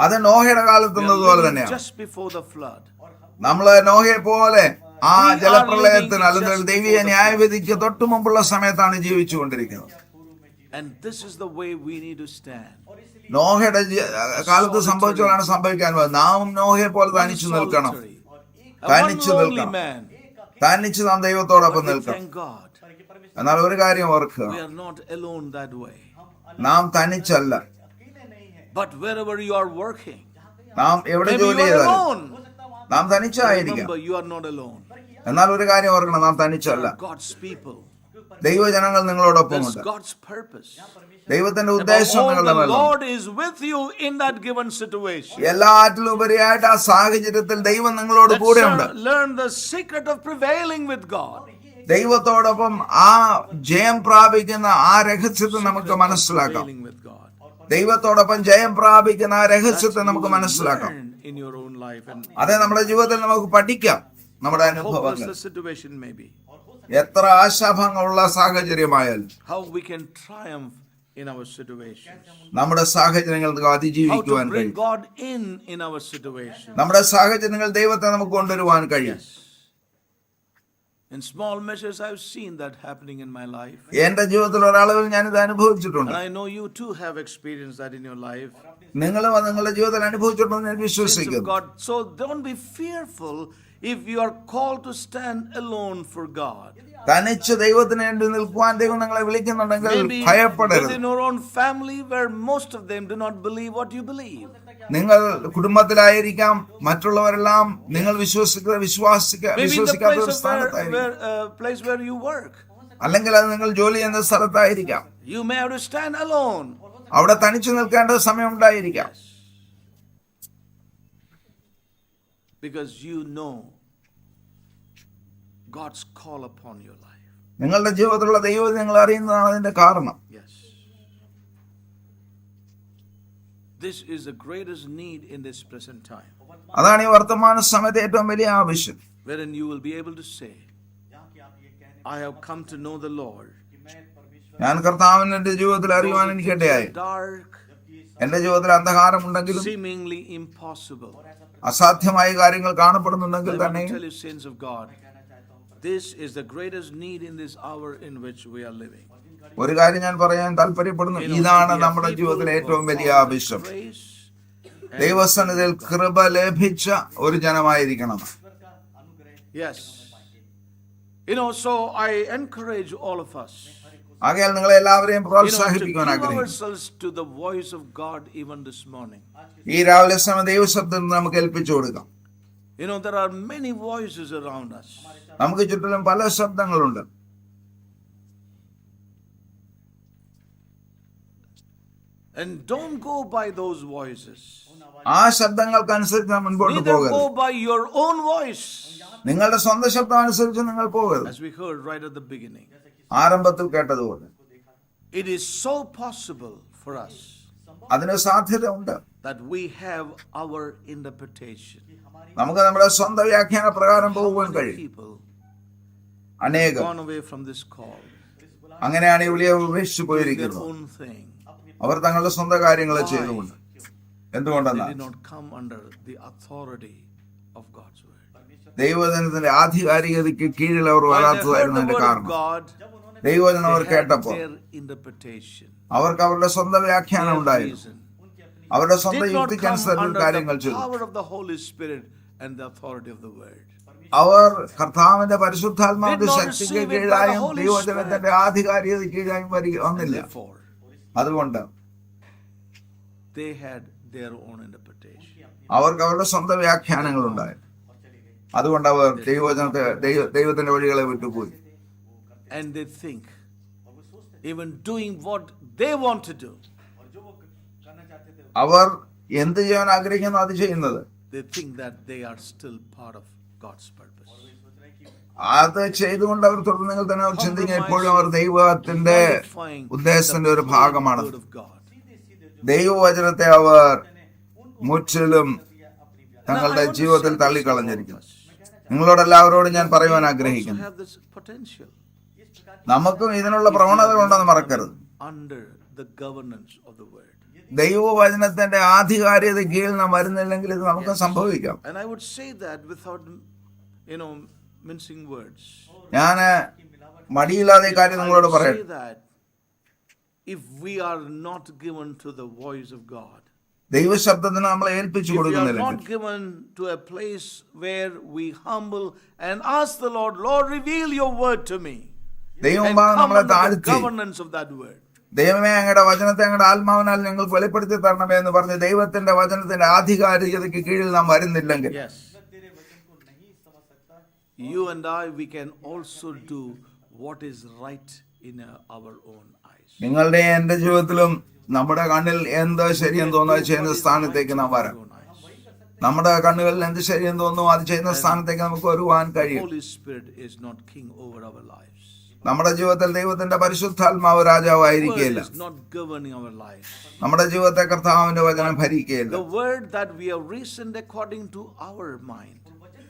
അത് നോഹയുടെ We കാലത്തുള്ളതുപോലെ are living തന്നെയാണ്. just before the flood. നമ്മള് നോഹയെ പോലെ ആ ജലപ്രളയത്തിന് അല്ലെങ്കിൽ ദൈവീയ ന്യായവിധിക്ക് തൊട്ടു മുമ്പുള്ള സമയത്താണ് ജീവിച്ചുകൊണ്ടിരിക്കുന്നത്. And this is the way we need to stand. നോഹയുടെ കാലത്ത് സംഭവിച്ചതാണ് സംഭവിക്കാൻ പോകുന്നത്. നാം നോഹയെ പോലെ തനിച്ചു നിൽക്കണം, Solitary. തനിച്ചു A one lonely നിൽക്കണം, man. തനിച്ച് നാം ദൈവത്തോടൊപ്പം But we നിൽക്കണം. thank God. എന്നാൽ ഒരു കാര്യം ഓർക്കുക, We are not alone that way. നാം തനിച്ചല്ല. But wherever you are working, നാം എവിടെ maybe ജോലി you are ചെയ്താലും alone. നാം തനിച്ചായിരിക്കാം. Remember, you are not alone. എന്നാൽ ഒരു കാര്യം ഓർക്കണം, നാം തനിച്ചല്ല. God's people. ദൈവജനങ്ങൾ നിങ്ങളോടൊപ്പമുണ്ട്. There's God's purpose. ദൈവത്തിന്റെ Above ഉദ്ദേശം all, നിങ്ങളുടെ the മേലുണ്ട്. Lord is with you in that given situation. എല്ലാറ്റിലും ഉപരിയായിട്ട് ആ സാഹചര്യത്തിൽ ദൈവം നിങ്ങളോട് കൂടെയുണ്ട്. Let's learn the secret of prevailing with God. ദൈവത്തോടൊപ്പം ആ ജയം പ്രാപിക്കുന്ന ആ രഹസ്യത്തെ നമുക്ക് മനസ്സിലാക്കാം. Prevailing with God. ദൈവത്തോടൊപ്പം ജയം പ്രാപിക്കുന്ന ആ That's രഹസ്യത്തെ you നമുക്ക് will മനസ്സിലാക്കാം. learn in your own life and അത് നമ്മുടെ ജീവിതത്തിൽ നമുക്ക് പഠിക്കാം. നമ്മുടെ hopeless അനുഭവങ്ങൾ the situation may be. എത്ര ആശാഭംഗമുള്ള സാഹചര്യമായാലും How we can triumph in our situations. നമ്മുടെ സാഹചര്യങ്ങൾ നമുക്ക് How to അതിജീവിക്കുവാൻ bring കഴിയും. God in our situation. നമ്മുടെ സാഹചര്യങ്ങൾ ദൈവത്തെ നമുക്ക് കൊണ്ടുവരുവാൻ കഴിയും. Yes. In small measures, I've seen that happening in my life. എന്റെ ജീവിതത്തിൽ ഒരളവിൽ ഞാനിത് അനുഭവിച്ചിട്ടുണ്ട്. And I know you too have experienced that in your life. നിങ്ങളും അത് നിങ്ങളുടെ ജീവിതത്തിൽ അനുഭവിച്ചിട്ടുണ്ടെന്ന് ഞാൻ Saints of വിശ്വസിക്കുന്നു. God. So don't be fearful if you are called to stand alone for God. തനിച്ച് ദൈവത്തിന് വേണ്ടി നിൽക്കുവാൻ ദൈവം നിങ്ങളെ വിളിക്കുന്നുണ്ടെങ്കിൽ Maybe ഭയപ്പെടരുത്. within your own family where most of them do not believe what you believe. നിങ്ങൾ കുടുംബത്തിലായിരിക്കാം, മറ്റുള്ളവരെല്ലാം നിങ്ങൾ Maybe in the വിശ്വസിക്കാത്ത ഒരു place സ്ഥാനത്തായിരിക്കും. place where you work. അല്ലെങ്കിൽ അത് നിങ്ങൾ ജോലി ചെയ്യുന്ന സ്ഥലത്തായിരിക്കാം. You may have to stand alone. അവിടെ തനിച്ചു നിൽക്കേണ്ട സമയം ഉണ്ടായിരിക്കാം. Because you know God's call upon your life. നിങ്ങളുടെ ജീവിതത്തിലുള്ള ദൈവം നിങ്ങൾ അറിയുന്നതാണ് അതിന്റെ കാരണം. Yes. This is the greatest need in this present time. അതാണ് ഈ വർത്തമാന സമയത്ത് ഏറ്റവും വലിയ ആവശ്യം. Wherein you will be able to say, जहाँ कि आप ये कहने I have come to know the Lord. कि मैं परमेश्वर ഞാൻ കർത്താവിനെ എന്റെ ജീവിതത്തിൽ അറിയുവാൻ എനിക്ക് ഇടയായി. Dark, എന്റെ ജീവിതത്തിൽ അന്ധകാരമുണ്ടെങ്കിലും seemingly impossible. അസാധ്യമായ കാര്യങ്ങൾ കാണപ്പെടുന്നുണ്ടെങ്കിൽ I want തന്നെ to tell you, saints of God, this is the greatest need in this hour in which we are living. ഒരു കാര്യം ഞാൻ പറയാൻ താല്പര്യപ്പെടുന്നു. You know, ഇതാണ് we are നമ്മുടെ people ജീവിതത്തിലെ who ഏറ്റവും are വലിയ full of ആവശ്യം. grace and ദൈവസന്നിധിയിൽ കൃപ ലഭിച്ച ഒരു ജനമായിരിക്കണം. का अनुग्रह yes. You know, so I encourage all of us, ആകയാൽ നിങ്ങളെ എല്ലാവരെയും to പ്രോത്സാഹിപ്പിക്കാൻ give ആഗ്രഹിക്കുന്നു. ourselves to the voice of God even this morning. ഈ രാവിലെ സമയം ദൈവശബ്ദം നമുക്ക് ഏൽപ്പിച്ചു കൊടുക്കാം. You know, there are many voices around us. നമുക്ക് ചുറ്റിലും പല ശബ്ദങ്ങളുണ്ട്. And don't go by those voices. ആ ശബ്ദങ്ങൾക്കനുസരിച്ച് മുൻപോട്ട് Neither പോകരുത്. go by your own voice. നിങ്ങളുടെ സ്വന്തം ശബ്ദം അനുസരിച്ച് നിങ്ങൾ പോകരുത്. As we heard right at the beginning. ആരംഭത്തിൽ കേട്ടതുപോലെ It is so possible for us അതിന് സാധ്യത ഉണ്ട്. that we have our interpretation. നമുക്ക് നമ്മുടെ സ്വന്തം വ്യാഖ്യാന പ്രകാരം പോകുവാൻ Many കഴിയും. people അനേകം gone away from this call. അങ്ങനെയാണ് ഈ വിളിയെ ഉപേക്ഷിച്ചു Their പോയിരിക്കുന്നത്. own thing. അവർ തങ്ങളുടെ സ്വന്തം കാര്യങ്ങൾ ചെയ്തുകൊണ്ട്. They എന്തുകൊണ്ടെന്നാൽ did not come under the authority of God's word. ദൈവജനത്തിന്റെ ആധികാരികതയ്ക്ക് കീഴിൽ അവർ When they heard വരാത്തതായിരുന്നു the അതിന്റെ word of കാരണം. God, ദൈവജനം അവർ they had കേട്ടപ്പോൾ their interpretation. അവർക്ക് അവരുടെ സ്വന്തം വ്യാഖ്യാനം Their ഉണ്ടായിരുന്നു. reason. അവരുടെ സ്വന്തം Did not come യുക്തിക്കനുസരിച്ച് under കാര്യങ്ങൾ the ചെയ്തു. power of the Holy Spirit and the authority of the word. അവർ കർത്താവിന്റെ പരിശുദ്ധാത്മാവിന്റെ Did not ശക്തിക്ക് receive it by the കീഴായും Holy ദൈവജനത്തിന്റെ ആധികാരികതയ്ക്ക് കീഴായും വന്നില്ല. Therefore, അതുകൊണ്ട് they had their own interpretation. അവർക്ക് അവരുടെ സ്വന്തം വ്യാഖ്യാനങ്ങൾ ഉണ്ടായിരുന്നു. അതുകൊണ്ട് അവർ ദൈവത്തിന്റെ വഴികളെ വിട്ടുപോയി. And they think, even doing what they want to do, അവർ എന്ത് ചെയ്യാൻ ആഗ്രഹിക്കുന്നു അത് ചെയ്യുന്നത്. they think that they are still part of God's purpose. അത് ചെയ്തുകൊണ്ട് അവർ തുടർന്നെങ്കിൽ തന്നെ അവർ ചിന്തിക്കുക എപ്പോഴും അവർ ദൈവത്തിന്റെ ഉദ്ദേശത്തിന്റെ ഒരു ഭാഗമാണ്. Word of God. ദൈവവചനത്തെ അവർ മുற்றிലും തങ്ങളുടെ ജീവിതത്തിൽ തള്ളിക്കളഞ്ഞിരിക്കുന്നു. നിങ്ങളോടെല്ലാവരോടും ഞാൻ പറയുവാൻ ആഗ്രഹിക്കുന്നു, have this potential നമുക്കും ഇതിനുള്ള പ്രവണത ഉണ്ടെന്ന് മറക്കരുത്. under the governance of the word. ദൈവവചനത്തിന്റെ ആധികാരികത കീഴിൽ നാം വരുന്നില്ലെങ്കിൽ ഇത് നമുക്ക് സംഭവിക്കാം. And I would say that without, mincing words. ഞാൻ മടിയില്ലാതെ ഈ കാര്യം നിങ്ങളോട് I would പറയട്ടെ. say that if we are not given to the voice of God, ദൈവശബ്ദത്തിന് നമ്മളെ ഏൽപ്പിച്ചു if we are കൊടുക്കുന്നില്ലെങ്കിൽ, not given to a place where we humble and ask the Lord, Lord, reveal your word to me, ദൈവം and come നമ്മളെ under the താഴ്ത്തി governance of that word. ദൈവമേ അങ്ങയുടെ വചനത്തെ അങ്ങയുടെ ആത്മാവിനാൽ ഞങ്ങൾ വെളിപ്പെടുത്തി തരണമേ എന്ന് പറഞ്ഞ് ദൈവത്തിന്റെ വചനത്തിന്റെ ആധികാരികതയ്ക്ക് കീഴിൽ നാം വരുന്നില്ലെങ്കിൽ, Yes. You and I, we can also do what is right in our own eyes. നിങ്ങളുടെ എന്റെ ജീവിതത്തിലും നമ്മുടെ കണ്ണിൽ എന്ത് ശരിയെന്ന് തോന്നുന്നത് ചെയ്യുന്ന സ്ഥാനത്തേക്ക് നാം വരാം. Own eyes. നമ്മുടെ കണ്ണുകളിൽ എന്ത് ശരിയെന്ന് തോന്നുന്നു അത് ചെയ്യുന്ന സ്ഥാനത്തേക്ക് നമുക്ക് വരുവാൻ കഴിയും. Holy Spirit is not king over our lives. നമ്മുടെ ജീവിതത്തിൽ ദൈവത്തിന്റെ പരിശുദ്ധാത്മാവ് രാജാവായിരിക്കുകയില്ല. Word is not governing our lives. നമ്മുടെ ജീവിതത്തെ കർത്താവിന്റെ വചനം ഭരിക്കുകയില്ല. The word that we have reasoned according to our mind.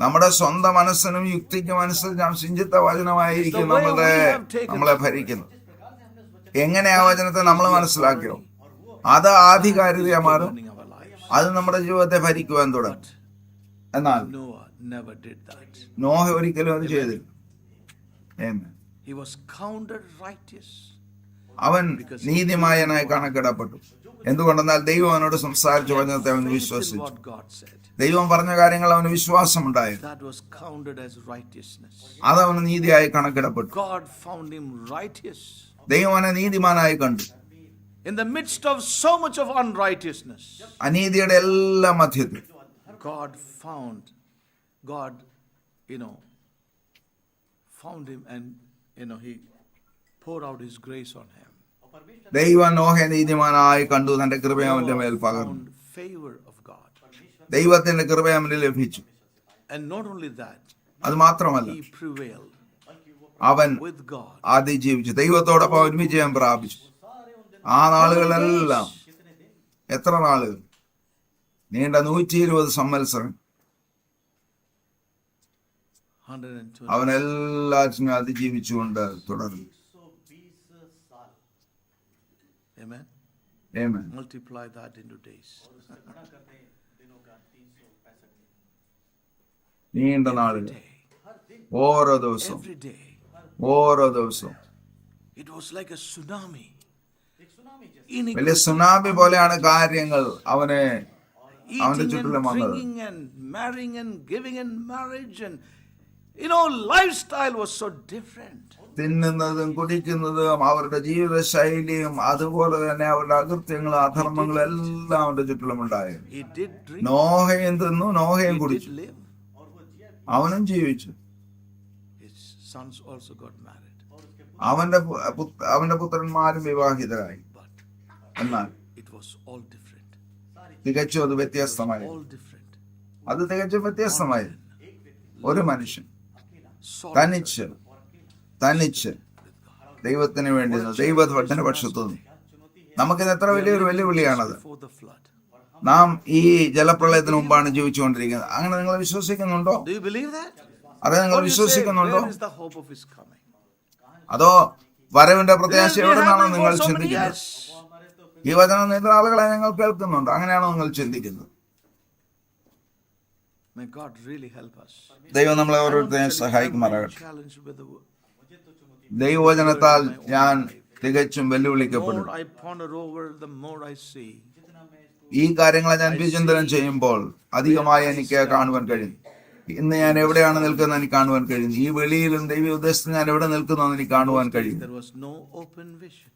നമ്മുടെ സ്വന്തം മനസ്സിനും യുക്തിക്കും അനുസരിച്ച് നാം ചിന്തിച്ച വചനമായിരിക്കും നമ്മളെ ഭരിക്കുന്നത്. എങ്ങനെ ആ വചനത്തെ നമ്മൾ മനസ്സിലാക്കിയോ അത് ആധികാരികത മാറും. Governing our lives. അത് നമ്മുടെ ജീവിതത്തെ ഭരിക്കുവാൻ തുടങ്ങും. എന്നാൽ Noah never did that. Noah ഒരിക്കലും അത് ചെയ്തില്ല. Amen. He was counted righteous. അവൻ നീതിമാനായി കണക്കിടപ്പെട്ടു. എന്തുകൊണ്ടെന്നാൽ ദൈവം അവനോട് സംസാരിച്ച വചനത്തെ അവൻ Faith in വിശ്വസിച്ചു. what God said. ദൈവം പറഞ്ഞ കാര്യങ്ങൾ അവന് വിശ്വാസമുണ്ടായിരുന്നു. That was counted as righteousness. അതവന് നീതിയായി കണക്കിടപ്പെട്ടു. God found him righteous. ദൈവം അവനെ നീതിമാനായി കണ്ടു. In the midst of so much of unrighteousness, അനീതിയുടെ എല്ലാ മധ്യത്തിൽ God found him, and he poured out his grace on him. ദൈവം നോഹയെ നീതിമാനായി കണ്ടു. തന്റെ കൃപ അവന്റെ മേൽ പകർന്നു. Found favor of God. ദൈവത്തിന്റെ കൃപ അവന് ലഭിച്ചു. And not only that, അത് മാത്രമല്ല, he prevailed അവൻ with God. അതിജീവിച്ചു. ദൈവത്തോടൊപ്പം അവൻ വിജയം പ്രാപിച്ചു. ആ നാളുകളെല്ലാം എത്ര നാളുകൾ? നീണ്ട 120 സംവത്സരം 120. അവൻ എല്ലാറ്റിനും അതിജീവിച്ചുകൊണ്ട് തുടർന്നു. Amen. Amen. Multiply that into days. നീണ്ട നാളുകൾ, Day. ഓരോ ദിവസവും Every day. ഓരോ ദിവസവും It was like a tsunami. വലിയ സുനാമി പോലെയാണ് കാര്യങ്ങൾ അവനെ അവന്റെ Eating ചുറ്റിലും and വന്നത്. drinking and marrying and giving in marriage, and lifestyle was so different. തിന്നുന്നതും കുടിക്കുന്നതും അവരുടെ ജീവിത ശൈലിയും അതുപോലെ തന്നെ അവരുടെ അകൃത്യങ്ങളും അധർമ്മങ്ങളും എല്ലാം അവന്റെ ചുറ്റിലും ഉണ്ടായിരുന്നു. He did drink. നോഹയും തിന്നു, നോഹയും He did കുടിച്ചു, live. അവനും ജീവിച്ചു. His sons also got married. അവന്റെ പുത്രന്മാരും വിവാഹിതരായി. But എന്നാൽ it was all different. തികച്ചും അത് വ്യത്യസ്തമായി. All different. അത് തികച്ചും വ്യത്യസ്തമായി. ഒരു മനുഷ്യൻ Solitary. തനിച്ച് ദൈവത്തിന് വേണ്ടി ദൈവത്തിന്റെ പക്ഷത്തു നിന്ന്. നമുക്കിത് എത്ര വലിയൊരു വെല്ലുവിളിയാണത്. Before the flood. നാം ഈ ജലപ്രളയത്തിന് മുമ്പാണ് ജീവിച്ചുകൊണ്ടിരിക്കുന്നത്. അങ്ങനെ നിങ്ങൾ വിശ്വസിക്കുന്നുണ്ടോ? Do you believe that? അത് നിങ്ങൾ Or you say, വിശ്വസിക്കുന്നുണ്ടോ? where is the hope of his coming? അതോ വരവിന്റെ പ്രത്യാശ We എവിടെ have നിന്നാണോ been നിങ്ങൾ for so many ചിന്തിക്കുന്നത്? years. ഈ വചനം എത്ര ആളുകളെ നിങ്ങൾ കേൾക്കുന്നുണ്ട്? അങ്ങനെയാണോ നിങ്ങൾ ചിന്തിക്കുന്നത്? May God really help us. ദൈവം നമ്മളെ ഓരോരുത്തരെയും സഹായിക്കുമാറാകട്ടെ. ദൈവവചനത്താൽ ഞാൻ തികച്ചും വെല്ലുവിളിക്കപ്പെടും. The more I ponder over, the more I see. ഈ കാര്യങ്ങളെ ഞാൻ വിചിന്തനം ചെയ്യുമ്പോൾ അധികമായി എനിക്ക് കാണുവാൻ കഴിയും. ഇന്ന് ഞാൻ എവിടെയാണ് നിൽക്കുന്നത് എനിക്ക് കാണുവാൻ കഴിയും. ഈ വെളിയിലും ദൈവ ഉദ്ദേശത്തിൽ ഞാൻ എവിടെ നിൽക്കുന്നു എനിക്ക് കാണുവാൻ കഴിയും. There was no open vision.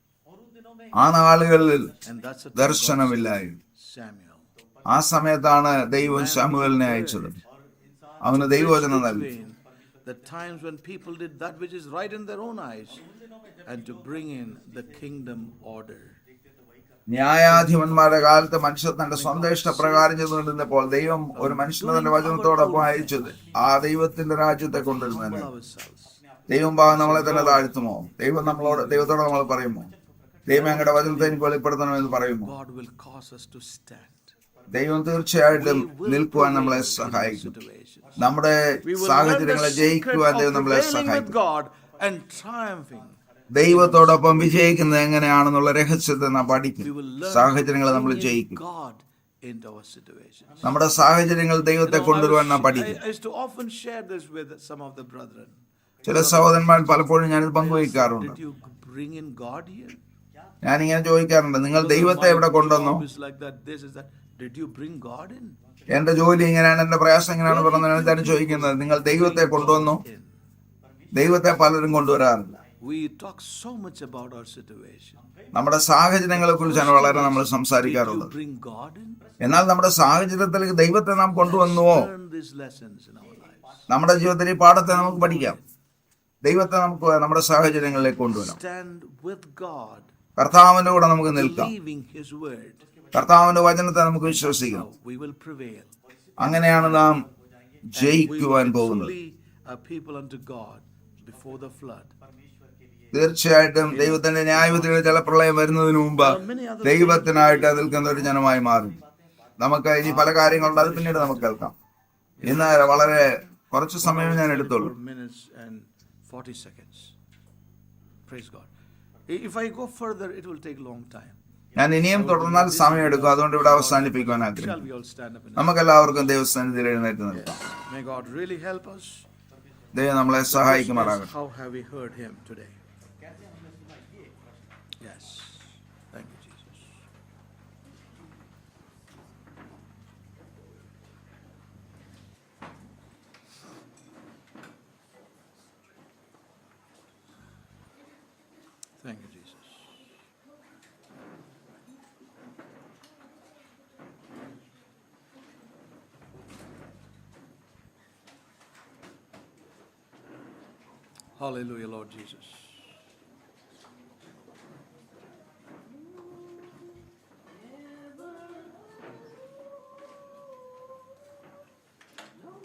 ആ നാളുകളിൽ And that's the ദർശനമില്ലായിരുന്നു. Samuel. ആ സമയത്താണ് ദൈവം ശമൂവേലിനെ അയച്ചത്. അവന് ദൈവവചനം നൽകി. The times when people did that which is right in their own eyes and to bring in the kingdom order. ന്യായാധിപന്മാരുടെ കാലത്ത് മനുഷ്യർ തന്റെ സ്വന്തം ഇഷ്ടപ്രകാരം ചെയ്തുകൊണ്ടിരുന്നപ്പോൾ ദൈവം ഒരു മനുഷ്യനെ തന്റെ വചനത്തോടൊപ്പം അയച്ചത് ആ ദൈവത്തിന്റെ രാജ്യത്തെ കൊണ്ടുവരുന്നതിന്. ദൈവം നമ്മളെ തന്നെ താഴ്ത്തുമോ? ദൈവത്തോട് നമ്മൾ പറയുമോ? ദൈവം ഞങ്ങളുടെ വചനത്തെ എനിക്ക് വെളിപ്പെടുത്തണമെന്ന് പറയുമോ? God will cause us to stand. ദൈവം തീർച്ചയായിട്ടും നിൽക്കുവാൻ നമ്മളെ സഹായിക്കും. നമ്മുടെ സാഹചര്യങ്ങളെ ജയിക്കുവാൻ ദൈവം നമ്മളെ സഹായിക്കും. God and triumphing. ദൈവത്തോടൊപ്പം വിജയിക്കുന്നത് എങ്ങനെയാണെന്നുള്ള രഹസ്യത്തെ നാം പഠിക്കും. സാഹചര്യങ്ങളെ നമ്മൾ ജയിക്കും. God into our situations. നമ്മുടെ സാഹചര്യങ്ങൾ ദൈവത്തെ കൊണ്ടുവരുവാൻ നാം പഠിക്കും. I used to often share this with some of the brethren. ചില സഹോദരന്മാർ പലപ്പോഴും ഞാനിത് പങ്കുവയ്ക്കാറുണ്ട്. Did you bring in God here? ഞാനിങ്ങനെ ചോദിക്കാറുണ്ട്, നിങ്ങൾ ദൈവത്തെ എവിടെ കൊണ്ടുവന്നു? It's like that. This is that. Did you bring God in? എന്റെ ജോലി ഇങ്ങനെയാണ്, എന്റെ പ്രയാസം എങ്ങനെയാണ് പറഞ്ഞാണ് തന്നെ ചോദിക്കുന്നത്. നിങ്ങൾ ദൈവത്തെ കൊണ്ടുവന്നു? ദൈവത്തെ പലരും കൊണ്ടുവരാറില്ല. We talk so much about our situation. നമ്മുടെ സാഹചര്യങ്ങളെ കുറിച്ചാണ് വളരെ നമ്മൾ സംസാരിക്കാറുള്ളത്. Bring God in? എന്നാൽ നമ്മുടെ സാഹചര്യത്തിലേക്ക് ദൈവത്തെ നാം കൊണ്ടുവന്നുവോ? Learn these lessons in our lives. നമ്മുടെ ജീവിതത്തിൽ ഈ പാഠത്തെ നമുക്ക് പഠിക്കാം. ദൈവത്തെ നമുക്ക് നമ്മുടെ സാഹചര്യങ്ങളിലേക്ക് കൊണ്ടുവരാം. Stand with God. കർത്താവിന്റെ കൂടെ നമുക്ക് നിൽക്കാം. Believing His word. കർത്താവിന്റെ വചനത്തെ നമുക്ക് വിശ്വസിക്കാം. We will prevail. അങ്ങനെയാണ് നാം We will ജയിക്കുവാൻ പോകുന്നത്. fully a people unto God before the flood. തീർച്ചയായിട്ടും ദൈവത്തിന്റെ ന്യായവിധിയുടെ ജലപ്രളയം വരുന്നതിന് മുമ്പ് ദൈവത്തിനായിട്ട് നിൽക്കുന്ന ഒരു ജനമായി മാറും. നമുക്ക് ഇനി പല കാര്യങ്ങളുണ്ട്, അത് പിന്നീട് നമുക്ക് കേൾക്കാം. ഇന്ന് വളരെ കുറച്ച് സമയം ഞാൻ എടുത്തോളൂ. 4 minutes and 40 seconds. Praise God. If I go further, it will take a long time. ഞാൻ ഇനിയും തുടർന്നാൽ സമയം എടുക്കും. അതുകൊണ്ട് ഇവിടെ അവസാനിപ്പിക്കുവാൻ Shall ആഗ്രഹിക്കുന്നു. we all stand up? നമുക്കെല്ലാവർക്കും ദൈവസന്നിധിയിൽ എഴുന്നേറ്റ് നിൽക്കാം. May God really help us. ദൈവം നമ്മളെ സഹായിക്കുമാറാകട്ടെ. How have we heard Him today? Yes. Thank you, Jesus. Thank you, Jesus. Hallelujah, Lord Jesus.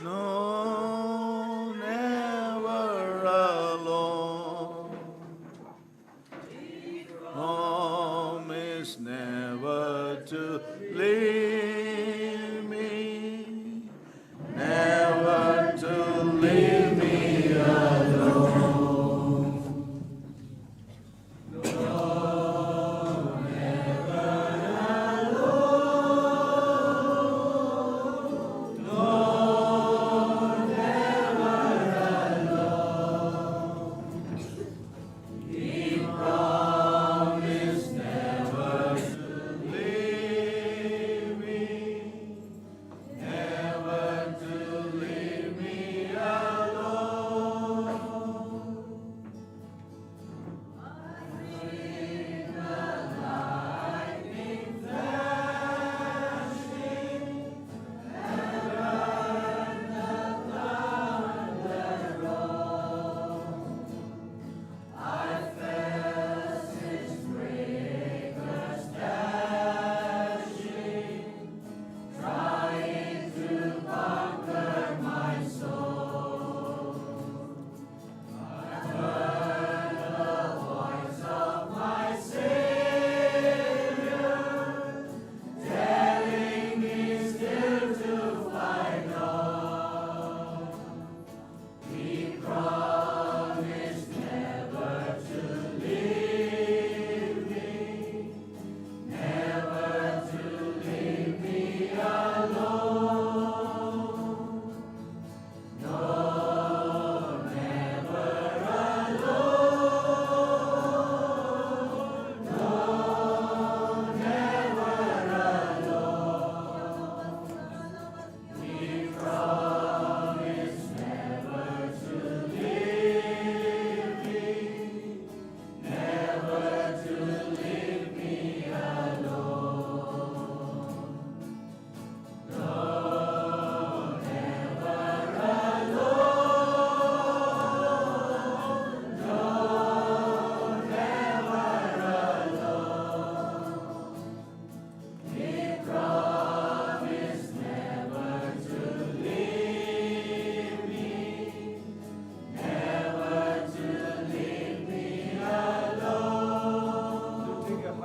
No, never alone. Promise never to leave me, never to leave me alone.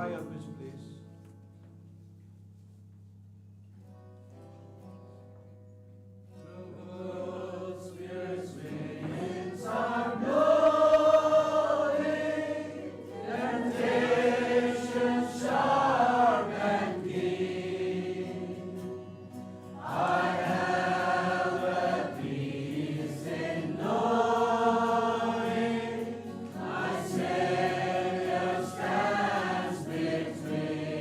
higher pitch, please. Between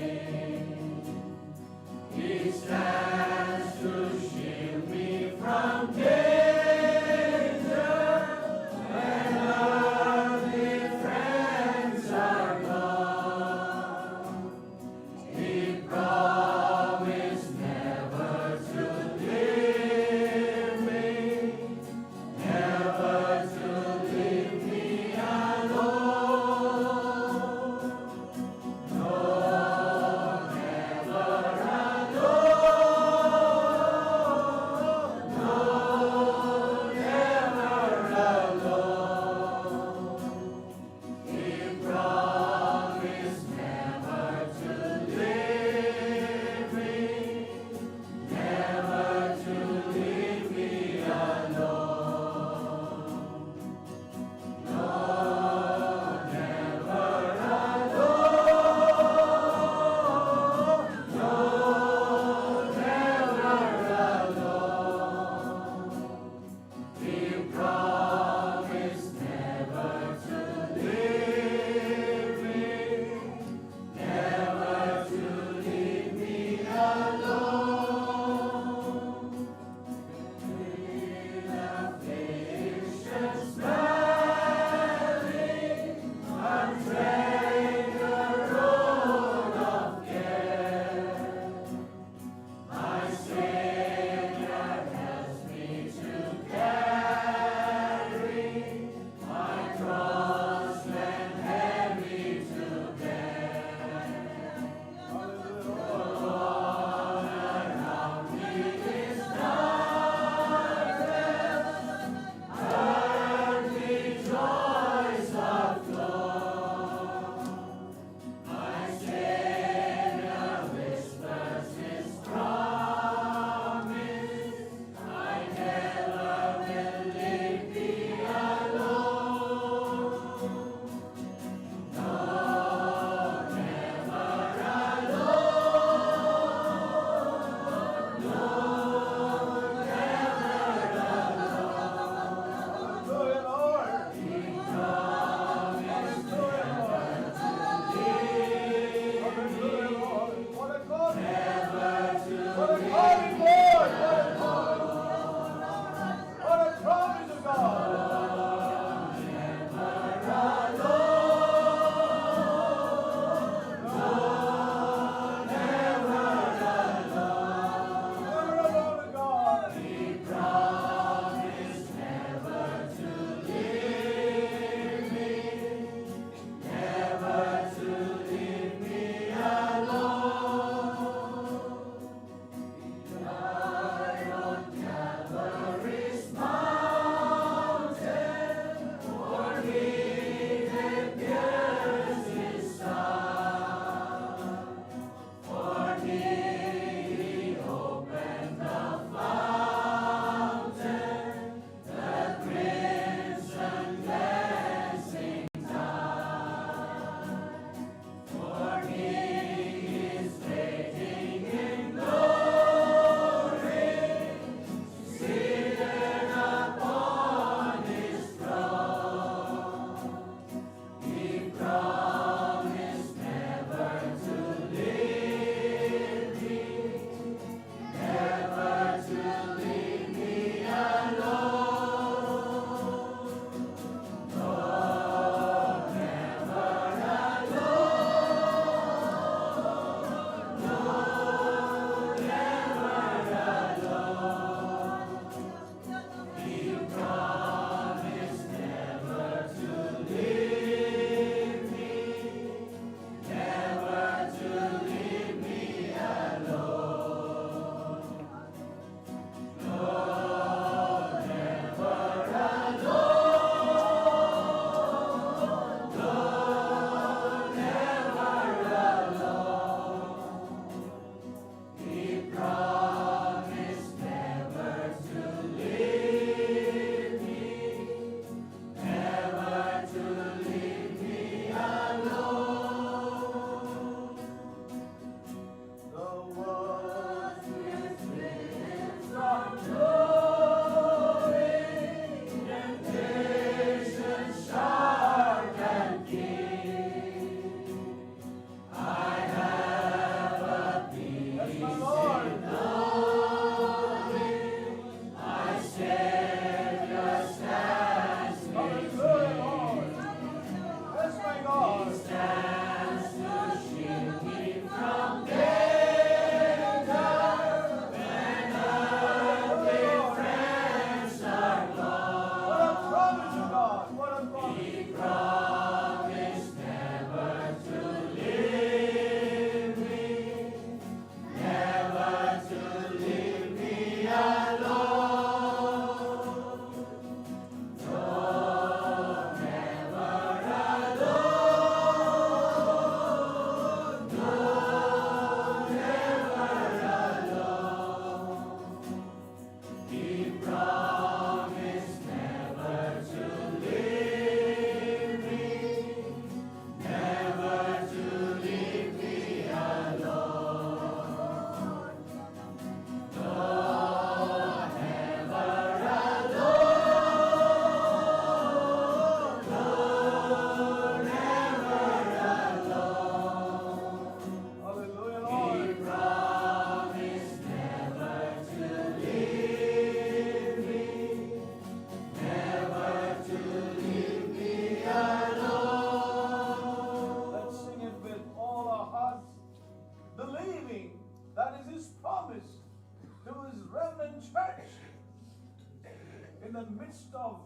in the midst of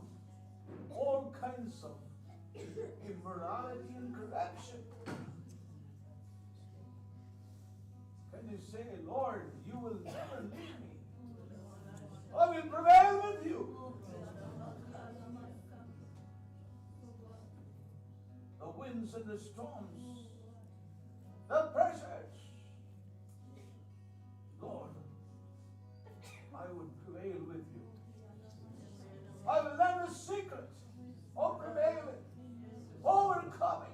all kinds of immorality and corruption. Can you say, Lord, you will never leave me. I will prevail with you. The winds and the storms, the pressures. Lord, I would prevail with you. I will learn the secret of prevailing, overcoming.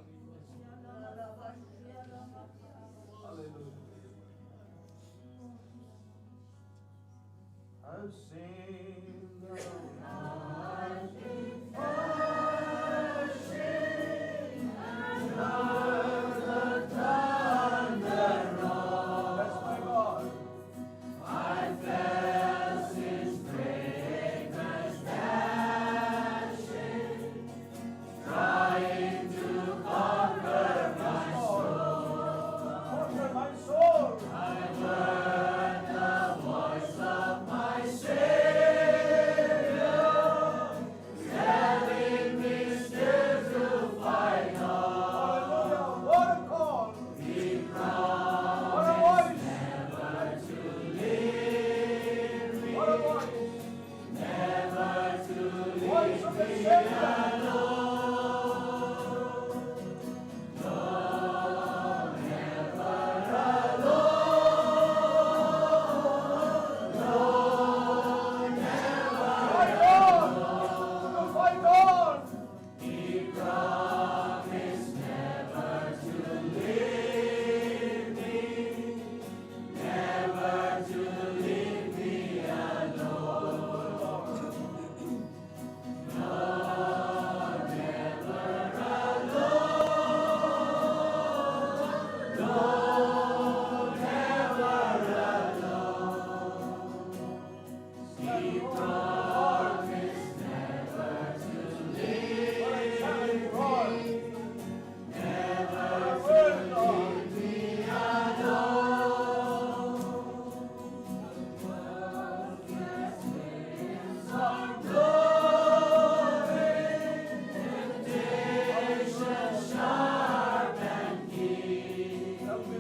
Hallelujah. I've seen the mighty flashing and heard the thunder roar. That's my God. I felt His breakers dashing, trying to conquer my soul. Conquer my soul. I heard the voice of my Savior telling me still to fight on. Hallelujah! What a call! He promised never to leave me. What a voice! Never to leave voice of the Savior. Help me,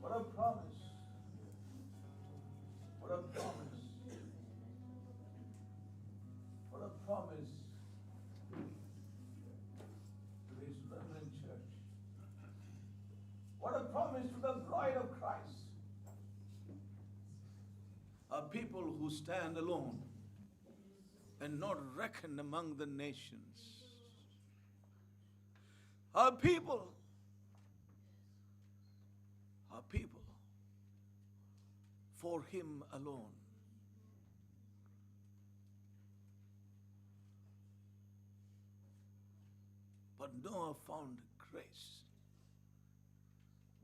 What a promise. What a promise. What a promise to His reverend church. What a promise to the bride of Christ. A people who stand alone and not reckoned among the nations. A people for Him alone. But Noah found grace.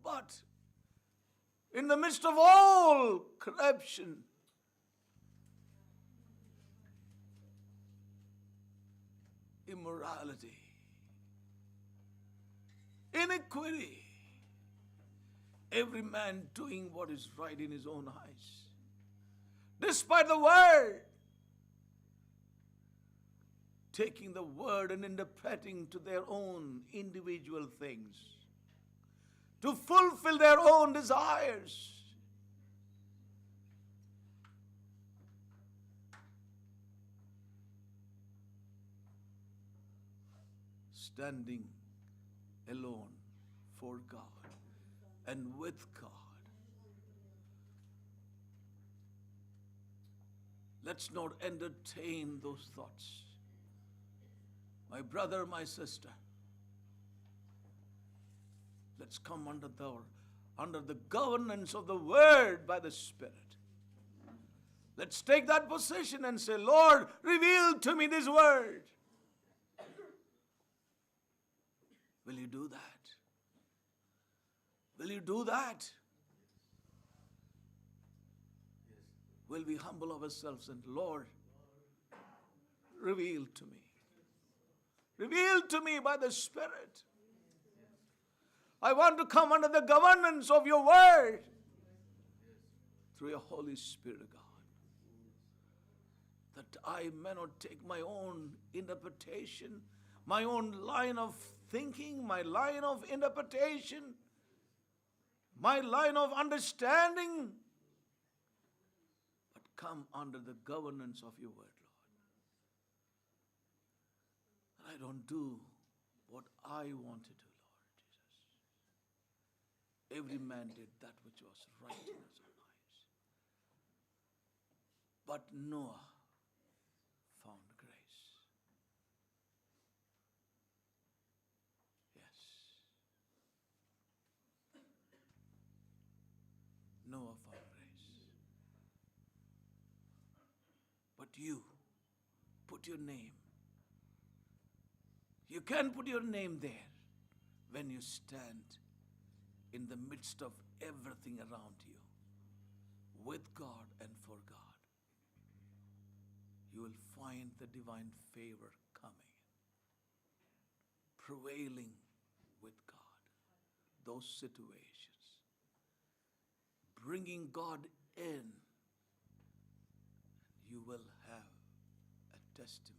But in the midst of all corruption, immorality, iniquity, every man doing what is right in his own eyes, despite the word, taking the word and interpreting to their own individual things, to fulfill their own desires. Standing alone for God and with God. Let's not entertain those thoughts. My brother, my sister, let's come under the governance of the Word by the Spirit. Let's take that position and say, Lord, reveal to me this Word. Will you do that? Will you do that? Will we humble ourselves and, Lord, reveal to me. Reveal to me by the Spirit. I want to come under the governance of your word through your Holy Spirit, God. That I may not take my own interpretation, my own line of thinking, my line of interpretation, my line of understanding, but come under the governance of your word, Lord. And I don't do what I want to do, Lord Jesus. Every man did that which was right in his own eyes. But Noah found grace. Yes. Noah found grace. But you, put your name. You can put your name there when you stand in the midst of everything around you, with God and for God. You will find the divine favor coming, prevailing with God. Those situations, bringing God in, you will have a testimony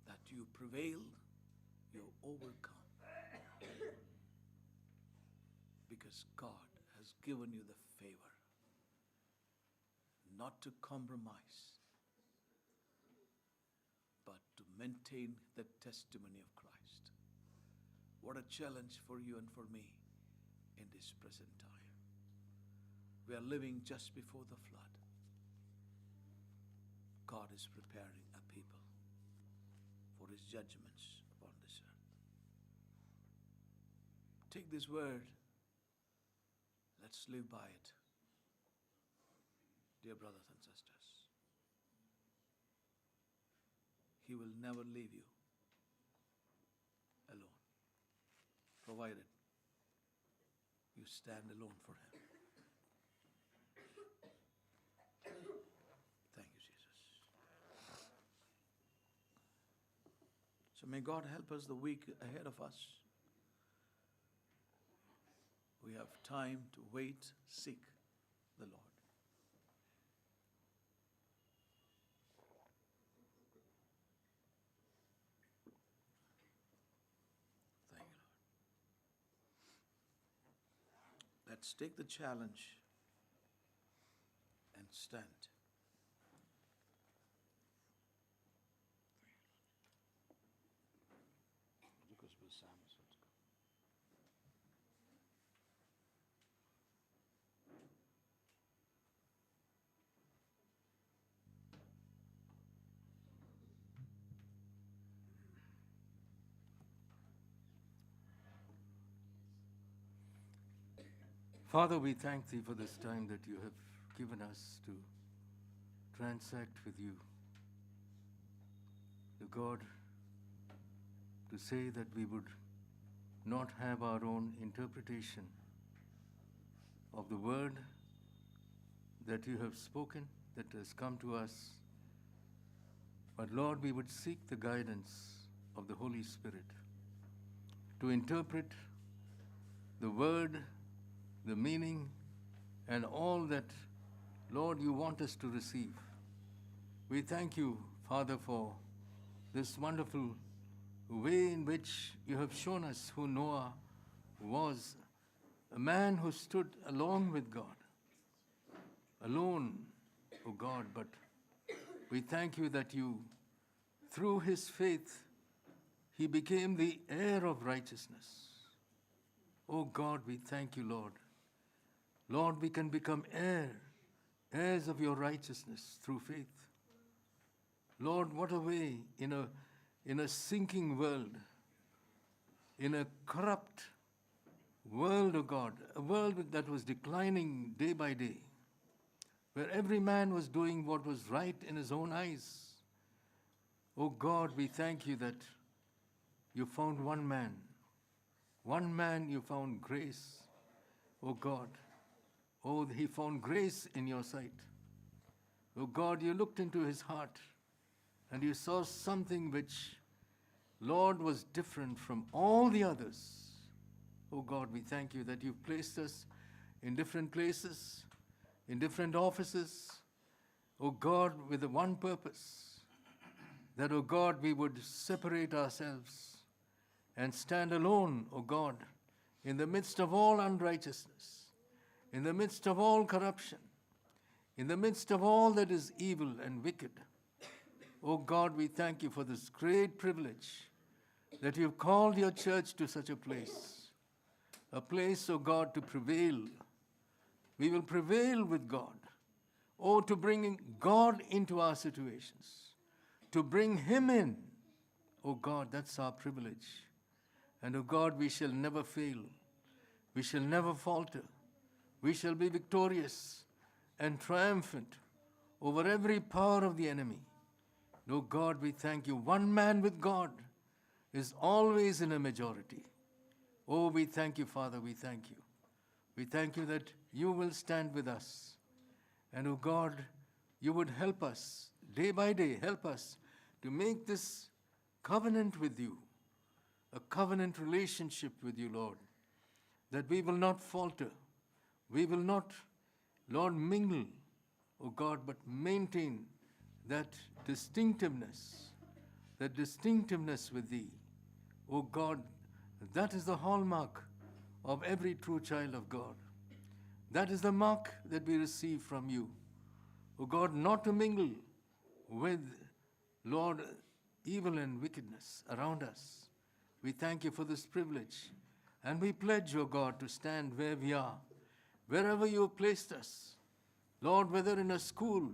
that you prevailed, you overcome. Because God has given you the favor not to compromise, but to maintain the testimony of Christ. What a challenge for you and for me in this present time. We are living just before the flood. God is preparing a people for His judgments upon this earth. Take this word. Let's live by it. Dear brothers and sisters, He will never leave you alone, provided you stand alone for Him. Thank you, Jesus. So may God help us the week ahead of us. We have time to wait, seek the Lord. Thank you, Lord. Let's take the challenge and stand. Father, we thank Thee for this time that You have given us to transact with You. To God, to say that we would not have our own interpretation of the word that You have spoken, that has come to us, but Lord, we would seek the guidance of the Holy Spirit to interpret the word, the meaning, and all that, Lord, You want us to receive. We thank You, Father, for this wonderful way in which You have shown us who Noah was, a man who stood alone with God, alone, O God, but we thank You that You, through his faith, he became the heir of righteousness. Oh God, we thank You, Lord. Lord, we can become heirs of Your righteousness through faith. Lord, what a way in a sinking world, in a corrupt world, oh God, a world that was declining day by day, where every man was doing what was right in his own eyes. Oh God, we thank You that You found one man You found grace, oh God. Oh, he found grace in Your sight. Oh God, You looked into his heart and You saw something which, Lord, was different from all the others. Oh God, we thank You that You've placed us in different places, in different offices, oh God, with the one purpose, that, oh God, we would separate ourselves and stand alone, oh God, in the midst of all unrighteousness, in the midst of all corruption, in the midst of all that is evil and wicked. Oh God, we thank You for this great privilege that You've called Your church to such a place, oh God, to prevail. We will prevail with God. Oh, to bring God into our situations, to bring Him in. Oh God, that's our privilege. And oh God, we shall never fail. We shall never falter. We shall be victorious and triumphant over every power of the enemy. Oh God, we thank You. One man with God is always in a majority. Oh, we thank You, Father, we thank You. We thank You that You will stand with us. And oh God, You would help us, day by day, help us to make this covenant with You, a covenant relationship with You, Lord, that we will not falter. We will not, Lord, mingle, oh God, but maintain that distinctiveness with Thee. Oh God, that is the hallmark of every true child of God. That is the mark that we receive from You. Oh God, not to mingle with, Lord, evil and wickedness around us. We thank You for this privilege. And we pledge, oh God, to stand where we are, wherever You have placed us. Lord, whether in a school,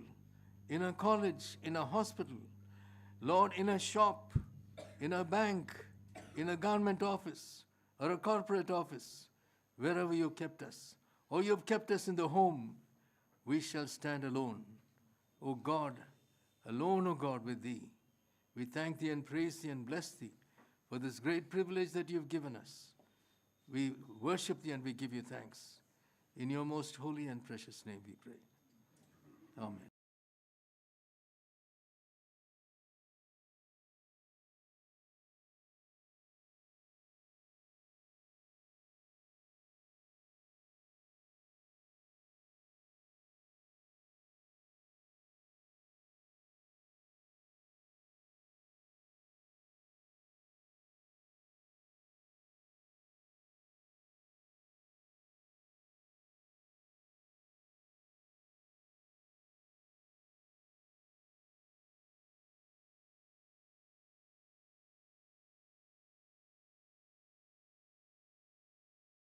in a college, in a hospital, Lord, in a shop, in a bank, in a government office, or a corporate office, wherever You kept us, or You have kept us in the home, we shall stand alone. O God, alone, O God, with Thee. We thank Thee and praise Thee and bless Thee for this great privilege that You have given us. We worship Thee and we give You thanks. In Your most holy and precious name we pray. Amen.